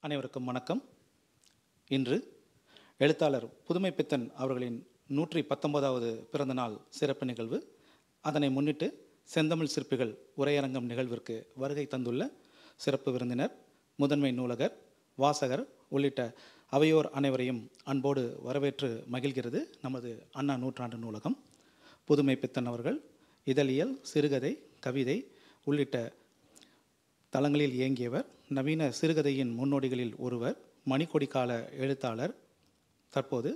அனைவருக்கும் வணக்கம். இன்று எழுத்தாளர் புதுமைப்பித்தன் அவர்களின் 119வது பிறந்த நாள் சிறப்பு நிகழ்வு. அதனை முன்னிட்டு செந்தமிழ் சிற்பிகள் உரையரங்கம் நிகழ்விற்கு வருகை தந்துள்ள சிறப்பு விருந்தினர், முதன்மை நூலகர், வாசகர் உள்ளிட்ட அவையோர் அனைவரையும் அன்போடு வரவேற்று மகிழ்கிறது நமது அண்ணா நூற்றாண்டு நூலகம். புதுமைப்பித்தன் அவர்கள் இதழியல், சிறுகதை, கவிதை உள்ளிட்ட தளங்களில் இயங்கியவர். நவீன சிறுகதையின் முன்னோடிகளில் ஒருவர், மணிக்கொடி கால எழுத்தாளர். தற்போது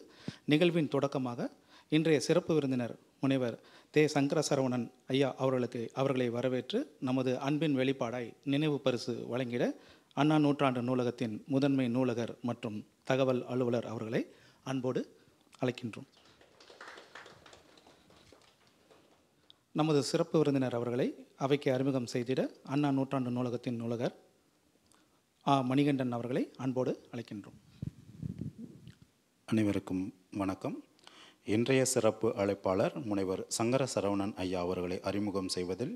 நிகழ்வின் தொடக்கமாக இன்றைய சிறப்பு விருந்தினர் முனைவர் தே. சங்கர சரவணன் ஐயா அவர்களை வரவேற்று நமது அன்பின் வெளிப்பாடாய் நினைவு பரிசு வழங்கிட அண்ணா நூற்றாண்டு நூலகத்தின் முதன்மை நூலகர் மற்றும் தகவல் அலுவலர் அவர்களை அன்போடு அழைக்கின்றோம். நமது சிறப்பு விருந்தினர் அவர்களை அவைக்கு அறிமுகம் செய்திட அண்ணா நூற்றாண்டு நூலகத்தின் நூலகர் மணிகண்டன் அவர்களை அன்போடு அழைக்கின்றோம். அனைவருக்கும் வணக்கம். இன்றைய சிறப்பு அழைப்பாளர் முனைவர் சங்கர சரவணன் ஐயா அவர்களை அறிமுகம் செய்வதில்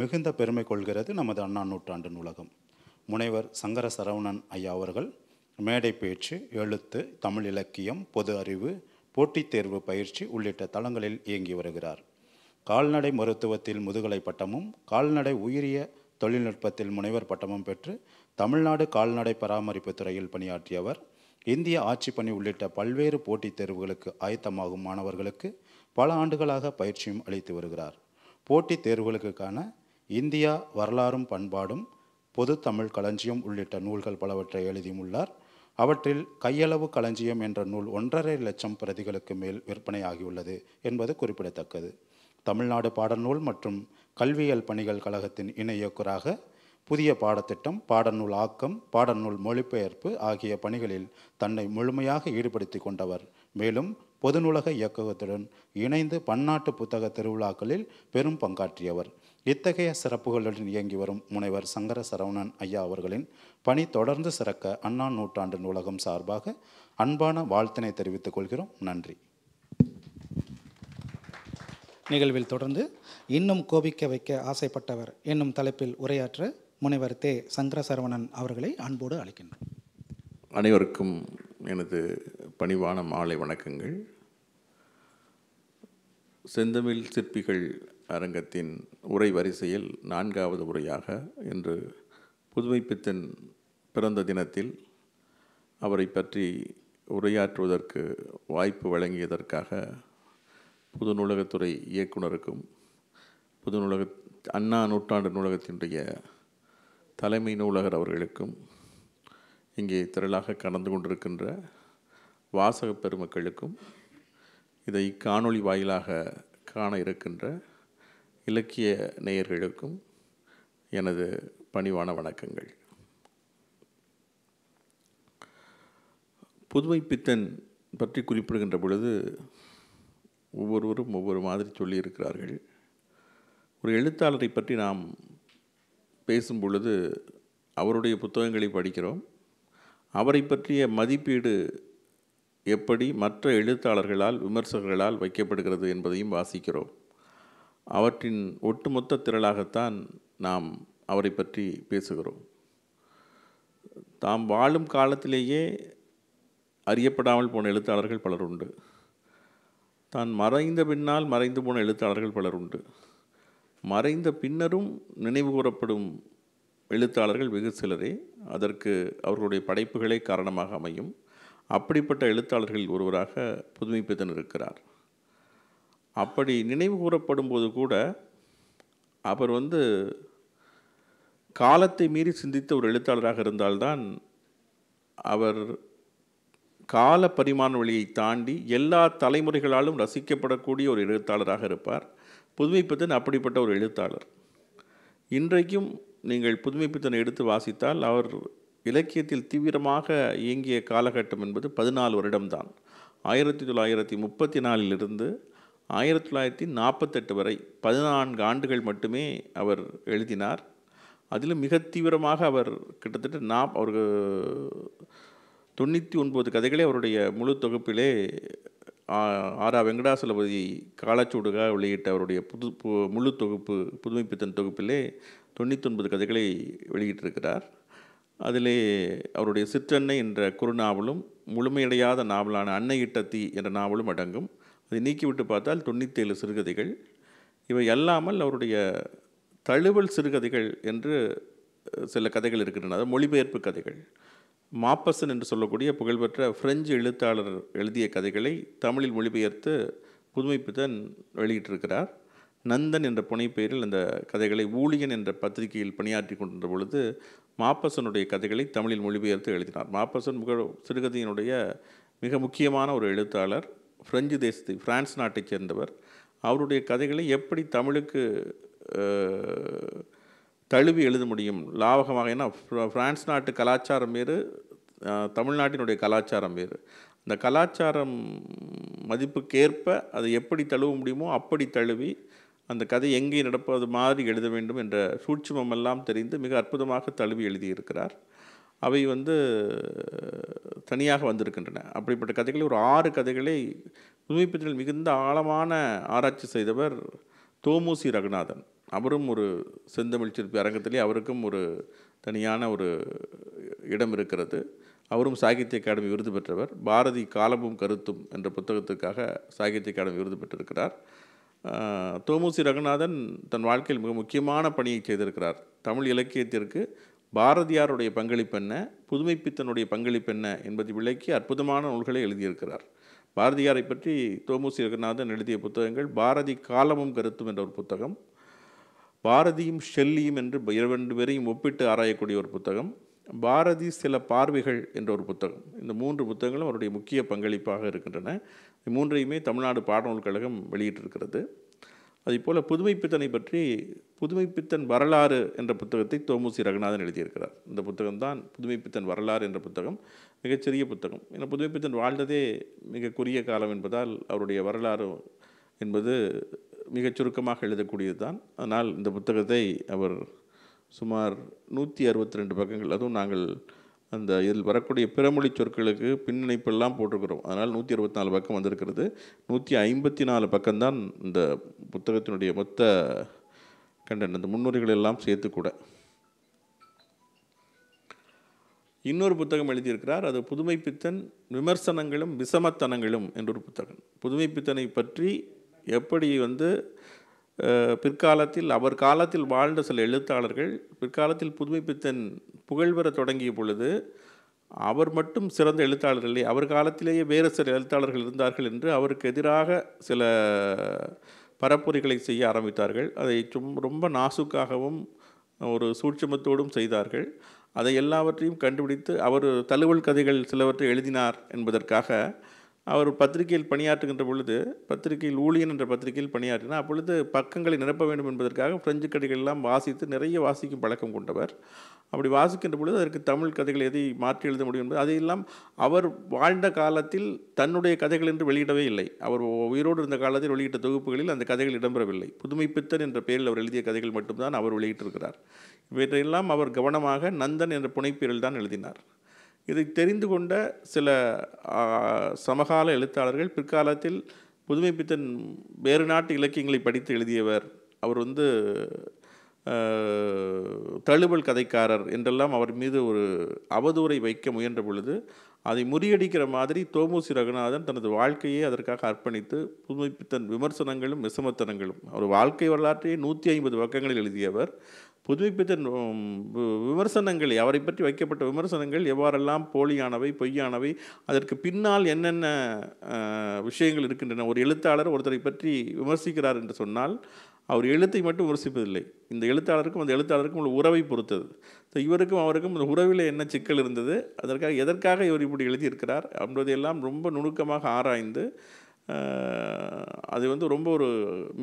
மிகுந்த பெருமை கொள்கிறது நமது அண்ணா நூற்றாண்டு நூலகம். முனைவர் சங்கர சரவணன் ஐயா அவர்கள் மேடை பேச்சு, எழுத்து, தமிழ் இலக்கியம், பொது அறிவு, போட்டித் தேர்வு பயிற்சி உள்ளிட்ட தளங்களில் இயங்கி வருகிறார். கால்நடை மருத்துவத்தில் முதுகலை பட்டமும், கால்நடை உயிரிய தொழில்நுட்பத்தில் முனைவர் பட்டமும் பெற்று தமிழ்நாடு கால்நடை பராமரிப்பு துறையில் பணியாற்றியவர். இந்திய ஆட்சிப்பணி உள்ளிட்ட பல்வேறு போட்டித் தேர்வுகளுக்கு ஆயத்தமாகும் மாணவர்களுக்கு பல ஆண்டுகளாக பயிற்சியும் அளித்து வருகிறார். போட்டித் தேர்வுகளுக்கான இந்தியா வரலாறும் பண்பாடும், பொது தமிழ் களஞ்சியம் உள்ளிட்ட நூல்கள் பலவற்றை எழுதியுள்ளார். அவற்றில் கையளவு களஞ்சியம் என்ற நூல் 1.5 லட்சம் பிரதிகளுக்கு மேல் விற்பனையாகியுள்ளது என்பது குறிப்பிடத்தக்கது. தமிழ்நாடு பாடநூல் மற்றும் கல்வியியல் பணிகள் கழகத்தின் இணை இயக்குநராக புதிய பாடத்திட்டம், பாடநூல் ஆக்கம், பாடநூல் மொழிபெயர்ப்பு ஆகிய பணிகளில் தன்னை முழுமையாக ஈடுபடுத்தி கொண்டவர். மேலும் பொது நூலக இயக்ககத்துடன் இணைந்து பன்னாட்டு புத்தக திருவிழாக்களில் பெரும் பங்காற்றியவர். இத்தகைய சிறப்புகளுடன் இயங்கி வரும் முனைவர் சங்கர சரவணன் ஐயா அவர்களின் பணி தொடர்ந்து சிறக்க அண்ணா நூற்றாண்டு நூலகம் சார்பாக அன்பான வாழ்த்தினை தெரிவித்துக் கொள்கிறோம். நன்றி. நிகழ்வில் தொடர்ந்து இன்னும் கோபிக்க வைக்க ஆசைப்பட்டவர் என்னும் தலைப்பில் உரையாற்ற முனைவர் தே. சங்கர சரவணன் அவர்களை அன்போடு அழைக்கின்றோம். அனைவருக்கும் எனது பணிவான மாலை வணக்கங்கள். செந்தமிழ் சிற்பிகள் அரங்கத்தின் உரை வரிசையில் 4வது உரையாக இன்று புதுமைப்பித்தன் பிறந்த தினத்தில் அவரை பற்றி உரையாற்றுவதற்கு வாய்ப்பு வழங்கியதற்காக புது நூலகத்துறை இயக்குனருக்கும், புது நூலக அண்ணா நூற்றாண்டு நூலகத்தினுடைய தலைமை நூலகர் அவர்களுக்கும், இங்கே திரளாக கலந்து கொண்டிருக்கின்ற வாசக பெருமக்களுக்கும், இதை காணொளி வாயிலாக காண இருக்கின்ற இலக்கிய நேயர்களுக்கும் எனது பணிவான வணக்கங்கள். புதுமைப்பித்தன் பற்றி குறிப்பிடுகின்ற பொழுது ஒவ்வொருவரும் ஒவ்வொரு மாதிரி சொல்லியிருக்கிறார்கள். ஒரு எழுத்தாளரை பற்றி நாம் பேசும் பொழுது அவருடைய புத்தகங்களை படிக்கிறோம். அவரை பற்றிய மதிப்பீடு எப்படி மற்ற எழுத்தாளர்களால், விமர்சகர்களால் வைக்கப்படுகிறது என்பதையும் வாசிக்கிறோம். அவற்றின் ஒட்டுமொத்த திரளாகத்தான் நாம் அவரை பற்றி பேசுகிறோம். தாம் வாழும் காலத்திலேயே அறியப்படாமல் போன எழுத்தாளர்கள் பலர் உண்டு. தான் மறைந்த பின்னால் மறைந்து போன எழுத்தாளர்கள் பலர் உண்டு. மறைந்த பின்னரும் நினைவு கூறப்படும் எழுத்தாளர்கள் வெகு சிலரே. அதற்கு அவர்களுடைய படைப்புகளே காரணமாக அமையும். அப்படிப்பட்ட எழுத்தாளர்களில் ஒருவராக புதுமைப்பித்தன் இருக்கிறார். அப்படி நினைவு கூறப்படும் போது கூட அவர் காலத்தை மீறி சிந்தித்த ஒரு எழுத்தாளராக இருந்தால்தான் அவர் கால பரிமாண வழியை தாண்டி எல்லா தலைமுறைகளாலும் ரசிக்கப்படக்கூடிய ஒரு எழுத்தாளராக இருப்பார். புதுமைப்பித்தன் அப்படிப்பட்ட ஒரு எழுத்தாளர். இன்றைக்கும் நீங்கள் புதுமைப்பித்தனை எடுத்து வாசித்தால் அவர் இலக்கியத்தில் தீவிரமாக இயங்கிய காலகட்டம் என்பது 14 வருடம்தான். 1934 1948 வரை 14 ஆண்டுகள் மட்டுமே அவர் எழுதினார். அதிலும் மிக தீவிரமாக அவர் கிட்டத்தட்ட அவருக்கு 99 கதைகளே அவருடைய முழு தொகுப்பிலே ஆரா வெங்கடாசலபதி காலச்சூடுகாக வெளியிட்ட அவருடைய முழு தொகுப்பு புதுமைப்பித்தன் தொகுப்பிலே 99 கதைகளை வெளியிட்டிருக்கிறார். அதிலே அவருடைய சிற்றன்னை என்ற குறுநாவலும் முழுமையடையாத நாவலான அன்னை இட்ட தீ என்ற நாவலும் அடங்கும். அதை நீக்கிவிட்டு பார்த்தால் 97 சிறுகதைகள். இவை அல்லாமல் அவருடைய தழுவல் சிறுகதைகள் என்று சில கதைகள் இருக்கின்றன. அதாவது மொழிபெயர்ப்பு கதைகள். மாப்பசன் என்று சொல்லக்கூடிய புகழ்பெற்ற பிரெஞ்சு எழுத்தாளர் எழுதிய கதைகளை தமிழில் மொழிபெயர்த்து புதுமைப்பித்தன் வெளியிட்டிருக்கிறார். நந்தன் என்ற புனைப்பெயரில் அந்த கதைகளை ஊழியன் என்ற பத்திரிகையில் பணியாற்றி கொண்டிருந்த பொழுது மாப்பசனுடைய கதைகளை தமிழில் மொழிபெயர்த்து எழுதினார். மாப்பசன் சிறுகதையினுடைய மிக முக்கியமான ஒரு எழுத்தாளர். பிரெஞ்சு தேசத்தை பிரான்ஸ் நாட்டைச் சேர்ந்தவர். அவருடைய கதைகளை எப்படி தமிழுக்கு தழுவி எழுத முடியும் லாவகமாக? ஏன்னா பிரான்ஸ் நாட்டு கலாச்சாரம் வேறு, தமிழ்நாட்டினுடைய கலாச்சாரம் வேறு. அந்த கலாச்சாரம் மதிப்புக்கேற்ப அதை எப்படி தழுவ முடியுமோ அப்படி தழுவி அந்த கதை எங்கே நடப்பது மாதிரி எழுத வேண்டும் என்ற சூட்சுமமெல்லாம் தெரிந்து மிக அற்புதமாக தழுவி எழுதியிருக்கிறார். அவை தனியாக வந்திருக்கின்றன. அப்படிப்பட்ட கதைகளை ஒரு 6 கதைகளை புதுமைப்பித்தனில் மிகுந்த ஆழமான ஆராய்ச்சி செய்தவர் தோமுசி ரகுநாதன். அவரும் ஒரு செந்தமிழ் சிற்பி அரங்கத்திலே அவருக்கும் ஒரு தனியான ஒரு இடம் இருக்கிறது. அவரும் சாகித்ய அகாடமி விருது பெற்றவர். பாரதி காலமும் கருத்தும் என்ற புத்தகத்துக்காக சாகித்ய அகாடமி விருது பெற்றிருக்கிறார். தோமுசி ரகுநாதன் தன் வாழ்க்கையில் மிக முக்கியமான பணியை செய்திருக்கிறார். தமிழ் இலக்கியத்திற்கு பாரதியாருடைய பங்களிப்பு என்ன, புதுமைப்பித்தனுடைய பங்களிப்பு என்ன என்பதை விளக்கி அற்புதமான நூல்களை எழுதியிருக்கிறார். பாரதியாரை பற்றி தோமுசி ரகுநாதன் எழுதிய புத்தகங்கள் பாரதி காலமும் கருத்தும் என்ற ஒரு புத்தகம், பாரதியும் ஷெல்லியும் என்று 2 பேரையும் ஒப்பிட்டு ஆராயக்கூடிய ஒரு புத்தகம், பாரதி சில பார்வைகள் என்ற ஒரு புத்தகம். இந்த 3 புத்தகங்களும் அவருடைய முக்கிய பங்களிப்பாக இருக்கின்றன. 3ஐயுமே தமிழ்நாடு பாடநூல் கழகம் வெளியிட்டிருக்கிறது. அதேபோல் புதுமைப்பித்தனை பற்றி புதுமைப்பித்தன் வரலாறு என்ற புத்தகத்தை தோமுசி ரகுநாதன் எழுதியிருக்கிறார். இந்த புத்தகம்தான் புதுமைப்பித்தன் வரலாறு என்ற புத்தகம். மிகச்சிறிய புத்தகம். ஏன்னா புதுமைப்பித்தன் வாழ்ந்ததே மிக குறுகிய காலம் என்பதால் அவருடைய வரலாறு என்பது மிகச் சுருக்கமாக எழுதக்கூடியது தான். அதனால் இந்த புத்தகத்தை அவர் சுமார் 162 பக்கங்கள், அதுவும் நாங்கள் அந்த இதில் வரக்கூடிய பிறமொழி சொற்களுக்கு பின்னிணைப்பெல்லாம் போட்டிருக்கிறோம். அதனால் 164 பக்கம் வந்திருக்கிறது. 154 பக்கம்தான் இந்த புத்தகத்தினுடைய மொத்த கண்டென்ட், அந்த முன்னுரைகள் எல்லாம் சேர்த்து கூட. இன்னொரு புத்தகம் எழுதியிருக்கிறார். அது புதுமைப்பித்தன் விமர்சனங்களும் விசமத்தனங்களும் என்றொரு புத்தகம். புதுமைப்பித்தனை பற்றி எப்படி பிற்காலத்தில் அவர் காலத்தில் வாழ்ந்த சில எழுத்தாளர்கள் பிற்காலத்தில் புதுமைப்பித்தன் புகழ்பெற தொடங்கிய பொழுது அவர் மட்டும் சிறந்த எழுத்தாளர் இல்லை, அவர் காலத்திலேயே வேறு சில எழுத்தாளர்கள் இருந்தார்கள் என்று அவருக்கு எதிராக சில பரப்புரைகளை செய்ய ஆரம்பித்தார்கள். அதை ரொம்ப நாசுக்காகவும் ஒரு சூட்சுமத்தோடும் செய்தார்கள். அதை எல்லாவற்றையும் கண்டுபிடித்து அவர் தழுவல் கதைகள் சிலவற்றை எழுதினார் என்பதற்காக அவர் பத்திரிகையில் பணியாற்றுகின்ற பொழுது, பத்திரிகையில் ஊழியன் என்ற பத்திரிகையில் பணியாற்றினார். அப்பொழுது பக்கங்களை நிரப்ப வேண்டும் என்பதற்காக பிரெஞ்சு கதைகள் எல்லாம் வாசித்து நிறைய வாசிக்கும் பழக்கம் கொண்டவர். அப்படி வாசிக்கின்ற பொழுது அதற்கு தமிழ் கதைகள் எதை மாற்றி எழுத முடியும் என்பது அதையெல்லாம் அவர் வாழ்ந்த காலத்தில் தன்னுடைய கதைகள் என்று வெளியிடவே இல்லை. அவர் உயிரோடு இருந்த காலத்தில் வெளியிட்ட தொகுப்புகளில் அந்த கதைகள் இடம்பெறவில்லை. புதுமைப்பித்தன் என்ற பெயரில் அவர் எழுதிய கதைகள் மட்டும்தான் அவர் வெளியிட்டிருக்கிறார். இவற்றையெல்லாம் அவர் கவனமாக நந்தன் என்ற புனைப்பெயரில் தான் எழுதினார். இதை தெரிந்து கொண்ட சில சமகால எழுத்தாளர்கள் பிற்காலத்தில் புதுமைப்பித்தன் வேறு நாட்டு இலக்கியங்களை படித்து எழுதியவர், அவர் தழுவல் கதைக்காரர் என்றெல்லாம் அவர் மீது ஒரு அவதூறை வைக்க முயன்ற பொழுது அதை முறியடிக்கிற மாதிரி தோமுசி ரகுநாதன் தனது வாழ்க்கையை அதற்காக அர்ப்பணித்து புதுமைப்பித்தன் விமர்சனங்களும் விசமத்தனங்களும், அவர் வாழ்க்கை வரலாற்றையே 150 பக்கங்களில் எழுதியவர். புதுமைப்பித்தன் விமர்சனங்களை, அவரை பற்றி வைக்கப்பட்ட விமர்சனங்கள் எவ்வாறெல்லாம் போலியானவை, பொய்யானவை, அதற்கு பின்னால் என்னென்ன விஷயங்கள் இருக்கின்றன. ஒரு எழுத்தாளர் ஒருத்தரை பற்றி விமர்சிக்கிறார் என்று சொன்னால் அவர் எழுத்தை மட்டும் விமர்சிப்பதில்லை, இந்த எழுத்தாளருக்கும் அந்த எழுத்தாளருக்கும் உள்ள உறவை பொறுத்தது. ஸோ இவருக்கும் அவருக்கும் இந்த உறவில் என்ன சிக்கல் இருந்தது, அதற்காக எதற்காக இவர் இப்படி எழுதியிருக்கிறார் என்பதையெல்லாம் ரொம்ப நுணுக்கமாக ஆராய்ந்து அது ரொம்ப ஒரு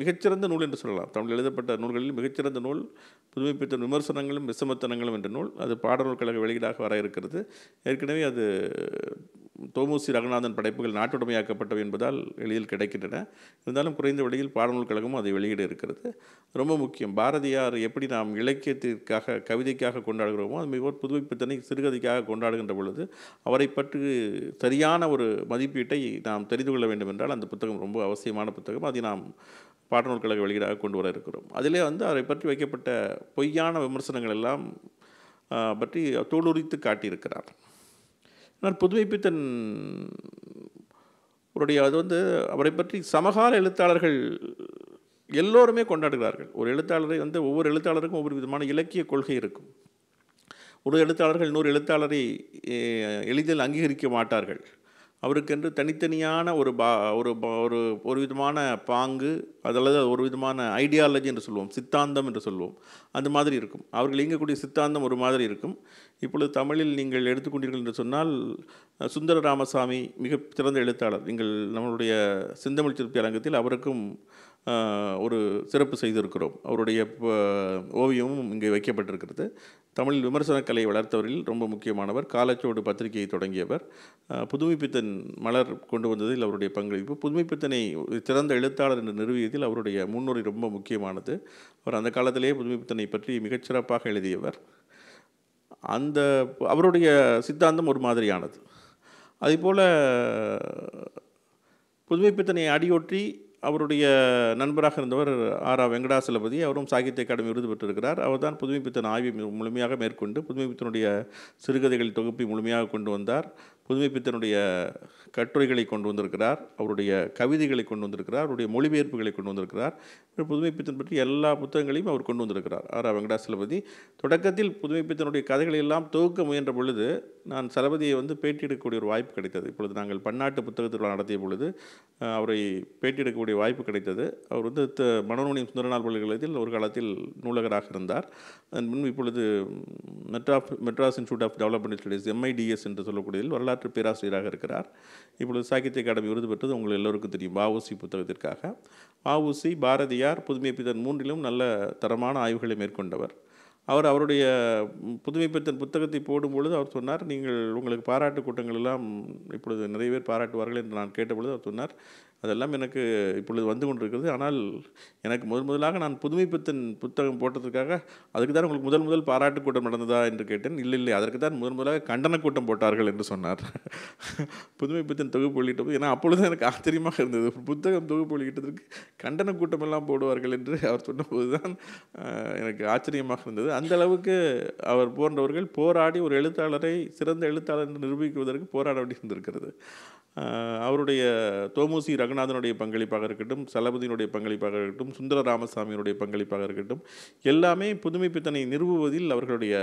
மிகச்சிறந்த நூல் என்று சொல்லலாம். தமிழ் எழுதப்பட்ட நூல்களில் மிகச்சிறந்த நூல் புதுமைப்பித்தன் விமர்சனங்களும் விசமத்தனங்களும் என்ற நூல். அது பாடநூல் கழக வெளியீடாக வர இருக்கிறது. ஏற்கனவே அது தோமுசி ரகுநாதன் படைப்புகள் நாட்டுடைமையாக்கப்பட்டவை என்பதால் எளிதில் கிடைக்கின்றன. இருந்தாலும் குறைந்த விலையில் பாடநூல் கழகமும் அதை வெளியிட இருக்கிறது. ரொம்ப முக்கியம். பாரதியார் எப்படி நாம் இலக்கியத்திற்காக கவிதைக்காக கொண்டாடுகிறோமோ அது மிகவும் புதுமைப்பித்தனை சிறுகதைக்காக கொண்டாடுகின்ற பொழுது அவரை பற்றி சரியான ஒரு மதிப்பீட்டை நாம் தெரிந்து கொள்ள வேண்டும் என்றால் அந்த புத்தகம் ரொம்ப அவசியமான புத்தகம். அதை நாம் பாடநூல் கழக வெளியீடாக கொண்டு வர இருக்கிறோம். அதிலே அவரை பற்றி வைக்கப்பட்ட பொய்யான விமர்சனங்கள் எல்லாம் பற்றி தோலுரித்து காட்டியிருக்கிறார். ஆனால் புதுமைப்பித்தன் அது வந்து அவரை பற்றி சமகால எழுத்தாளர்கள் எல்லோருமே கொண்டாடுகிறார்கள். ஒரு எழுத்தாளரை வந்து ஒவ்வொரு எழுத்தாளருக்கும் ஒவ்வொரு விதமான இலக்கிய கொள்கை இருக்கும். ஒரு எழுத்தாளர்கள் இன்னொரு எழுத்தாளரை எளிதில் அங்கீகரிக்க மாட்டார்கள். அவருக்கென்று தனித்தனியான ஒரு விதமான பாங்கு, அல்லது ஒரு விதமான ஐடியாலஜி என்று சொல்லுவோம், சித்தாந்தம் என்று சொல்லுவோம், அந்த மாதிரி இருக்கும். அவர்கள் இயங்கக்கூடிய சித்தாந்தம் ஒரு மாதிரி இருக்கும். இப்பொழுது தமிழில் நீங்கள் எடுத்துக்கொண்டீர்கள் என்று சொன்னால், சுந்தர ராமசாமி மிக சிறந்த எழுத்தாளர். நம்மளுடைய செந்தமிழ் சிற்பி அரங்கத்தில் அவருக்கும் ஒரு சிறப்பு செய்திருக்கிறோம். அவருடைய ஓவியமும் இங்கே வைக்கப்பட்டிருக்கிறது. தமிழில் விமர்சன கலையை வளர்த்தவரில் ரொம்ப முக்கியமானவர். காலச்சோடு பத்திரிகையை தொடங்கியவர். புதுமைப்பித்தன் மலர் கொண்டு வந்ததில் அவருடைய பங்களிப்பு, புதுமைப்பித்தனை சிறந்த எழுத்தாளர் என்று நிறுவியதில் அவருடைய முன்னுரை ரொம்ப முக்கியமானது. அவர் அந்த காலத்திலேயே புதுமைப்பித்தனை பற்றி மிகச்சிறப்பாக எழுதியவர். அவருடைய சித்தாந்தம் ஒரு மாதிரியானது. அதேபோல் புதுமைப்பித்தனை அடியொற்றி அவருடைய நண்பராக இருந்தவர் ஆரா வெங்கடாசலபதி. அவரும் சாகித்ய அகாடமி விருது பெற்றிருக்கிறார். அவர் தான் புதுமைப்பித்தன் ஆய்வை முழுமையாக மேற்கொண்டு புதுமைப்பித்தனுடைய சிறுகதைகள் தொகுப்பை முழுமையாக கொண்டு வந்தார். புதுமைப்பித்தனுடைய கட்டுரைகளை கொண்டு வந்திருக்கிறார், அவருடைய கவிதைகளை கொண்டு வந்திருக்கிறார், அவருடைய மொழிபெயர்ப்புகளை கொண்டு வந்திருக்கிறார். புதுமைப்பித்தன் பற்றி எல்லா புத்தகங்களையும் அவர் கொண்டு வந்திருக்கிறார் ஆரா வெங்கடாசலபதி. தொடக்கத்தில் புதுமைப்பித்தனுடைய கதைகளை எல்லாம் தொகுக்க முயன்ற பொழுது நான் சலபதியை வந்து பேட்டி எடுக்கக்கூடிய ஒரு வாய்ப்பு கிடைத்தது. இப்பொழுது நாங்கள் பன்னாட்டு புத்தகத்தில் நடத்திய பொழுது அவரை பேட்டி எடுக்கக்கூடிய வாய்ப்பு கிடைத்தது. அவர் வந்து மனோன்மணியம் சுந்தரநாள் பல்கலைக்கழகத்தில் ஒரு காலத்தில் நூலகராக இருந்தார். அதன் முன் இப்பொழுது Madras institute of development studies MIDS என்று சொல்லக்கூடியதில் வரலாற்று பேராசிரியராக இருக்கிறார். இப்பொழுது சாகித்ய அகாடமி விருது பெற்றது உங்கள் எல்லோருக்கும் தெரியும், வஉசி புத்தகத்திற்காக. வஉசி, பாரதியார், புதுமைப்பித்தன் மூன்றிலும் நல்ல தரமான ஆய்வுகளை மேற்கொண்டவர். அவருடைய புதுமைப்பித்தன் புத்தகத்தை போடும்பொழுது அவர் சொன்னார், உங்களுக்கு பாராட்டு கூட்டங்கள் எல்லாம் இப்பொழுது நிறைய பேர் பாராட்டுவார்கள் என்று நான் கேட்டபொழுது அவர் சொன்னார், அதெல்லாம் எனக்கு இப்பொழுது வந்து கொண்டிருக்கிறது. ஆனால் எனக்கு முதலாக நான் புதுமைப்பித்தன் புத்தகம் போட்டதுக்காக அதுக்கு தான் உங்களுக்கு முதல் பாராட்டு கூட்டம் நடந்ததா என்று கேட்டேன். இல்லை, அதற்கு தான் முதலாக கண்டன கூட்டம் போட்டார்கள் என்று சொன்னார். புதுமைப்பித்தன் தொகுப்பு வெளியிட்டபோது, ஏன்னா அப்பொழுது எனக்கு ஆச்சரியமாக இருந்தது, புத்தகம் தொகுப்பு வெளியிட்டதற்கு கண்டன கூட்டம் எல்லாம் போடுவார்கள் என்று அவர் சொன்னபோது தான் எனக்கு ஆச்சரியமாக இருந்தது. அந்த அளவுக்கு அவர் போன்றவர்கள் போராடி ஒரு எழுத்தாளரை சிறந்த எழுத்தாளர் என்று நிரூபிக்குவதற்கு போராட வேண்டியிருந்திருக்கிறது. அவருடைய தோமுசி ரகுநாதனுடைய பங்களிப்பாக இருக்கட்டும், சலபதியினுடைய பங்களிப்பாக இருக்கட்டும், சுந்தர ராமசாமியினுடைய பங்களிப்பாக இருக்கட்டும், எல்லாமே புதுமைப்பித்தனை நிறுவுவதில் அவர்களுடைய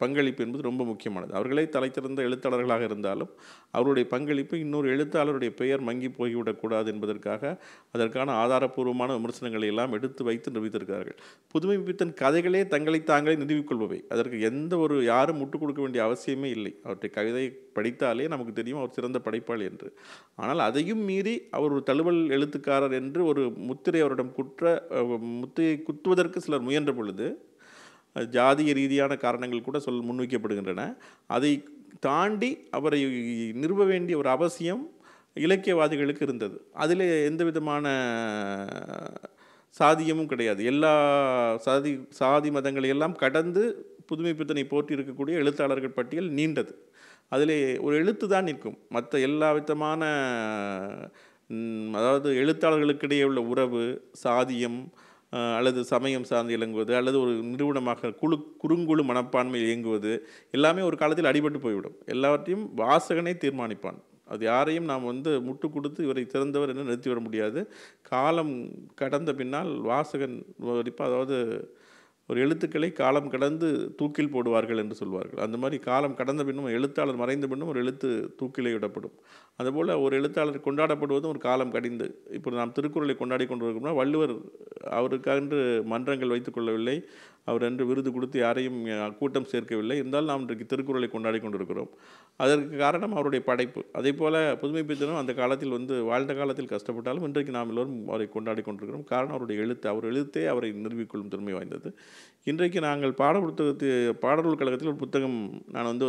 பங்களிப்பு என்பது ரொம்ப முக்கியமானது. அவர்களே தலைச்சிறந்த எழுத்தாளர்களாக இருந்தாலும் அவருடைய பங்களிப்பு இன்னொரு எழுத்தாளருடைய பெயர் மங்கி போய்விடக்கூடாது என்பதற்காக அதற்கான ஆதாரப்பூர்வமான விமர்சனங்களை எல்லாம் எடுத்து வைத்து நிரூபித்திருக்கிறார்கள். புதுமைப்பித்தன் கதைகளே தங்களை தாங்களே நிறுவிக்கொள்பவை. அதற்கு யாரும் முட்டுக் கொடுக்க வேண்டிய அவசியமே இல்லை. அவருடைய கவிதை படித்தாலே நமக்கு தெரியும் அவர் சிறந்த படைப்பாளி என்று. ஆனால் அதையும் மீறி அவர் ஒரு தழுவல் எழுத்துக்காரர் என்று ஒரு முத்திரை அவரிடம் முத்திரை குத்துவதற்கு சிலர் முயன்ற பொழுது ஜாதிய ரீதியான காரணங்கள் கூட முன்வைக்கப்படுகின்றன. அதை தாண்டி அவரை நிறுவ வேண்டிய ஒரு அவசியம் இலக்கியவாதிகளுக்கு இருந்தது. அதில் எந்த விதமான சாதியமும் கிடையாது. எல்லா சாதி மதங்களை எல்லாம் கடந்து புதுமைப்பித்தனை போற்றி இருக்கக்கூடிய எழுத்தாளர்கள் பட்டியல் நீண்டது. அதில் ஒரு எழுத்து தான் நிற்கும். மற்ற எல்லா விதமான அதாவது எழுத்தாளர்களுக்கிடையே உள்ள உறவு, சாதியம் அல்லது சமயம் சார்ந்து இயங்குவது, அல்லது ஒரு நிறுவனமாக குறுங்குழு மனப்பான்மையில் இயங்குவது எல்லாமே ஒரு காலத்தில் அடிபட்டு போய்விடும். எல்லாவற்றையும் வாசகனே தீர்மானிப்பான். அது யாரையும் நாம் முட்டு கொடுத்து இவரை சிறந்தவர் என்று நிறுத்திவிட முடியாது. காலம் கடந்த பின்னால் வாசகன் அதாவது ஒரு எழுத்துக்களை காலம் கடந்து தூக்கில் போடுவார்கள் என்று சொல்வார்கள். அந்த மாதிரி காலம் கடந்த பின்னும் எழுத்தாளர் மறைந்த பின்னும் ஒரு எழுத்து தூக்கிலே விடப்படும். அதுபோல் ஒரு எழுத்தாளர் கொண்டாடப்படுவதும் ஒரு காலம் கடிந்து. இப்போ நாம் திருக்குறளை கொண்டாடி கொண்டு இருக்கோம்னா, வள்ளுவர் அவருக்கென்று மன்றங்கள் வைத்துக் கொள்ளவில்லை, அவர் என்று விருது கொடுத்து யாரையும் கூட்டம் சேர்க்கவில்லை. இருந்தாலும் நாம் இன்றைக்கு திருக்குறளை கொண்டாடி கொண்டிருக்கிறோம். அதற்கு காரணம் அவருடைய படைப்பு. அதே போல் புதுமைப்பித்தனும் அந்த காலத்தில் வாழ்ந்த காலத்தில் கஷ்டப்பட்டாலும் இன்றைக்கு நாம் எல்லோரும் அவரை கொண்டாடி கொண்டிருக்கிறோம். காரணம் அவருடைய எழுத்து. அவர் எழுத்தே அவரை நிரூபிக்கொள்ளும் திறமை வாய்ந்தது. இன்றைக்கு நாங்கள் பாடநூல் கழகத்தில் ஒரு புத்தகம் நான்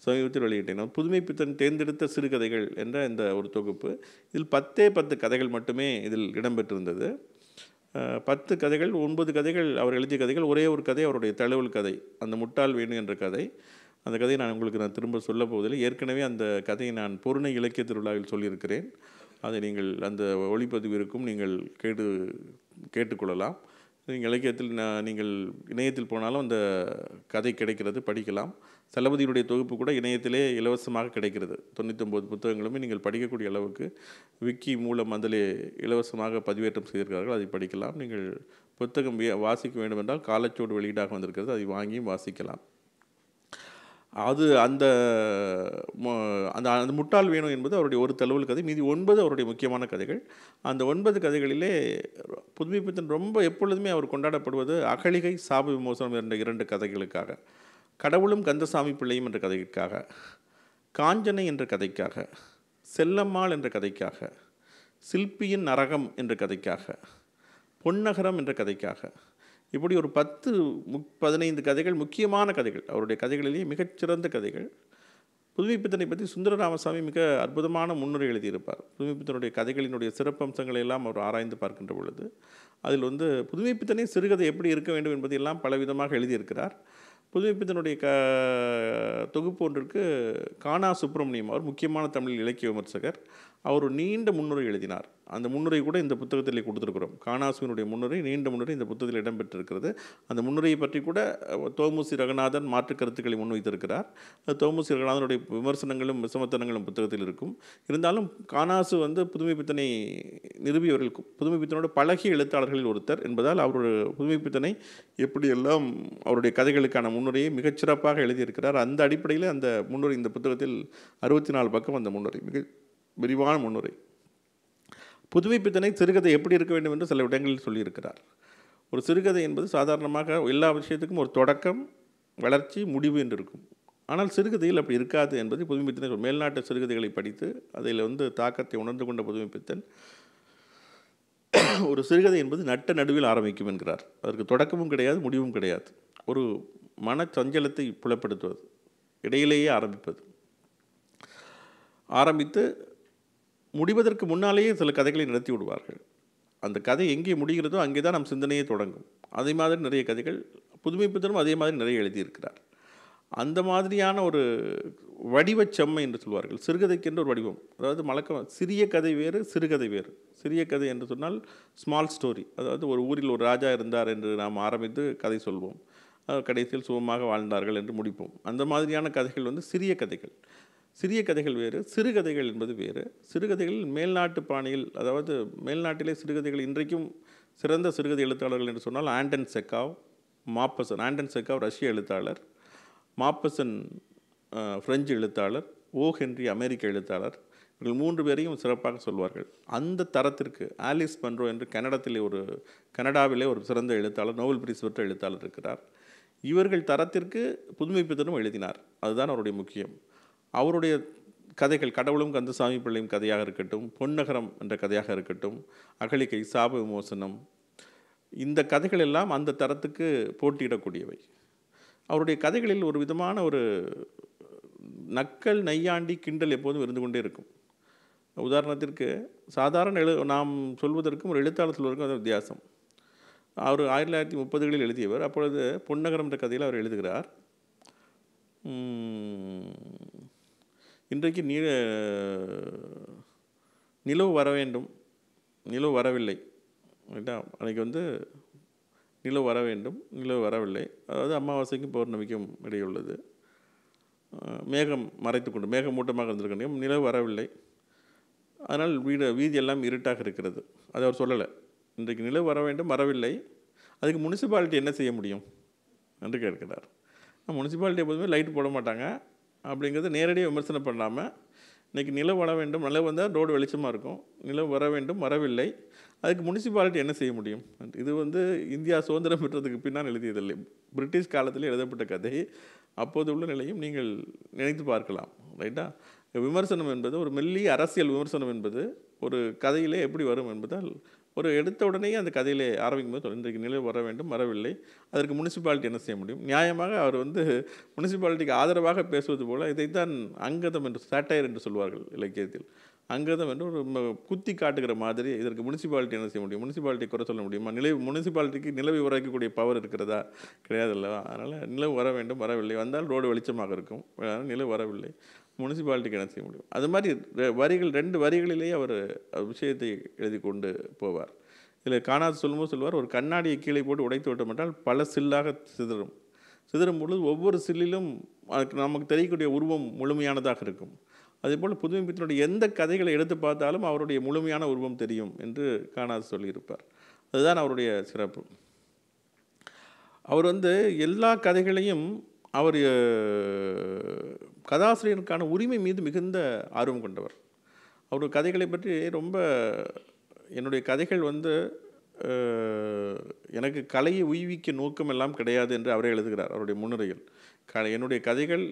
சமீபத்தில் வெளியிட்டேன். புதுமைப்பித்தன் தேர்ந்தெடுத்த சிறுகதைகள் என்ற இந்த ஒரு தொகுப்பு. இதில் 10 கதைகள் மட்டுமே இதில் இடம்பெற்றிருந்தது. 10 கதைகள், 9 கதைகள் அவர் எழுதிய கதைகள், ஒரே ஒரு கதை அவருடைய தழுவல் கதை, அந்த முட்டாள் வேணு என்ற கதை. அந்த கதையை நான் திரும்ப சொல்ல போவதில்லை. ஏற்கனவே அந்த கதையை நான் பொருணை இலக்கிய திருவிழாவில் சொல்லியிருக்கிறேன். அதை நீங்கள் அந்த ஒளிப்பதிவு இருக்கும், நீங்கள் கேட்டுக்கொள்ளலாம். நீங்கள் இலக்கியத்தில் நீங்கள் இணையத்தில் போனாலும் அந்த கதை கிடைக்கிறது, படிக்கலாம். சலபதியுடைய தொகுப்பு கூட இணையத்திலே இலவசமாக கிடைக்கிறது. 99 புத்தகங்களுமே நீங்கள் படிக்கக்கூடிய அளவுக்கு விக்கி மூலம் அதிலே இலவசமாக பதிவேற்றம் செய்திருக்கிறார்கள். அதை படிக்கலாம். நீங்கள் புத்தகம் வாசிக்க வேண்டும் என்றால் காலச்சோடு வெளியீடாக வந்திருக்கிறது, அதை வாங்கியும் வாசிக்கலாம். அது அந்த அந்த அந்த முட்டாள் வேணும் என்பது அவருடைய ஒரு தழுவல் கதை. மீதி 9 அவருடைய முக்கியமான கதைகள். அந்த 9 கதைகளிலே புதுமைப்பித்தன் ரொம்ப எப்பொழுதுமே அவர் கொண்டாடப்படுவது அகலிகை, சாப விமோசனம் என்ற 2 கதைகளுக்காக, கடவுளும் கந்தசாமி பிள்ளையும் என்ற கதைக்காக, காஞ்சனை என்ற கதைக்காக, செல்லம்மாள் என்ற கதைக்காக, சில்பியின் நரகம் என்ற கதைக்காக, பொன்னகரம் என்ற கதைக்காக, இப்படி ஒரு 10-15 கதைகள், முக்கியமான கதைகள், அவருடைய கதைகளிலேயே மிகச்சிறந்த கதைகள். புதுமைப்பித்தனை பற்றி சுந்தர ராமசாமி மிக அற்புதமான முன்னுரை எழுதியிருப்பார். புதுமைப்பித்தனுடைய கதைகளினுடைய சிறப்பம்சங்களை எல்லாம் அவர் ஆராய்ந்து பார்க்கின்ற பொழுது அதில் புதுமைப்பித்தனே சிறுகதை எப்படி இருக்க வேண்டும் என்பதையெல்லாம் பலவிதமாக எழுதியிருக்கிறார். புதுமைப்பித்தனுடைய தொகுப்பு ஒன்றிற்கு கானா சுப்பிரமணியம் அவர் முக்கியமான தமிழ் இலக்கிய விமர்சகர். அவர் ஒரு நீண்ட முன்னுரை எழுதினார். அந்த முன்னுரை கூட இந்த புத்தகத்திலே கொடுத்துருக்கிறோம். கானாசுவினுடைய முன்னுரை, நீண்ட முன்னுரை இந்த புத்தகத்தில் இடம்பெற்றிருக்கிறது. அந்த முன்னுரையை பற்றி கூட தோமுசி ரகுநாதன் மாற்று கருத்துக்களை முன்வைத்திருக்கிறார். தோமுசி ரகுநாதனுடைய விமர்சனங்களும் விசமத்தனங்களும் புத்தகத்தில் இருக்கும். இருந்தாலும் கானாசு புதுமைப்பித்தனை நிறுவியவர்கள், புதுமைப்பித்தனோட பழகிய எழுத்தாளர்களில் ஒருத்தர் என்பதால் அவருடைய புதுமைப்பித்தனை எப்படியெல்லாம் அவருடைய கதைகளுக்கான முன்னுரையை மிகச்சிறப்பாக எழுதியிருக்கிறார். அந்த அடிப்படையில் அந்த முன்னுரை, இந்த புத்தகத்தில் 64 பக்கம் அந்த முன்னுரை, மிக விரிவான முன்னுரை. புதுமைப்பித்தனை சிறுகதை எப்படி இருக்க வேண்டும் என்று சில இடங்களில் சொல்லியிருக்கிறார். ஒரு சிறுகதை என்பது சாதாரணமாக எல்லா விஷயத்துக்கும் ஒரு தொடக்கம், வளர்ச்சி, முடிவு என்று இருக்கும். ஆனால் சிறுகதையில் அப்படி இருக்காது என்பதை புதுமைப்பித்தனை மேல்நாட்டு சிறுகதைகளை படித்து அதில் தாக்கத்தை உணர்ந்து கொண்ட புதுமைப்பித்தன் ஒரு சிறுகதை என்பது நட்ட நடுவில் ஆரம்பிக்கும் என்கிறார். அதற்கு தொடக்கமும் கிடையாது, முடிவும் கிடையாது. ஒரு மன சஞ்சலத்தை புலப்படுத்துவது, இடையிலேயே ஆரம்பித்து முடிவதற்கு முன்னாலேயே சில கதைகளை நடத்தி விடுவார்கள். அந்த கதை எங்கே முடிகிறதோ அங்கே தான் நம் சிந்தனையே தொடங்கும். அதே மாதிரி நிறைய கதைகள் புதுமைப்பித்தனும் அதே மாதிரி நிறைய எழுதியிருக்கிறார். அந்த மாதிரியான ஒரு வடிவச்செம்மை என்று சொல்வார்கள். சிறுகதைக்கென்று ஒரு வடிவம், அதாவது சிறிய கதை வேறு, சிறுகதை வேறு. சிறிய கதை என்று சொன்னால் ஸ்மால் ஸ்டோரி, அதாவது ஒரு ஊரில் ஒரு ராஜா இருந்தார் என்று நாம் ஆரம்பித்து கதை சொல்வோம், கடைசியில் சுகமாக வாழ்ந்தார்கள் என்று முடிப்போம். அந்த மாதிரியான கதைகள் சிறிய கதைகள். சிறிய கதைகள் வேறு, சிறுகதைகள் என்பது வேறு. சிறுகதைகள் மேல்நாட்டு பாணியில், அதாவது மேல்நாட்டிலே சிறுகதைகள் இன்றைக்கும் சிறந்த சிறுகதை எழுத்தாளர்கள் என்று சொன்னால் ஆண்டன் செக்காவ், மாப்பசன். ஆண்டன் செக்காவ் ரஷ்ய எழுத்தாளர், மாப்பசன் பிரெஞ்சு எழுத்தாளர், ஓ ஹென்றி அமெரிக்க எழுத்தாளர். இவர்கள் 3 பேரையும் சிறப்பாக சொல்வார்கள். அந்த தரத்திற்கு ஆலிஸ் மன்ரோ என்று கனடாவிலே ஒரு சிறந்த எழுத்தாளர், நோபல் பிரைஸ் பெற்ற எழுத்தாளர் இருக்கிறார். இவர்கள் தரத்திற்கு புதுமைப்பித்தனும் எழுதினார். அதுதான் அவருடைய முக்கியம். அவருடைய கதைகள், கடவுளும் கந்தசாமி பிள்ளையும் கதையாக இருக்கட்டும், பொன்னகரம் என்ற கதையாக இருக்கட்டும், அகலிகை, சாப விமோசனம், இந்த கதைகள் எல்லாம் அந்த தரத்துக்கு போட்டியிடக்கூடியவை. அவருடைய கதைகளில் ஒரு விதமான ஒரு நக்கல், நையாண்டி, கிண்டல் எப்போதும் இருந்து கொண்டே இருக்கும். உதாரணத்திற்கு சாதாரண நாம் சொல்வதற்கும் ஒரு எழுத்தாளர் சொல்வதற்கும் அது வித்தியாசம். அவர் 1930களில் எழுதியவர். அப்பொழுது பொன்னகரம் என்ற கதையில் அவர் எழுதுகிறார், இன்றைக்கு நிலவு வர வேண்டும், நிலவு வரவில்லை. அன்றைக்கி நிலவு வர வேண்டும், நிலவு வரவில்லை. அதாவது அமாவாசைக்கும் பௌர்ணமிக்கும் இடையே உள்ளது. மேகம் மேகமூட்டமாக இருந்திருக்க, நிலவு வரவில்லை. அதனால் வீதியெல்லாம் இருட்டாக இருக்கிறது. அது அவர் சொல்லலை. இன்றைக்கு நிலவு வர வேண்டும், வரவில்லை. அதுக்கு முனிசிபாலிட்டி என்ன செய்ய முடியும் என்று கேட்கிறார். முனிசிபாலிட்டி எப்போதுமே லைட் போட மாட்டாங்க. அப்படிங்கிறது நேரடியாக விமர்சனம் பண்ணாமல், இன்றைக்கி நிலவு வர வேண்டும், நிலவு வந்தால் ரோடு வெளிச்சமாக இருக்கும், நிலவு வர வேண்டும், வரவில்லை, அதுக்கு முனிசிபாலிட்டி என்ன செய்ய முடியும். இது இந்தியா சுதந்திரம் பெற்றதுக்கு பின்னால் எழுதியதில்லை, பிரிட்டிஷ் காலத்தில் எழுதப்பட்ட கதை. அப்போது உள்ள நிலையும் நீங்கள் நினைத்து பார்க்கலாம். ரைட்டா? விமர்சனம் என்பது, ஒரு மெல்லிய அரசியல் விமர்சனம் என்பது ஒரு கதையிலே எப்படி வரும் என்பதால், ஒரு எடுத்த உடனேயே அந்த கதையிலே ஆரம்பிக்கும் போது இன்றைக்கு நிலவு வர வேண்டும், வரவில்லை, அதற்கு முனிசிபாலிட்டி என்ன செய்ய முடியும். நியாயமாக அவர் முனிசிபாலிட்டிக்கு ஆதரவாக பேசுவது போல், இதைத்தான் அங்கதம் என்று, சாட்டையர் என்று சொல்வார்கள் இலக்கியத்தில். அங்கதம் என்று ஒரு குத்தி காட்டுகிற மாதிரி, இதற்கு முனிசிபாலிட்டி என்ன செய்ய முடியும், முனிசிபாலிட்டி குறை சொல்ல முடியுமா, முனிசிபாலிட்டிக்கு நிலவை உரைக்கக்கூடிய பவர் இருக்கிறதா, கிடையாது அல்லவா. அதனால் நிலவு வர வேண்டும், வரவில்லை, வந்தால் ரோடு வெளிச்சமாக இருக்கும், நிலவு வரவில்லை, முனிசிபாலிட்டிக்கு என்ன செய்ய முடியும். அது மாதிரி 2 வரிகளிலேயே அவர் விஷயத்தை எழுதி கொண்டு போவார். இதில் காணாது சொல்லும்போது சொல்லுவார், ஒரு கண்ணாடியை கீழே போட்டு உடைத்து விட்டோம் என்றால் பல சில்லாக சிதறும். சிதறும் பொழுது ஒவ்வொரு சில்லிலும் அதுக்கு நமக்கு தெரியக்கூடிய உருவம் முழுமையானதாக இருக்கும். அதேபோல் புதுமை பித்தனுடைய எந்த கதைகளை எடுத்து பார்த்தாலும் அவருடைய முழுமையான உருவம் தெரியும் என்று காணாது சொல்லியிருப்பார். அதுதான் அவருடைய சிறப்பு. அவர் எல்லா கதைகளையும் அவர் கதாசிரியருக்கான உரிமை மீது மிகுந்த ஆர்வம் கொண்டவர். அவருடைய கதைகளை பற்றி ரொம்ப என்னுடைய கதைகள் எனக்கு கலையை உய்விக்க நோக்கம் எல்லாம் கிடையாது என்று அவரே எழுதுகிறார் அவருடைய முன்னுரையில். என்னுடைய கதைகள்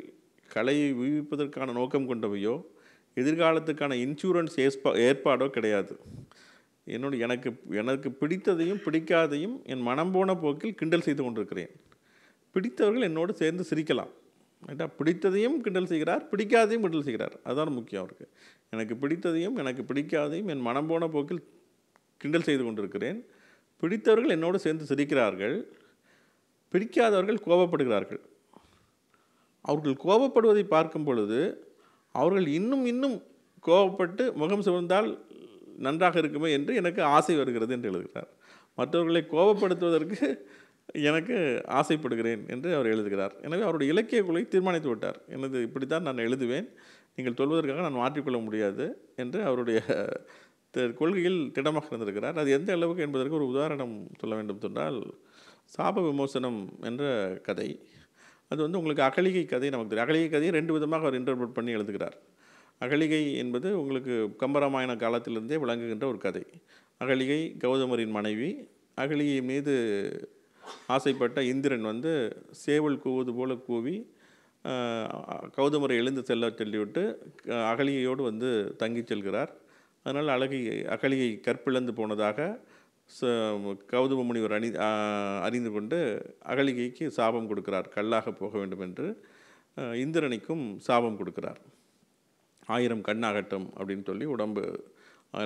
கலையை உய்விப்பதற்கான நோக்கம் கொண்டவையோ எதிர்காலத்துக்கான இன்சூரன்ஸ் ஏற்பாடோ கிடையாது. எனக்கு பிடித்ததையும் பிடிக்காதையும் என் மனம் போன போக்கில் கிண்டல் செய்து கொண்டிருக்கிறேன். பிடித்தவர்கள் என்னோடு சேர்ந்து சிரிக்கலாம். ரைட்டா? பிடித்ததையும் கிண்டல் செய்கிறார், பிடிக்காதையும் கிண்டல் செய்கிறார். அதுதான் முக்கியம் அவருக்கு. எனக்கு பிடித்ததையும் எனக்கு பிடிக்காதையும் என் மனம் போன போக்கில் கிண்டல் செய்து கொண்டிருக்கிறேன். பிடித்தவர்கள் என்னோடு சேர்ந்து சிரிக்கிறார்கள், பிடிக்காதவர்கள் கோபப்படுகிறார்கள். அவர்கள் கோபப்படுவதை பார்க்கும் பொழுது அவர்கள் இன்னும் கோபப்பட்டு முகம் சிவந்தால் நன்றாக இருக்குமே என்று எனக்கு ஆசை வருகிறது என்று எழுதுகிறார். மற்றவர்களை கோபப்படுத்துவதற்கு எனக்கு ஆசைப்படுகிறேன் என்று அவர் எழுதுகிறார். எனவே அவருடைய இலக்கிய கொள்கை தீர்மானித்து விட்டார். இப்படித்தான் நான் எழுதுவேன், நீங்கள் சொல்வதற்காக நான் மாற்றிக்கொள்ள முடியாது என்று அவருடைய கொள்கையில் திடமாக இருந்திருக்கிறார். அது எந்த அளவுக்கு என்பதற்கு ஒரு உதாரணம் சொல்ல வேண்டும் சொன்னால், சாப விமோசனம் என்ற கதை. அது உங்களுக்கு அகலிகை கதை நமக்கு தெரியும். அகலிகை கதையை 2 விதமாக அவர் இன்டர்பிரட் பண்ணி எழுதுகிறார். அகலிகை என்பது உங்களுக்கு கம்பராமாயண காலத்திலிருந்தே விளங்குகின்ற ஒரு கதை. அகலிகை கௌதமரின் மனைவி. அகலிகை மீது ஆசைப்பட்ட இந்திரன் சேவல் கூவுவது போல கூவி கௌதமரை எழுந்து சொல்லிவிட்டு அகலிகையோடு தங்கி செல்கிறார். அதனால் அகலிகை கற்பிழந்து போனதாக கௌதம முனிவர் அறிந்து கொண்டு அகலிகைக்கு சாபம் கொடுக்கிறார். கல்லாக போக வேண்டும் என்று இந்திரனுக்கும் சாபம் கொடுக்கிறார். 1000 கண்ணாகட்டும் அப்படின்னு சொல்லி உடம்பு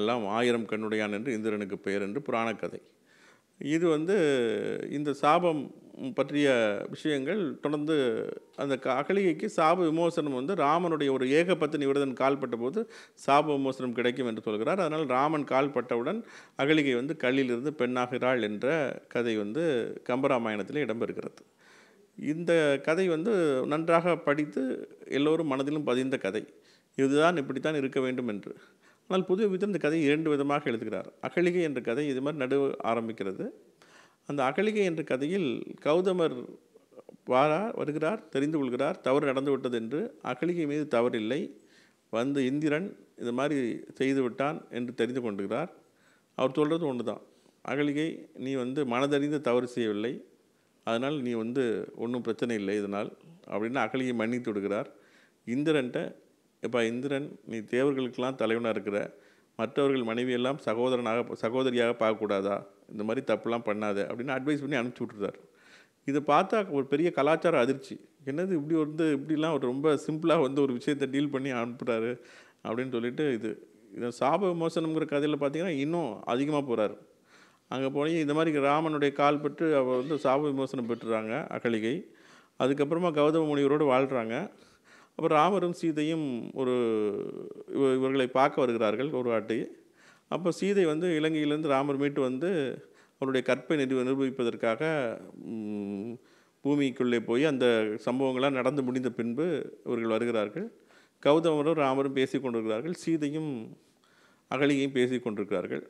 எல்லாம் 1000 கண்ணுடையான் என்று இந்திரனுக்கு பெயர் என்று புராண கதை. இது இந்த சாபம் பற்றிய விஷயங்கள் தொடர்ந்து அந்த அகலிகைக்கு சாப விமோசனம் ராமனுடைய ஒரு ஏகபத்தினி விரதன் கால்பட்ட போது சாப விமோசனம் கிடைக்கும் என்று சொல்கிறார். அதனால் ராமன் கால்பட்டவுடன் அகலிகை கல்லிலிருந்து பெண்ணாகிறாள் என்ற கதை கம்பராமாயணத்தில் இடம்பெறுகிறது. இந்த கதை நன்றாக படித்து எல்லோரும் மனதிலும் பதிந்த கதை. இதுதான் இப்படித்தான் இருக்க வேண்டும் என்று. ஆனால் புதுமை பித்தன் இந்த கதையை 2 விதமாக எழுதுகிறார். அகலிகை என்ற கதை இது மாதிரி நடுவு ஆரம்பிக்கிறது. அந்த அகலிகை என்ற கதையில் கௌதமர் வருகிறார், தெரிந்து கொள்கிறார் தவறு நடந்து விட்டது என்று. அகலிகை மீது தவறில்லை, இந்திரன் இது மாதிரி செய்து விட்டான் என்று தெரிந்து கொண்டுகிறார். அவர் சொல்கிறது ஒன்று தான், அகலிகை நீ மனதறிந்து தவறு செய்யவில்லை, அதனால் நீ ஒன்றும் பிரச்சனை இல்லை இதனால் அப்படின்னு அகலிகை மன்னித்து விடுகிறார். இந்திரன்ட்ட, இப்போ இந்திரன் நீ தேவர்களுக்கெல்லாம் தலைவனாக இருக்கிற, மற்றவர்கள் மனைவியெல்லாம் சகோதரியாக பார்க்கக்கூடாதா, இந்த மாதிரி தப்புலாம் பண்ணாத அப்படின்னு அட்வைஸ் பண்ணி அனுப்பிச்சி விட்டுருந்தார். இதை பார்த்தா ஒரு பெரிய கலாச்சார அதிர்ச்சி. என்னது இப்படி இப்படிலாம் ஒரு ரொம்ப சிம்பிளாக ஒரு விஷயத்தை டீல் பண்ணி அனுப்புகிறாரு அப்படின்னு சொல்லிட்டு இது சாப விமோசனம்ங்கிற கதையில் பார்த்தீங்கன்னா இன்னும் அதிகமாக போகிறார். அங்கே போய் இந்த மாதிரி ராமனுடைய கால் பெற்று அவர் சாப விமோசனம் பெற்றுறாங்க அகலிகை. அதுக்கப்புறமா கௌதம முனிவரோடு வாழ்கிறாங்க. அப்புறம் ராமரும் சீதையும் இவர்களை பார்க்க வருகிறார்கள் ஒரு வாட்டி. அப்போ சீதை இலங்கையிலேருந்து ராமர் மீட்டு அவருடைய கற்பை நிரூபிப்பதற்காக பூமிக்குள்ளே போய் அந்த சம்பவங்கள்லாம் நடந்து முடிந்த பின்பு இவர்கள் வருகிறார்கள். கௌதமரும் ராமரும் பேசி கொண்டிருக்கிறார்கள், சீதையும் அகலிகையும் பேசி கொண்டிருக்கிறார்கள்.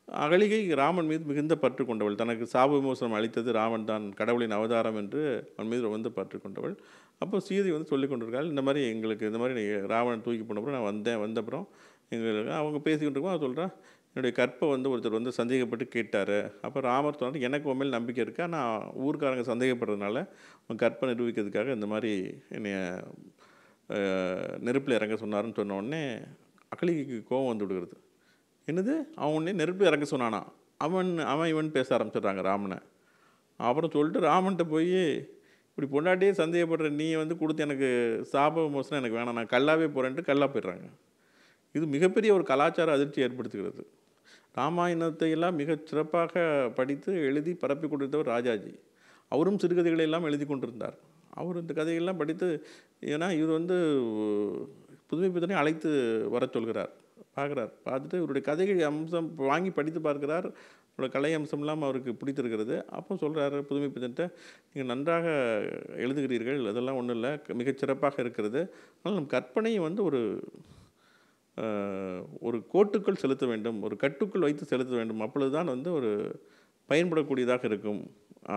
அகலிகை ராமன் மீது மிகுந்த பற்று கொண்டவள். தனக்கு சாப விமோசனம் அளித்தது ராமன் தான், கடவுளின் அவதாரம் என்று அவன் மீது பற்று கொண்டவள். அப்போ சீதை சொல்லி கொண்டிருக்காள், இந்த மாதிரி எங்களுக்கு இந்த மாதிரி ராவணன் தூக்கி போனப்பறம் நான் வந்தப்புறம் எங்களுக்கு அவங்க பேசிக்கிட்டு அவன் சொல்கிறான், என்னுடைய கற்பை ஒருத்தர் சந்தேகப்பட்டு கேட்டார். அப்போ ராமர் சொன்னார், எனக்கு உன் மேல் நம்பிக்கை இருக்கா, நான் ஊருக்காரங்க சந்தேகப்படுறதுனால உன் கற்பை நிரூபிக்கிறதுக்காக இந்த மாதிரி என்னை நெருப்பில் இறங்க சொன்னார்னு சொன்ன உடனே அகலிகைக்கு கோபம் வந்து விடுகிறது. என்னது, அவன் உடனே நெருப்பில் இறங்க சொன்னானா, இவன் பேச ஆரம்பிச்சிடுறாங்க ராமனை. அப்புறம் சொல்லிட்டு ராமன்கிட்ட போய், இப்படி பொண்டாட்டியே சந்தேகப்படுற நீ கொடுத்து எனக்கு சாப விமோசனம் எனக்கு வேணாம், நான் கல்லாவே போகிறேன்ட்டு கல்லாக போயிடுறாங்க. இது மிகப்பெரிய ஒரு கலாச்சார அதிர்ச்சி ஏற்படுத்துகிறது. ராமாயணத்தை எல்லாம் மிகச் சிறப்பாக படித்து எழுதி பரப்பி கொண்டிருந்தவர் ராஜாஜி. அவரும் சிறுகதைகளை எல்லாம் எழுதி கொண்டிருந்தார். அவர் இந்த கதைகள்லாம் படித்து, ஏன்னா இவர் புதுமை பித்தனை அழைத்து வர சொல்கிறார் பார்க்குறார். பார்த்துட்டு இவருடைய கதைகள் அம்சம் வாங்கி படித்து பார்க்கிறார். அவரோட கலை அம்சம்லாம் அவருக்கு பிடித்திருக்கிறது. அப்போ சொல்கிறாரு புதுமைப்பித்தன்ட்ட, நீங்கள் நன்றாக எழுதுகிறீர்கள், அதெல்லாம் ஒன்றும் இல்லை, மிகச்சிறப்பாக இருக்கிறது. ஆனால் நம் கற்பனையை வந்து ஒரு கோட்டுக்குள் செலுத்த வேண்டும், ஒரு கட்டுக்குள் வைத்து செலுத்த வேண்டும், அப்பொழுது தான் வந்து ஒரு பயன்படக்கூடியதாக இருக்கும்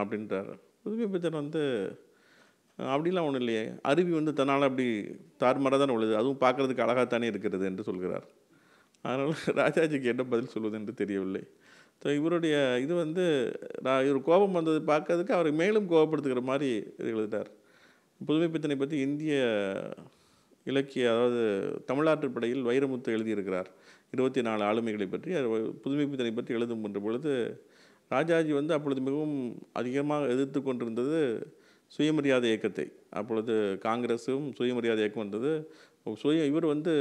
அப்படின்றார். புதுமைப்பித்தன் வந்து அப்படிலாம் ஒன்றும் இல்லையே, அருவி வந்து தன்னால் அப்படி தாறுமாறாக தான் விழுது, அதுவும் பார்க்குறதுக்கு அழகாகத்தானே இருக்கிறது என்று சொல்கிறார். அதனால் ராஜாஜிக்கு என்ன பதில் சொல்வது என்று தெரியவில்லை. ஸோ இவருடைய இது வந்து இவர் கோபம் வந்தது பார்க்கறதுக்கு அவரை மேலும் கோபப்படுத்துகிற மாதிரி எழுதிட்டார். புதுமைப்பித்தனை பற்றி இந்திய இலக்கிய, அதாவது தமிழாற்றுப்படையில் வைரமுத்து எழுதியிருக்கிறார் 24 ஆளுமைகளை பற்றி. புதுமைப்பித்தனை பற்றி எழுதும் பொழுது ராஜாஜி வந்து அப்பொழுது மிகவும் அதிகமாக எதிர்த்து கொண்டிருந்தது சுயமரியாதை இயக்கத்தை. அப்பொழுது காங்கிரஸும் சுயமரியாதை இயக்கம் வந்தது. இவர் வந்து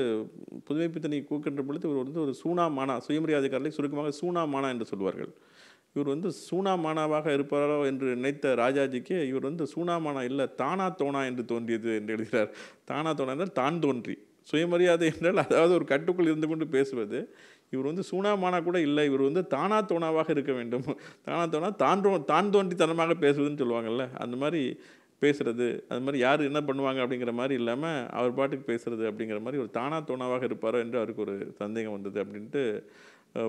புதுமைப்பித்தனை கூக்கின்ற பொழுது இவர் வந்து ஒரு சூனா மானா, சுயமரியாதைக்காரர்களை சுருக்கமாக சூனா மானா என்று சொல்வார்கள். இவர் வந்து சூனா மானாவாக இருப்பாரோ என்று நினைத்த ராஜாஜிக்கு இவர் வந்து சூனா மானா இல்லை, தானா தோணா என்று தோன்றியது என்று எழுதுகிறார். தானா தோணா என்றால் தான் தோன்றி, சுயமரியாதை என்றால் அதாவது ஒரு கட்டுக்குள் இருந்து கொண்டு பேசுவது. இவர் வந்து சூனாமானா கூட இல்லை, இவர் வந்து தானா தோணாவாக இருக்க வேண்டும். தானா தோணா தான் தோன்றித்தனமாக பேசுவதுன்னு சொல்லுவாங்கள்ல, அந்த மாதிரி பேசுகிறது. அது மாதிரி யார் என்ன பண்ணுவாங்க அப்படிங்கிற மாதிரி இல்லாமல் அவர் பாட்டுக்கு பேசுகிறது அப்படிங்கிற மாதிரி ஒரு தானா தோணாவாக இருப்பாரோ என்று அவருக்கு ஒரு சந்தேகம் வந்தது அப்படின்ட்டு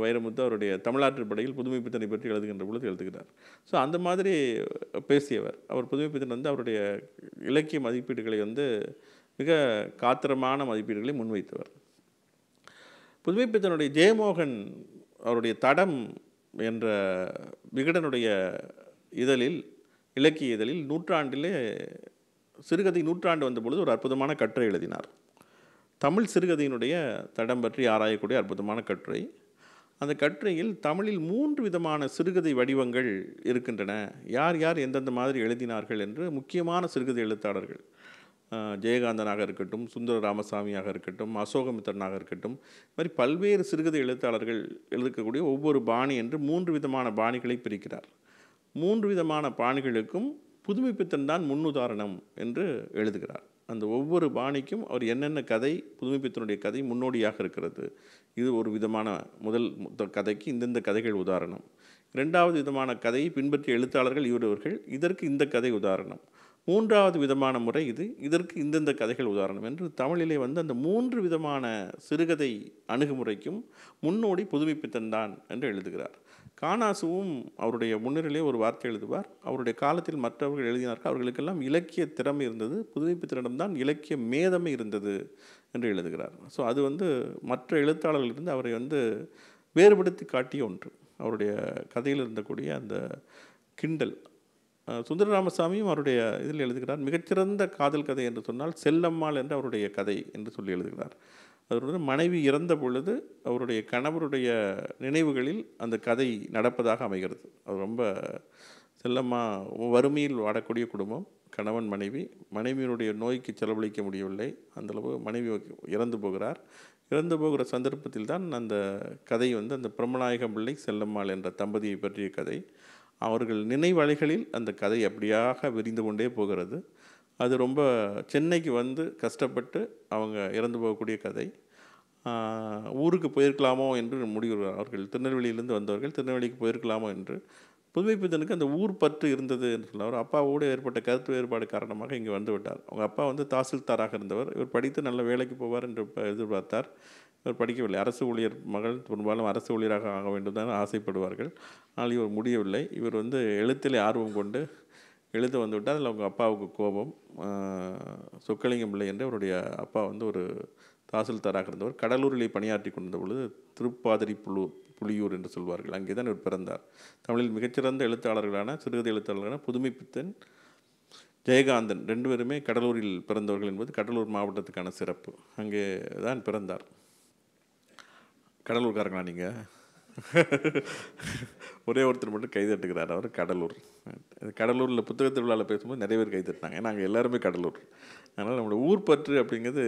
வைரமுத்து அவருடைய தமிழாற்றுப்படையில் புதுமைப்பித்தனை பற்றி எழுதுகின்ற பொழுது எழுதுகிறார். ஸோ அந்த மாதிரி பேசியவர் அவர். புதுமைப்பித்தன் வந்து அவருடைய இலக்கிய மதிப்பீடுகளை வந்து மிக காத்திரமான மதிப்பீடுகளை முன்வைத்தவர். புதுமைப்பித்தனுடைய ஜெயமோகன் அவருடைய தடம் என்ற விகடனுடைய இதழில், இலக்கிய இதழில் நூற்றாண்டிலே சிறுகதை நூற்றாண்டு வந்த பொழுது ஒரு அற்புதமான கட்டுரை எழுதினார். தமிழ் சிறுகதையினுடைய தடம் பற்றி ஆராயக்கூடிய அற்புதமான கட்டுரை. அந்த கட்டுரையில் தமிழில் 3 விதமான சிறுகதை வடிவங்கள் இருக்கின்றன, யார் யார் எந்தெந்த மாதிரி எழுதினார்கள் என்று முக்கியமான சிறுகதை எழுத்தாளர்கள், ஜெயகாந்தனாக இருக்கட்டும், சுந்தர ராமசாமியாக இருக்கட்டும், அசோகமித்திரனாக இருக்கட்டும், இது மாதிரி பல்வேறு சிறுகதை எழுத்தாளர்கள் எழுதக்கூடிய ஒவ்வொரு பாணி என்று 3 விதமான பாணிகளை பிரிக்கிறார். 3 விதமான பாணிகளுக்கும் புதுமைப்பித்தன் தான் முன்னுதாரணம் என்று எழுதுகிறார். அந்த ஒவ்வொரு பாணிக்கும் அவர் என்னென்ன கதை, புதுமைப்பித்தனுடைய கதை முன்னோடியாக இருக்கிறது, இது ஒரு விதமான முதல் கதைக்கு இந்தந்த கதைகள் உதாரணம். 2வது விதமான கதையை பின்பற்றிய எழுத்தாளர்கள் இவர்கள், இதற்கு இந்த கதை உதாரணம். 3வது விதமான முறை இது, இதற்கு இந்தந்த கதைகள் உதாரணம் என்று தமிழிலே வந்து அந்த 3 விதமான சிறுகதை அணுகுமுறைக்கும் முன்னோடி புதுமைப்பித்தன் தான் என்று எழுதுகிறார். காணாசுவும் அவருடைய முன்னிலையிலே ஒரு வார்த்தை எழுதுவார். அவருடைய காலத்தில் மற்றவர்கள் எழுதினார்கள், அவர்களுக்கெல்லாம் இலக்கிய திறமை இருந்தது, புதுமைப்பித்தனிடம்தான் இலக்கிய மேதமை இருந்தது என்று எழுதுகிறார். ஸோ அது வந்து மற்ற எழுத்தாளர்களிலிருந்து அவரை வந்து வேறுபடுத்தி காட்டிய ஒன்று. அவருடைய கதையில் இருந்தக்கூடிய அந்த கிண்டல். சுந்தர ராமசாமியும் அவருடைய இதில் எழுதுகிறார், மிகச்சிறந்த காதல் கதை என்று சொன்னால் செல்லம்மாள் என்று அவருடைய கதை என்று சொல்லி எழுதுகிறார். அவருடைய மனைவி இறந்த பொழுது அவருடைய கணவருடைய நினைவுகளில் அந்த கதை நடப்பதாக அமைகிறது. அது ரொம்ப செல்லம்மா வறுமையில் வாடக்கூடிய குடும்பம், கணவன் மனைவி, மனைவியினுடைய நோய்க்கு செலவழிக்க முடியவில்லை, அந்தளவு மனைவி இறந்து போகிறார். இறந்து போகிற சந்தர்ப்பத்தில் தான் அந்த கதை வந்து அந்த பிரம்மநாயகம் பிள்ளை செல்லம்மாள் என்ற தம்பதியை பற்றிய கதை. அவர்கள் நினைவலைகளில் அந்த கதை அப்படியாக விரிந்து கொண்டே போகிறது. அது ரொம்ப சென்னைக்கு வந்து கஷ்டப்பட்டு அவங்க இறந்து போகக்கூடிய கதை. ஊருக்கு போயிருக்கலாமோ என்று முடிவு, அவர்கள் திருநெல்வேலியிலேருந்து வந்தவர்கள் திருநெல்வேலிக்கு போயிருக்கலாமோ என்று. புதுமைப்பித்தனுக்கு அந்த ஊர் பற்று இருந்தது என்று சொல்ல, அவர் அப்பாவோடு ஏற்பட்ட கருத்து வேறுபாடு காரணமாக இங்கே வந்து விட்டார். அவங்க அப்பா வந்து தாசில்தாராக இருந்தவர், இவர் படித்து நல்ல வேலைக்கு போவார் என்று எதிர்பார்த்தார். இவர் படிக்கவில்லை. அரசு ஊழியர் மகள் பெரும்பாலும் அரசு ஊழியராக ஆக வேண்டும் தான் ஆசைப்படுவார்கள். ஆனால் இவர் முடியவில்லை. இவர் வந்து எழுத்திலே ஆர்வம் கொண்டு எழுத வந்து விட்டால் அதில் அவங்க அப்பாவுக்கு கோபம். சொக்கலிங்கம் பிள்ளை என்று அவருடைய அப்பா வந்து ஒரு தாசில்தாராக இருந்தவர். கடலூரிலே பணியாற்றி கொண்டிருந்த பொழுது திருப்பாதிரி புலியூர் என்று சொல்வார்கள், அங்கே தான் இவர் பிறந்தார். தமிழில் மிகச்சிறந்த எழுத்தாளர்களான சிறுகதை எழுத்தாளர்களான புதுமைப்பித்தன், ஜெயகாந்தன் 2 பேருமே கடலூரில் பிறந்தவர்கள் என்பது கடலூர் மாவட்டத்துக்கான சிறப்பு. அங்கே தான் பிறந்தார். கடலூர்காரங்களா நீங்கள்? ஒரே ஒருத்தர் மட்டும் கைதட்டுகிறார், அவர் கடலூர். கடலூரில் புத்தக திருவிழாவில் பேசும்போது நிறைய பேர் கைதட்டினாங்க, நாங்கள் எல்லாருமே கடலூர். அதனால் நம்மளோட ஊர் பற்று அப்படிங்கிறது,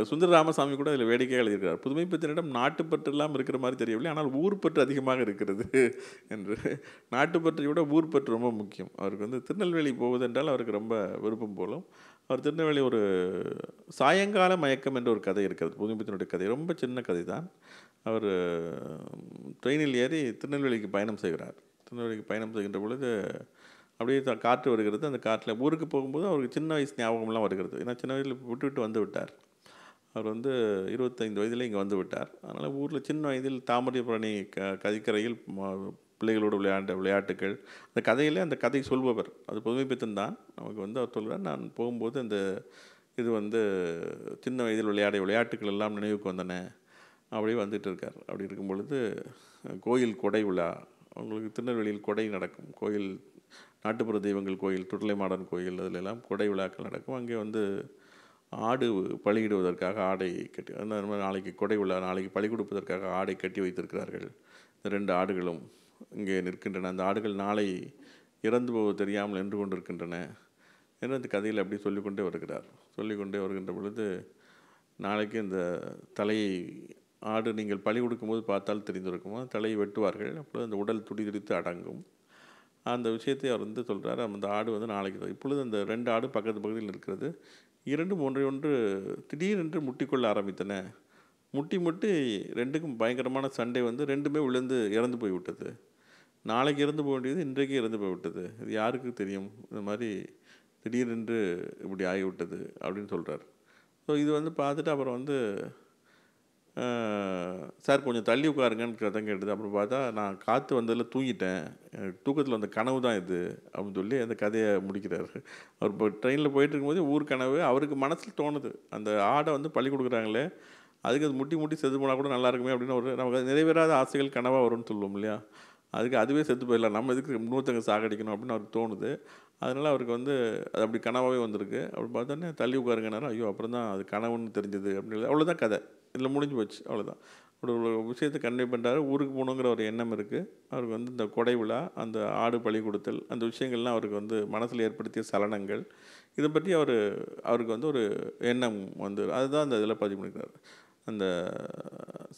சுந்தர ராமசாமி கூட அதில் வேடிக்கையாக எழுதியிருக்கிறார். புதுமைப்பித்தனிடம் நாட்டுப்பற்று இல்லாமல் இருக்கிற மாதிரி தெரியவில்லை, ஆனால் ஊர்பற்று அதிகமாக இருக்கிறது என்று. நாட்டுப்பற்றை விட ஊர்பற்று ரொம்ப முக்கியம். அவருக்கு வந்து திருநெல்வேலி போவதென்றால் அவருக்கு ரொம்ப விருப்பம் போலும். அவர் திருநெல்வேலி ஒரு சாயங்கால மயக்கம் என்ற ஒரு கதை இருக்கிறது. புதுமைப்பித்தனுடைய கதை ரொம்ப சின்ன கதை தான். அவர் ட்ரெயினில் ஏறி திருநெல்வேலிக்கு பயணம் செய்கிறார். திருநெல்வேலிக்கு பயணம் செய்கின்ற பொழுது அப்படியே காற்று வருகிறது. அந்த காற்றில் ஊருக்கு போகும்போது அவருக்கு சின்ன வயசு ஞாபகம்லாம் வருகிறது. ஏன்னா சின்ன வயதில் விட்டு வந்து விட்டார். அவர் 25 வயதில் இங்கே வந்து விட்டார். அதனால் ஊரில் சின்ன வயதில் தாமிரபரணி கதிக்கரையில் பிள்ளைகளோடு விளையாண்ட விளையாட்டுகள், அந்த கதையில் அந்த கதை சொல்பவர் அது புதுமைப்பித்தன் தான். நமக்கு அவர் சொல்கிறார், நான் போகும்போது இது சின்ன வயதில் விளையாடிய விளையாட்டுகள் எல்லாம் நினைவுக்கு வந்தன. அப்படியே வந்துட்டு இருக்கார். அப்படி இருக்கும் பொழுது கோயில் கொடை விழா, அவங்களுக்கு திருநெல்வேலியில் கொடை நடக்கும். கோயில் நாட்டுப்புற தெய்வங்கள் கோயில், துட்டலை மாடன் கோயில், அதிலெல்லாம் கொடை விழாக்கள் நடக்கும். அங்கே ஆடு பலியிடுவதற்காக ஆடை கட்டி, அந்த மாதிரி நாளைக்கு கொடை விழா, நாளைக்கு பலி கொடுப்பதற்காக ஆடை கட்டி வைத்திருக்கிறார்கள். இந்த 2 ஆடுகளும் இங்கே நிற்கின்றன. அந்த ஆடுகள் நாளை இறந்து போவது தெரியாமல் நின்று கொண்டிருக்கின்றன என்று அந்த கதையில் அப்படி சொல்லிக்கொண்டே வருகிறார். சொல்லிக்கொண்டே வருகின்ற பொழுது, நாளைக்கு இந்த தலையை ஆடு நீங்கள் பலி கொடுக்கும்போது பார்த்தால் தெரிந்திருக்குமோ, தலையை வெட்டுவார்கள். அப்பொழுது அந்த உடல் துடிதுடித்து அடங்கும். அந்த விஷயத்தை அவர் சொல்கிறார். அந்த ஆடு நாளைக்கு இப்பொழுது அந்த 2 ஆடு பக்கத்து பக்கத்தில் இருக்கிறது. 2 ஒன்றை திடீரென்று முட்டிக்கொள்ள ஆரம்பித்தன. முட்டி 2க்கும் பயங்கரமான சண்டை 2மே விழுந்து இறந்து போய்விட்டது. நாளைக்கு இறந்து போக வேண்டியது இன்றைக்கு இறந்து போய்விட்டது. இது யாருக்கு தெரியும்? இந்த மாதிரி திடீரென்று இப்படி ஆகிவிட்டது அப்படின்னு சொல்கிறார். ஸோ இது பார்த்துட்டு அப்புறம் சார் கொஞ்சம் தள்ளி உட்காருங்கன்னு கதை கேட்டது. அப்புறம் பார்த்தா, நான் காற்று வந்ததில் தூங்கிட்டேன், எனக்கு தூக்கத்தில் அந்த கனவு தான் இது அப்படின்னு சொல்லி அந்த கதையை முடிக்கிறார். அவர் இப்போ ட்ரெயினில் போயிட்டு இருக்கும்போது ஊர் கனவு அவருக்கு மனசில் தோணுது. அந்த ஆடை பள்ளி கொடுக்குறாங்களே, அதுக்கு அது முட்டி செத்து போனால் கூட நல்லா இருக்குமே அப்படின்னு நமக்கு நிறைவேறாத ஆசைகள் கனவாக வரும்னு சொல்லுவோம் இல்லையா? அதுவே செத்து போயிடலாம், நம்ம இதுக்கு இன்னொருத்தங்க சாகடிக்கணும் அப்படின்னு அவருக்கு தோணுது. அதனால் அவருக்கு அது அப்படி கனவாகவே வந்திருக்கு. அப்படி பார்த்தோன்னே தள்ளி உட்காருங்கனாலும், ஐயோ அப்புறம் தான் அது கனவுன்னு தெரிஞ்சது அப்படின்னு. அவ்வளோதான் கதை, இதில் முடிஞ்சு போச்சு, அவ்வளோதான். ஒரு விஷயத்தை கன்வே பண்ணுறாரு. ஊருக்கு போகணுங்கிற ஒரு எண்ணம் இருக்குது அவருக்கு. இந்த கொடை விழா, அந்த ஆடு பலி கொடுத்தல், அந்த விஷயங்கள்லாம் அவருக்கு மனசில் ஏற்படுத்திய சலனங்கள், இதை பற்றி அவருக்கு ஒரு எண்ணம் அதுதான் அந்த இதில் பதிவு பண்ணிக்கிறார். அந்த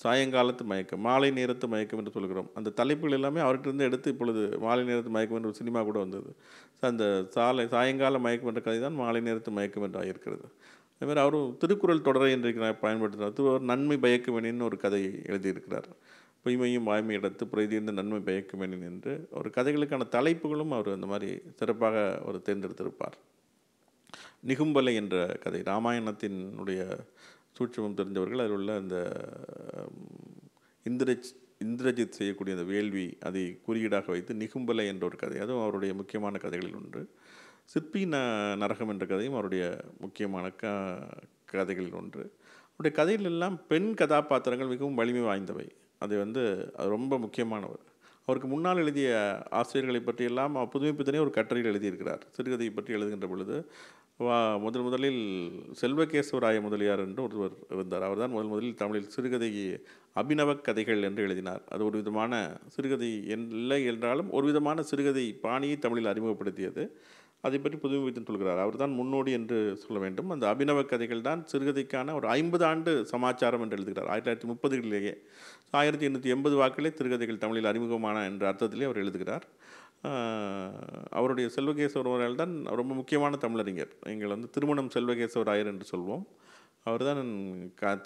சாயங்காலத்து மயக்கம், மாலை நேரத்து மயக்கம் என்று சொல்கிறோம். அந்த தலைப்புகள் எல்லாமே அவர்கிட்ட எடுத்து இப்பொழுது மாலை நேரத்து மயக்கம் என்ற ஒரு சினிமா கூட வந்தது. அந்த சாயங்கால மயக்கம் என்ற கதை தான் மாலை நேரத்து மயக்கம் என்று ஆகியிருக்கிறது. அதுமாதிரி அவரும் திருக்குறள் தொடரை இன்றைக்கு பயன்படுத்தினார். நன்மை பயக்குமெனின்னு ஒரு கதை எழுதியிருக்கிறார். பொய்மையும் வாய்மை இடத்து புரைதீர்ந்த நன்மை பயக்குமெனின் என்று ஒரு கதைகளுக்கான தலைப்புகளும் அவர் அந்த மாதிரி சிறப்பாக அவர் தேர்ந்தெடுத்திருப்பார். நிகும்பலை என்ற கதை, ராமாயணத்தினுடைய சூட்சமம் தெரிஞ்சவர்கள். அதில் உள்ள அந்த இந்திரஜித் செய்யக்கூடிய அந்த வேள்வி அதை குறியீடாக வைத்து நிகும்பலை என்ற ஒரு கதை, அதுவும் அவருடைய முக்கியமான கதைகளில் ஒன்று. சிற்பி நரகம் என்ற கதையும் அவருடைய முக்கியமான கதைகளில் ஒன்று. அவருடைய கதைகள் எல்லாம் பெண் கதாபாத்திரங்கள் மிகவும் வலிமை வாய்ந்தவை. அது அது ரொம்ப முக்கியமானவர். அவருக்கு முன்னால் எழுதிய ஆசிரியர்களை பற்றியெல்லாம் புதுமைப்பித்தனே ஒரு கட்டுரையில் எழுதியிருக்கிறார். சிறுகதையை பற்றி எழுதுகின்ற பொழுது முதலில் செல்வகேசவராய முதலியார் என்று ஒருவர் இருந்தார். அவர் தான் முதலில் தமிழில் சிறுகதை அபிநவ கதைகள் என்று எழுதினார். அது ஒரு விதமான சிறுகதை இல்லை என்றாலும் ஒரு விதமான சிறுகதை பாணியை தமிழில் அறிமுகப்படுத்தியது. அதை பற்றி புதுமைப்பித்தன் சொல்கிறார். அவர் தான் முன்னோடி என்று சொல்ல வேண்டும். அந்த அபிநவ கதைகள் தான் சிறுகதைக்கான ஒரு 50 ஆண்டு சமாச்சாரம் என்று எழுதுகிறார். 1930களிலேயே 1880 வாக்கிலே சிறுகதைகள் தமிழில் அறிமுகமான என்ற அர்த்தத்திலே அவர் எழுதுகிறார். அவருடைய செல்வகேசவராயர் தான் ரொம்ப முக்கியமான தமிழறிஞர். எங்கள் திருமணம் செல்வகேசவராயர் என்று சொல்வோம். அவர் தான்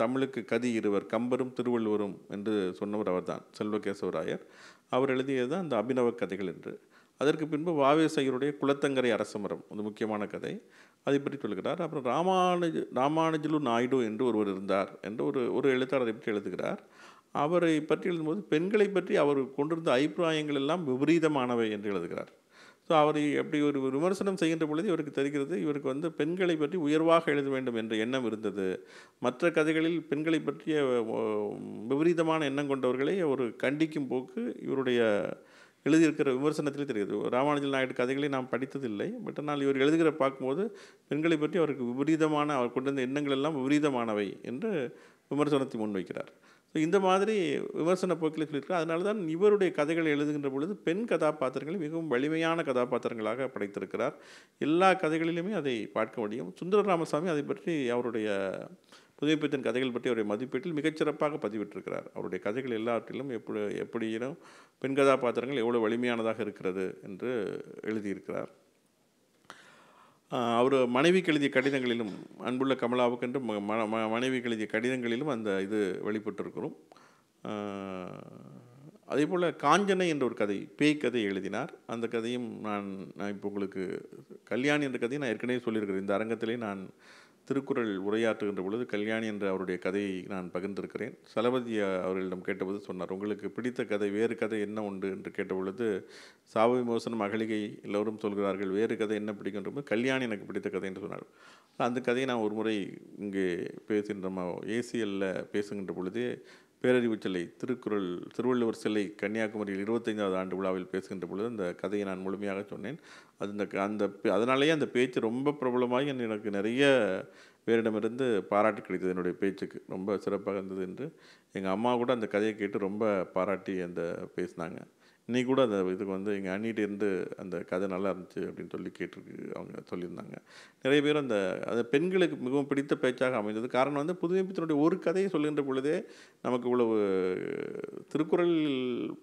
தமிழுக்கு கதி இருவர், கம்பரும் திருவள்ளுவரும் என்று சொன்னவர் அவர் தான், செல்வகேசவராயர். அவர் எழுதியது தான் அந்த அபிநவ கதைகள் என்று. அதற்கு பின்பு வாவேசையருடைய குலத்தங்கரை அரசமரம், அது முக்கியமான கதை, அதை பற்றி சொல்கிறார். அப்புறம் ராமானுஜலு நாயுடு என்று ஒருவர் இருந்தார் என்று ஒரு எழுத்தாளரை பற்றி எழுதுகிறார். அவரை பற்றி எழுதும்போது பெண்களை பற்றி அவர் கொண்டிருந்த அபிப்பிராயங்கள் எல்லாம் விபரீதமானவை என்று எழுதுகிறார். ஸோ அவர் எப்படி ஒரு விமர்சனம் செய்கின்ற பொழுது இவருக்கு தெரிகிறது, இவருக்கு பெண்களை பற்றி உயர்வாக எழுத வேண்டும் என்ற எண்ணம் இருந்தது. மற்ற கதைகளில் பெண்களை பற்றிய விபரீதமான எண்ணம் கொண்டவர்களை ஒரு கண்டிக்கும் போக்கு இவருடைய எழுதியிருக்கிற விமர்சனத்திலே தெரியுது. ராமானுஜல் நாயுடு கதைகளை நாம் படித்ததில்லை. பட் ஆனால் இவர் எழுதுகிற பார்க்கும்போது பெண்களை பற்றி அவருக்கு விபரீதமான, அவர் கொண்டிருந்த எண்ணங்கள் எல்லாம் விபரீதமானவை என்று விமர்சனத்தை முன்வைக்கிறார். ஸோ இந்த மாதிரி விமர்சன போக்கில் சொல்லியிருக்கார். அதனால தான் இவருடைய கதைகளை எழுதுகின்ற பொழுது பெண் கதாபாத்திரங்களை மிகவும் வலிமையான கதாபாத்திரங்களாக படைத்திருக்கிறார். எல்லா கதைகளிலுமே அதை பார்க்க முடியும். சுந்தர ராமசாமி அதை பற்றி அவருடைய புதுமைப்பித்தன் கதைகள் பற்றி அவருடைய மதிப்பீட்டில் மிகச்சிறப்பாக பதிவிட்டிருக்கிறார். அவருடைய கதைகள் எல்லாவற்றிலும் எப்படியும் பெண் கதாபாத்திரங்கள் எவ்வளோ வலிமையானதாக இருக்கிறது என்று எழுதியிருக்கிறார். அவர் மனைவிக்கு எழுதிய கடிதங்களிலும், அன்புள்ள கமலாவுக்கென்று மனைவிக்கு எழுதிய கடிதங்களிலும் அந்த இது வெளிப்பட்டிருக்கிறோம். அதேபோல் காஞ்சனை என்ற ஒரு கதை, பேய் கதை எழுதினார். அந்த கதையும் நான் இப்போ உங்களுக்கு கல்யாணி என்ற கதையை நான் ஏற்கனவே சொல்லியிருக்கிறேன். இந்த அரங்கத்திலே நான் திருக்குறள் உரையாற்றுகின்ற பொழுது கல்யாணி என்ற அவருடைய கதையை நான் பகிர்ந்திருக்கிறேன். சலபதி அவர்களிடம் கேட்டபோது சொன்னார், உங்களுக்கு பிடித்த கதை வேறு கதை என்ன உண்டு என்று கேட்டபொழுது, சாப விமோசனம், அகலிகை எல்லோரும் சொல்கிறார்கள், வேறு கதை என்ன பிடிக்கின்ற கல்யாணி எனக்கு பிடித்த கதை என்று சொன்னார். அந்த கதையை நான் ஒரு முறை இங்கே பேசுகின்ற ஏசிஎல்ல பேசுகின்ற பொழுதே பேரறிவுச்சிலை திருவள்ளுவர் சிலை கன்னியாகுமரியில் 25வது ஆண்டு விழாவில் பேசுகின்ற பொழுது அந்த கதையை நான் முழுமையாக சொன்னேன். அதனாலேயே அந்த பேச்சு ரொம்ப பிரபலமாகி எனக்கு நிறைய பேரிடமிருந்து பாராட்டு கிடைத்தது. என்னுடைய பேச்சுக்கு ரொம்ப சிறப்பாக இருந்தது என்று எங்கள் அம்மா கூட அந்த கதையை கேட்டு ரொம்ப பாராட்டி பேசினாங்க. இன்றைக்கி கூட அந்த இதுக்கு எங்கள் அண்ணிகிட்ட இருந்து அந்த கதை நல்லா இருந்துச்சு அப்படின்னு சொல்லி கேட்டிருக்கு, அவங்க சொல்லியிருந்தாங்க. நிறைய பேர் அந்த பெண்களுக்கு மிகவும் பிடித்த பேச்சாக அமைந்தது. காரணம் புதுமைப்பித்தனுடைய ஒரு கதையை சொல்கின்ற பொழுதே நமக்கு இவ்வளவு திருக்குறள்